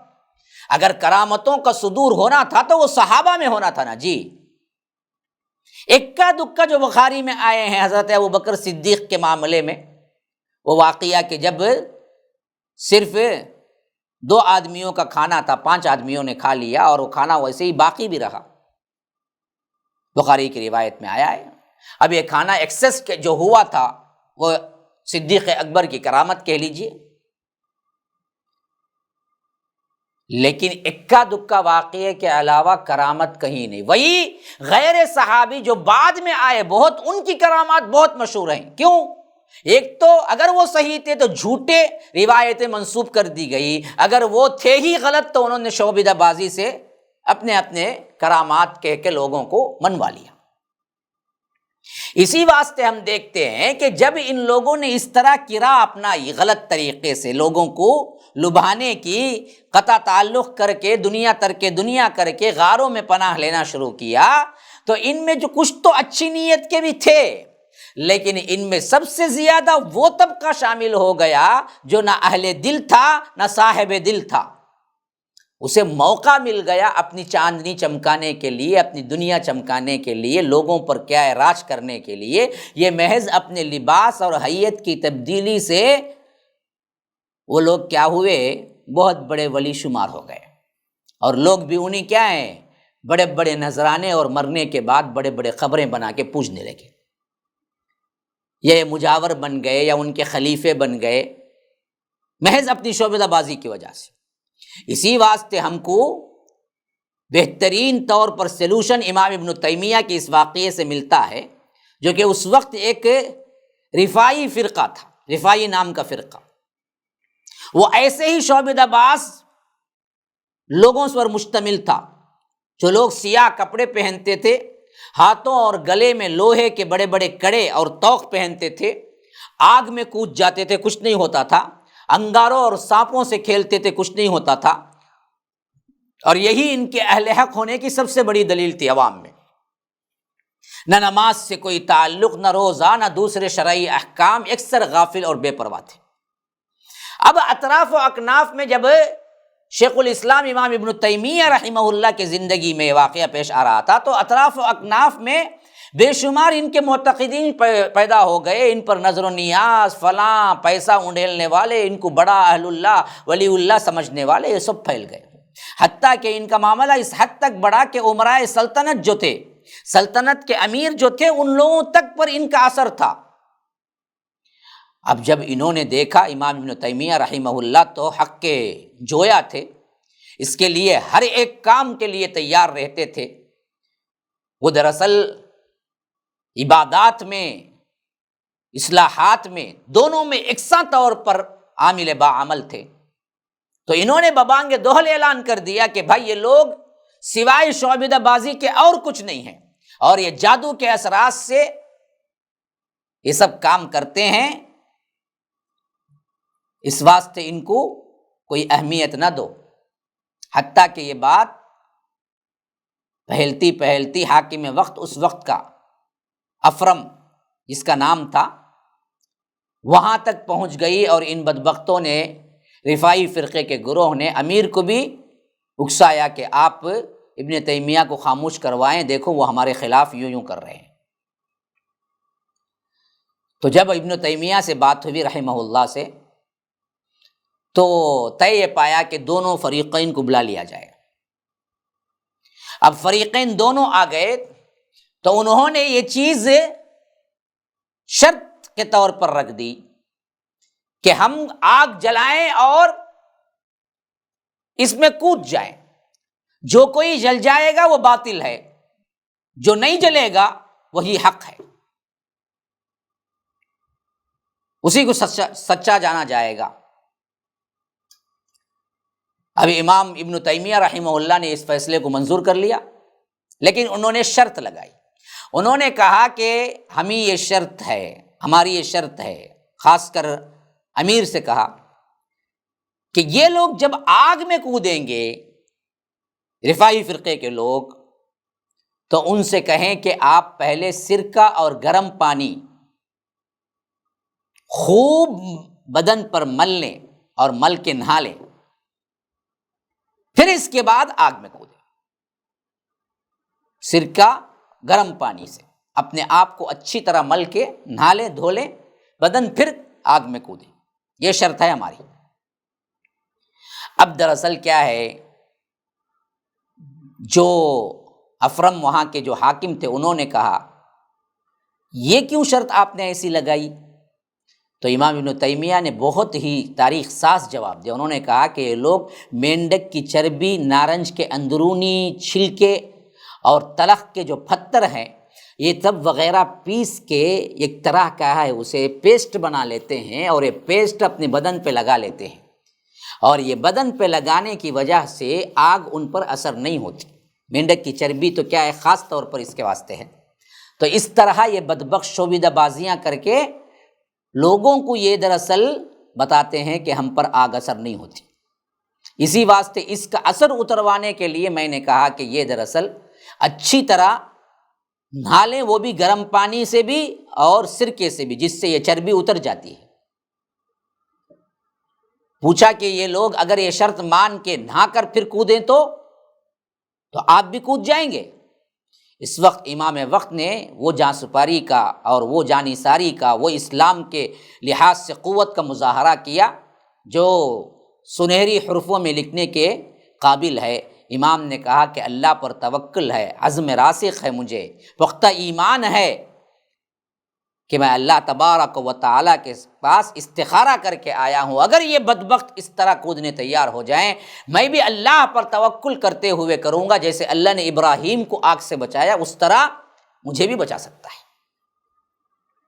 A: اگر کرامتوں کا صدور ہونا تھا تو وہ صحابہ میں ہونا تھا نا جی۔ اکا دکا جو بخاری میں آئے ہیں حضرت ابوبکر صدیق کے معاملے میں، وہ واقعہ کہ جب صرف 2 آدمیوں کا کھانا تھا، 5 آدمیوں نے کھا لیا اور وہ کھانا ویسے ہی باقی بھی رہا، بخاری کی روایت میں آیا ہے۔ اب یہ کھانا ایکسس جو ہوا تھا وہ صدیق اکبر کی کرامت کہہ لیجئے، لیکن اکا دکا واقعے کے علاوہ کرامت کہیں نہیں۔ وہی غیر صحابی جو بعد میں آئے، بہت ان کی کرامات بہت مشہور ہیں۔ کیوں؟ ایک تو اگر وہ صحیح تھے تو جھوٹے روایتیں منسوب کر دی گئی، اگر وہ تھے ہی غلط تو انہوں نے شعبدہ بازی سے اپنے اپنے کرامات کہہ کے لوگوں کو منوا لیا۔ اسی واسطے ہم دیکھتے ہیں کہ جب ان لوگوں نے اس طرح کی راہ اپنائی، غلط طریقے سے لوگوں کو لبھانے کی، قطع تعلق کر کے، دنیا ترک دنیا کر کے غاروں میں پناہ لینا شروع کیا، تو ان میں جو کچھ تو اچھی نیت کے بھی تھے، لیکن ان میں سب سے زیادہ وہ طبقہ شامل ہو گیا جو نہ اہل دل تھا نہ صاحب دل تھا۔ اسے موقع مل گیا اپنی چاندنی چمکانے کے لیے، اپنی دنیا چمکانے کے لیے، لوگوں پر کیا راج کرنے کے لیے۔ یہ محض اپنے لباس اور حیت کی تبدیلی سے وہ لوگ کیا ہوئے؟ بہت بڑے ولی شمار ہو گئے، اور لوگ بھی انہیں کیا ہیں؟ بڑے بڑے نذرانے، اور مرنے کے بعد بڑے بڑے قبریں بنا کے پوجنے لگے، یہ مجاور بن گئے یا ان کے خلیفے بن گئے، محض اپنی شعبدہ بازی کی وجہ سے۔ اسی واسطے ہم کو بہترین طور پر سلوشن امام ابن تیمیہ کے اس واقعے سے ملتا ہے، جو کہ اس وقت ایک رفاعی فرقہ تھا، رفاعی نام کا فرقہ، وہ ایسے ہی شعبدہ باز لوگوں پر مشتمل تھا، جو لوگ سیاہ کپڑے پہنتے تھے، ہاتھوں اور گلے میں لوہے کے بڑے بڑے کڑے اور طوق پہنتے تھے، آگ میں کود جاتے تھے، کچھ نہیں ہوتا تھا، انگاروں اور سانپوں سے کھیلتے تھے، کچھ نہیں ہوتا تھا، اور یہی ان کے اہل حق ہونے کی سب سے بڑی دلیل تھی عوام میں۔ نہ نماز سے کوئی تعلق، نہ روزہ، نہ دوسرے شرعی احکام، اکثر غافل اور بے پرواہ تھے۔ اب اطراف و اکناف میں جب شیخ الاسلام امام ابن تیمیہ رحمہ اللہ کی زندگی میں واقعہ پیش آ رہا تھا، تو اطراف و اکناف میں بے شمار ان کے معتقدین پیدا ہو گئے، ان پر نظر و نیاز، فلاں، پیسہ اونڈیلنے والے، ان کو بڑا اہل اللہ ولی اللہ سمجھنے والے، یہ سب پھیل گئے، حتیٰ کہ ان کا معاملہ اس حد تک بڑھا کہ امرائے سلطنت جو تھے، سلطنت کے امیر جو تھے، ان لوگوں تک پر ان کا اثر تھا۔ اب جب انہوں نے دیکھا امام ابن تیمیہ رحمہ اللہ تو حق کے جویا تھے، اس کے لیے ہر ایک کام کے لیے تیار رہتے تھے، وہ دراصل عبادات میں، اصلاحات میں، دونوں میں یکساں طور پر عامل باعمل تھے، تو انہوں نے ببانگ دوہل اعلان کر دیا کہ بھائی یہ لوگ سوائے شعبدہ بازی کے اور کچھ نہیں ہیں، اور یہ جادو کے اثرات سے یہ سب کام کرتے ہیں، اس واسطے ان کو کوئی اہمیت نہ دو۔ حتیٰ کہ یہ بات پہلتی پہلتی حاکم وقت، اس وقت کا افرم جس کا نام تھا، وہاں تک پہنچ گئی، اور ان بدبختوں نے، رفاعی فرقے کے گروہ نے امیر کو بھی اکسایا کہ آپ ابن تیمیہ کو خاموش کروائیں، دیکھو وہ ہمارے خلاف یوں کر رہے ہیں۔ تو جب ابن تیمیہ سے بات ہوئی رحمہ اللہ سے، تو طے یہ پایا کہ دونوں فریقین کو بلا لیا جائے۔ اب فریقین دونوں آ گئے تو انہوں نے یہ چیز شرط کے طور پر رکھ دی کہ ہم آگ جلائیں اور اس میں کود جائیں، جو کوئی جل جائے گا وہ باطل ہے، جو نہیں جلے گا وہی حق ہے، اسی کو سچا جانا جائے گا۔ اب امام ابن تیمیہ رحمہ اللہ نے اس فیصلے کو منظور کر لیا، لیکن انہوں نے شرط لگائی، انہوں نے کہا کہ ہمیں یہ شرط ہے، ہماری یہ شرط ہے، خاص کر امیر سے کہا کہ یہ لوگ جب آگ میں کودیں گے، رفاعی فرقے کے لوگ، تو ان سے کہیں کہ آپ پہلے سرکہ اور گرم پانی خوب بدن پر مل لیں اور مل کے نہا لیں، پھر اس کے بعد آگ میں کودیں۔ سرکہ گرم پانی سے اپنے آپ کو اچھی طرح مل کے نہا لیں، دھو لیں بدن، پھر آگ میں کودیں، یہ شرط ہے ہماری۔ اب دراصل کیا ہے، جو افرم وہاں کے جو حاکم تھے انہوں نے کہا یہ کیوں شرط آپ نے ایسی لگائی؟ تو امام ابن تیمیہ نے بہت ہی تاریخ ساز جواب دیا، انہوں نے کہا کہ یہ لوگ مینڈک کی چربی، نارنج کے اندرونی چھلکے اور تلخ کے جو پھتر ہیں، یہ سب وغیرہ پیس کے ایک طرح کا ہے اسے پیسٹ بنا لیتے ہیں، اور یہ پیسٹ اپنے بدن پہ لگا لیتے ہیں، اور یہ بدن پہ لگانے کی وجہ سے آگ ان پر اثر نہیں ہوتی۔ مینڈک کی چربی تو کیا ہے، خاص طور پر اس کے واسطے ہے۔ تو اس طرح یہ بدبخت شوریدہ بازیاں کر کے لوگوں کو یہ دراصل بتاتے ہیں کہ ہم پر آگ اثر نہیں ہوتی۔ اسی واسطے اس کا اثر اتروانے کے لیے میں نے کہا کہ یہ دراصل اچھی طرح نہا لیں، وہ بھی گرم پانی سے بھی اور سرکے سے بھی، جس سے یہ چربی اتر جاتی ہے۔ پوچھا کہ یہ لوگ اگر یہ شرط مان کے نہا کر پھر کودیں تو آپ بھی کود جائیں گے؟ اس وقت امام وقت نے وہ جاں سپاری کا اور وہ جانثاری کا، وہ اسلام کے لحاظ سے قوت کا مظاہرہ کیا جو سنہری حروفوں میں لکھنے کے قابل ہے۔ امام نے کہا کہ اللہ پر توکل ہے، عزم راسخ ہے، مجھے پختہ ایمان ہے کہ میں اللہ تبارک و تعالیٰ کے پاس استخارہ کر کے آیا ہوں، اگر یہ بدبخت اس طرح کودنے تیار ہو جائیں، میں بھی اللہ پر توکل کرتے ہوئے کروں گا، جیسے اللہ نے ابراہیم کو آگ سے بچایا اس طرح مجھے بھی بچا سکتا ہے۔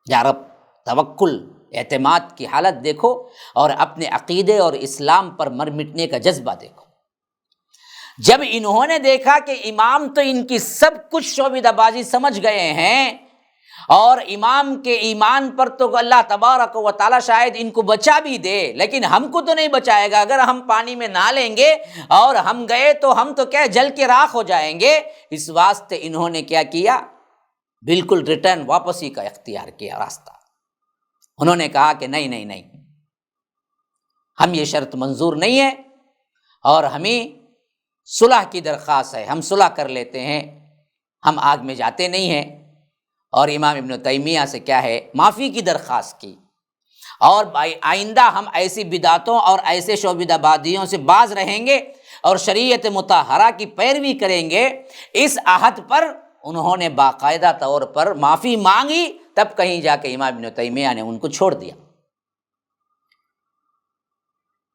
A: یا رب، توکل، اعتماد کی حالت دیکھو، اور اپنے عقیدے اور اسلام پر مر مٹنے کا جذبہ دیکھو۔ جب انہوں نے دیکھا کہ امام تو ان کی سب کچھ شعبدہ بازی سمجھ گئے ہیں، اور امام کے ایمان پر تو اللہ تبارک و تعالیٰ شاید ان کو بچا بھی دے، لیکن ہم کو تو نہیں بچائے گا، اگر ہم پانی میں نہا لیں گے اور ہم گئے تو ہم تو کیا جل کے راکھ ہو جائیں گے۔ اس واسطے انہوں نے کیا کیا، بالکل ریٹرن، واپسی کا اختیار کیا راستہ۔ انہوں نے کہا کہ نہیں، ہم یہ شرط منظور نہیں ہے، اور ہمیں صلح کی درخواست ہے، ہم صلح کر لیتے ہیں، ہم آگ میں جاتے نہیں ہیں۔ اور امام ابن تیمیہ سے کیا ہے، معافی کی درخواست کی، اور آئندہ ہم ایسی بدعتوں اور ایسے شعبدہ بازیوں سے باز رہیں گے اور شریعت مطہرہ کی پیروی کریں گے۔ اس عہد پر انہوں نے باقاعدہ طور پر معافی مانگی، تب کہیں جا کے امام ابن تیمیہ نے ان کو چھوڑ دیا۔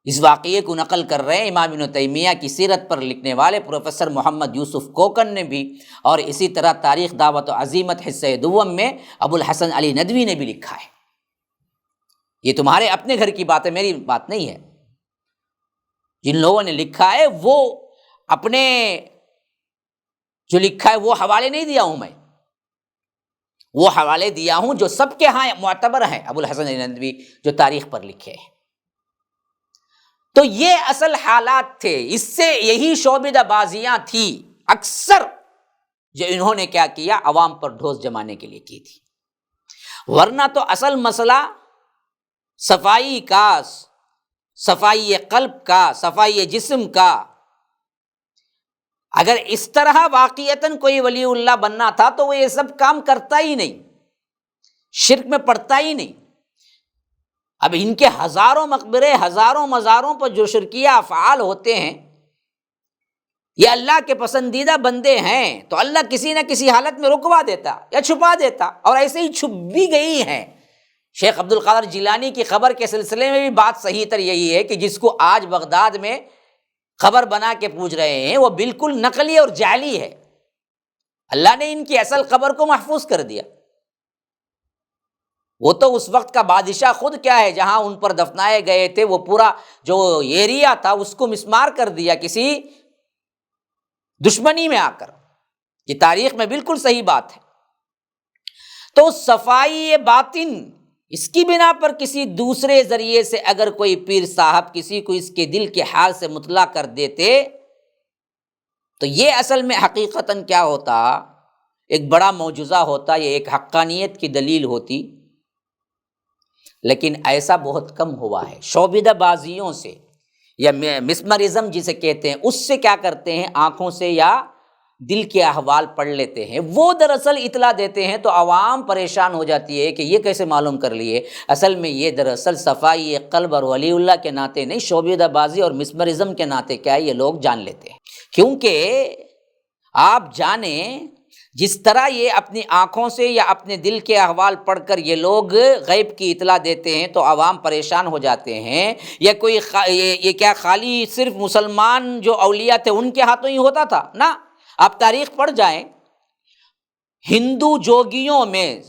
A: اس واقعے کو نقل کر رہے ہیں امام ابن تیمیہ کی سیرت پر لکھنے والے پروفیسر محمد یوسف کوکن نے بھی، اور اسی طرح تاریخ دعوت و عزیمت حصہ دوم میں ابو الحسن علی ندوی نے بھی لکھا ہے۔ یہ تمہارے اپنے گھر کی بات ہے، میری بات نہیں ہے۔ جن لوگوں نے لکھا ہے وہ اپنے جو لکھا ہے وہ حوالے نہیں دیا ہوں میں، وہ حوالے دیا ہوں جو سب کے ہاں معتبر ہیں، ابو الحسن علی ندوی جو تاریخ پر لکھے ہیں۔ تو یہ اصل حالات تھے، اس سے یہی شعبدہ بازیاں تھی اکثر جو انہوں نے کیا کیا، عوام پر ڈھوس جمانے کے لیے کی تھی۔ ورنہ تو اصل مسئلہ صفائی کا، صفائی قلب کا، صفائی جسم کا، اگر اس طرح واقعتاً کوئی ولی اللہ بننا تھا تو وہ یہ سب کام کرتا ہی نہیں، شرک میں پڑتا ہی نہیں۔ اب ان کے ہزاروں مقبرے، ہزاروں مزاروں پر جو شرکیہ افعال ہوتے ہیں، یہ اللہ کے پسندیدہ بندے ہیں تو اللہ کسی نہ کسی حالت میں رکوا دیتا یا چھپا دیتا، اور ایسے ہی چھپ بھی گئی ہیں۔ شیخ عبد القادر جیلانی کی خبر کے سلسلے میں بھی بات صحیح تر یہی ہے کہ جس کو آج بغداد میں خبر بنا کے پوچھ رہے ہیں وہ بالکل نقلی اور جعلی ہے، اللہ نے ان کی اصل خبر کو محفوظ کر دیا۔ وہ تو اس وقت کا بادشاہ خود کیا ہے، جہاں ان پر دفنائے گئے تھے وہ پورا جو ایریا تھا اس کو مسمار کر دیا کسی دشمنی میں آ کر، یہ تاریخ میں بالکل صحیح بات ہے۔ تو صفائی باطن، اس کی بنا پر کسی دوسرے ذریعے سے اگر کوئی پیر صاحب کسی کو اس کے دل کے حال سے مطلع کر دیتے تو یہ اصل میں حقیقتاً کیا ہوتا، ایک بڑا معجزہ ہوتا، یہ ایک حقانیت کی دلیل ہوتی۔ لیکن ایسا بہت کم ہوا ہے۔ شعبدہ بازیوں سے یا مسمرزم جسے کہتے ہیں، اس سے کیا کرتے ہیں، آنکھوں سے یا دل کے احوال پڑھ لیتے ہیں، وہ دراصل اطلاع دیتے ہیں تو عوام پریشان ہو جاتی ہے کہ یہ کیسے معلوم کر لیے۔ اصل میں یہ دراصل صفائی قلب اور ولی اللہ کے ناطے نہیں، شعبدہ بازی اور مسمرزم کے ناطے کیا ہے یہ لوگ جان لیتے ہیں۔ کیونکہ آپ جانیں جس طرح یہ اپنی آنکھوں سے یا اپنے دل کے احوال پڑھ کر یہ لوگ غیب کی اطلاع دیتے ہیں تو عوام پریشان ہو جاتے ہیں۔ یا کوئی یہ کیا خالی صرف مسلمان جو اولیاء تھے ان کے ہاتھوں ہی ہوتا تھا؟ نہ، آپ تاریخ پڑھ جائیں، ہندو جوگیوں میں،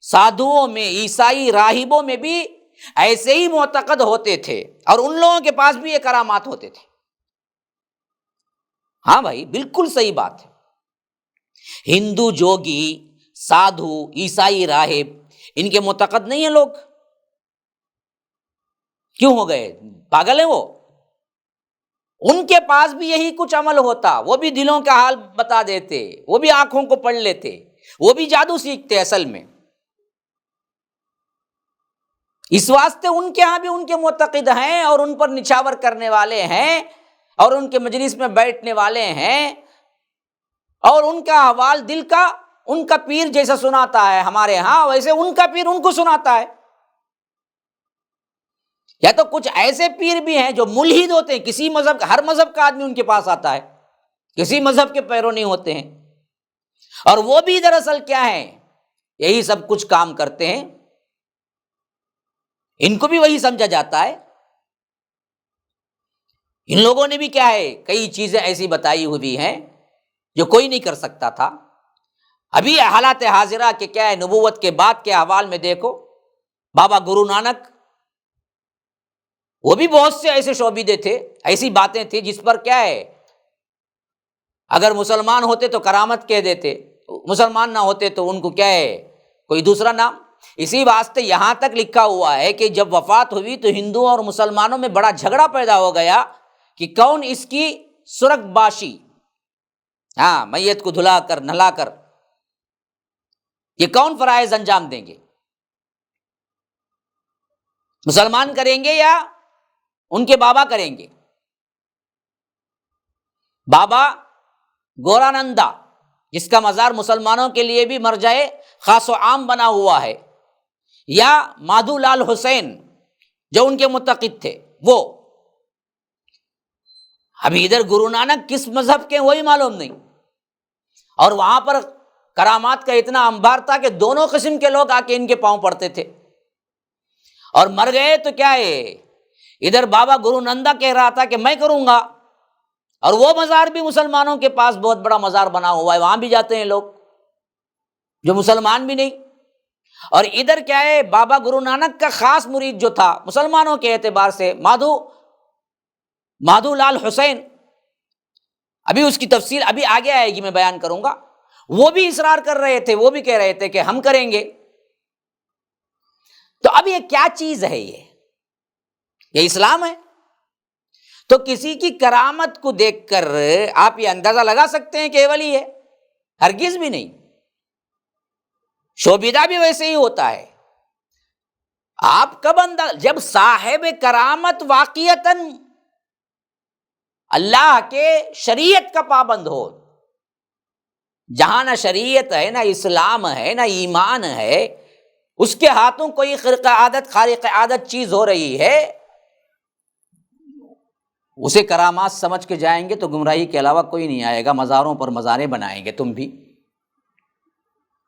A: سادھوؤں میں، عیسائی راہبوں میں بھی ایسے ہی معتقد ہوتے تھے، اور ان لوگوں کے پاس بھی یہ کرامات ہوتے تھے۔ ہاں بھائی، بالکل صحیح بات ہے۔ ہندو جوگی، سادھو، عیسائی راہب، ان کے معتقد نہیں ہیں لوگ؟ کیوں ہو گئے؟ پاگل ہیں وہ؟ ان کے پاس بھی یہی کچھ عمل ہوتا، وہ بھی دلوں کا حال بتا دیتے، وہ بھی آنکھوں کو پڑھ لیتے، وہ بھی جادو سیکھتے اصل میں۔ اس واسطے ان کے ہاں بھی ان کے معتقد ہیں اور ان پر نچھاور کرنے والے ہیں اور ان کے مجلس میں بیٹھنے والے ہیں، اور ان کا احوال دل کا ان کا پیر جیسا سناتا ہے ہمارے ہاں، ویسے ان کا پیر ان کو سناتا ہے۔ یا تو کچھ ایسے پیر بھی ہیں جو ملحد ہوتے ہیں، کسی مذہب، ہر مذہب کا آدمی ان کے پاس آتا ہے، کسی مذہب کے پیرو نہیں ہوتے ہیں، اور وہ بھی دراصل کیا ہے، یہی سب کچھ کام کرتے ہیں، ان کو بھی وہی سمجھا جاتا ہے۔ ان لوگوں نے بھی کیا ہے کئی چیزیں ایسی بتائی ہوئی ہیں جو کوئی نہیں کر سکتا تھا۔ ابھی حالات حاضرہ کے کیا ہے، نبوت کے بعد کے احوال میں دیکھو، بابا گرو نانک، وہ بھی بہت سے ایسے شعبدے تھے، ایسی باتیں تھیں جس پر کیا ہے، اگر مسلمان ہوتے تو کرامت کہہ دیتے، مسلمان نہ ہوتے تو ان کو کیا ہے کوئی دوسرا نام۔ اسی واسطے یہاں تک لکھا ہوا ہے کہ جب وفات ہوئی تو ہندوؤں اور مسلمانوں میں بڑا جھگڑا پیدا ہو گیا کہ کون اس کی سرگ باشی، ہاں، میت کو دھلا کر نہلا کر یہ کون فرائض انجام دیں گے، مسلمان کریں گے یا ان کے بابا کریں گے؟ بابا گورانندا، جس کا مزار مسلمانوں کے لیے بھی مرجع خاص و عام بنا ہوا ہے، یا مادھو لال حسین جو ان کے معتقد تھے، وہ ابھی ادھر گرو نانک کس مذہب کے وہی معلوم نہیں، اور وہاں پر کرامات کا اتنا انبار تھا کہ دونوں قسم کے لوگ آ کے ان کے پاؤں پڑتے تھے، اور مر گئے تو کیا ہے، ادھر بابا گرو نندا کہہ رہا تھا کہ میں کروں گا، اور وہ مزار بھی مسلمانوں کے پاس بہت بڑا مزار بنا ہوا ہے، وہاں بھی جاتے ہیں لوگ جو مسلمان بھی نہیں، اور ادھر کیا ہے، بابا گرو نانک کا خاص مرید جو تھا مسلمانوں کے اعتبار سے، مادھو لال حسین، ابھی اس کی تفصیل ابھی آگے آئے گی، میں بیان کروں گا، وہ بھی اصرار کر رہے تھے، وہ بھی کہہ رہے تھے کہ ہم کریں گے۔ تو اب یہ کیا چیز ہے، یہ اسلام ہے؟ تو کسی کی کرامت کو دیکھ کر آپ یہ اندازہ لگا سکتے ہیں کہ یہ ولی ہے؟ ہرگز بھی نہیں۔ شعبدہ بھی ویسے ہی ہوتا ہے۔ آپ کب جب صاحب کرامت واقعتاً اللہ کے شریعت کا پابند ہو، جہاں نہ شریعت ہے، نہ اسلام ہے، نہ ایمان ہے، اس کے ہاتھوں کوئی خارق عادت چیز ہو رہی ہے، اسے کرامات سمجھ کے جائیں گے تو گمراہی کے علاوہ کوئی نہیں آئے گا، مزاروں پر مزاریں بنائیں گے تم بھی۔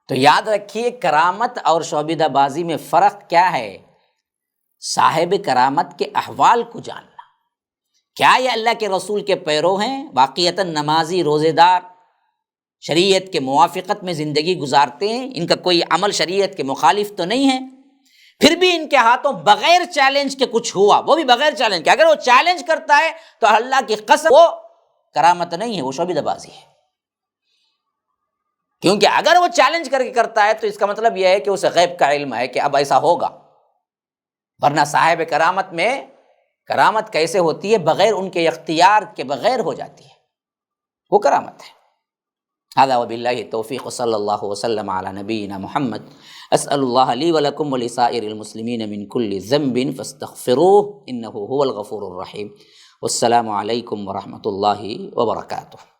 A: تو یاد رکھیے، کرامت اور شعبدہ بازی میں فرق کیا ہے؟ صاحب کرامت کے احوال کو جاننا، کیا یہ اللہ کے رسول کے پیرو ہیں، واقعتاً نمازی، روزے دار، شریعت کے موافقت میں زندگی گزارتے ہیں، ان کا کوئی عمل شریعت کے مخالف تو نہیں ہے، پھر بھی ان کے ہاتھوں بغیر چیلنج کے کچھ ہوا، وہ بھی بغیر چیلنج کے، اگر وہ چیلنج کرتا ہے تو اللہ کی قسم وہ کرامت نہیں ہے، وہ شعبدہ بازی ہے۔ کیونکہ اگر وہ چیلنج کر کے کرتا ہے تو اس کا مطلب یہ ہے کہ اسے غیب کا علم ہے کہ اب ایسا ہوگا، ورنہ صاحب کرامت میں کرامت کیسے ہوتی ہے؟ بغیر ان کے اختیار کے بغیر ہو جاتی ہے، وہ کرامت ہے۔ هذا وباللہ التوفیق، صلی اللہ وسلم علی نبینا محمد۔ اسأل اللہ لی ولکم ولسائر المسلمین من کل ذنب فاستغفروہ انہ هو الغفور الرحیم۔ والسلام علیکم ورحمۃ اللہ وبرکاتہ۔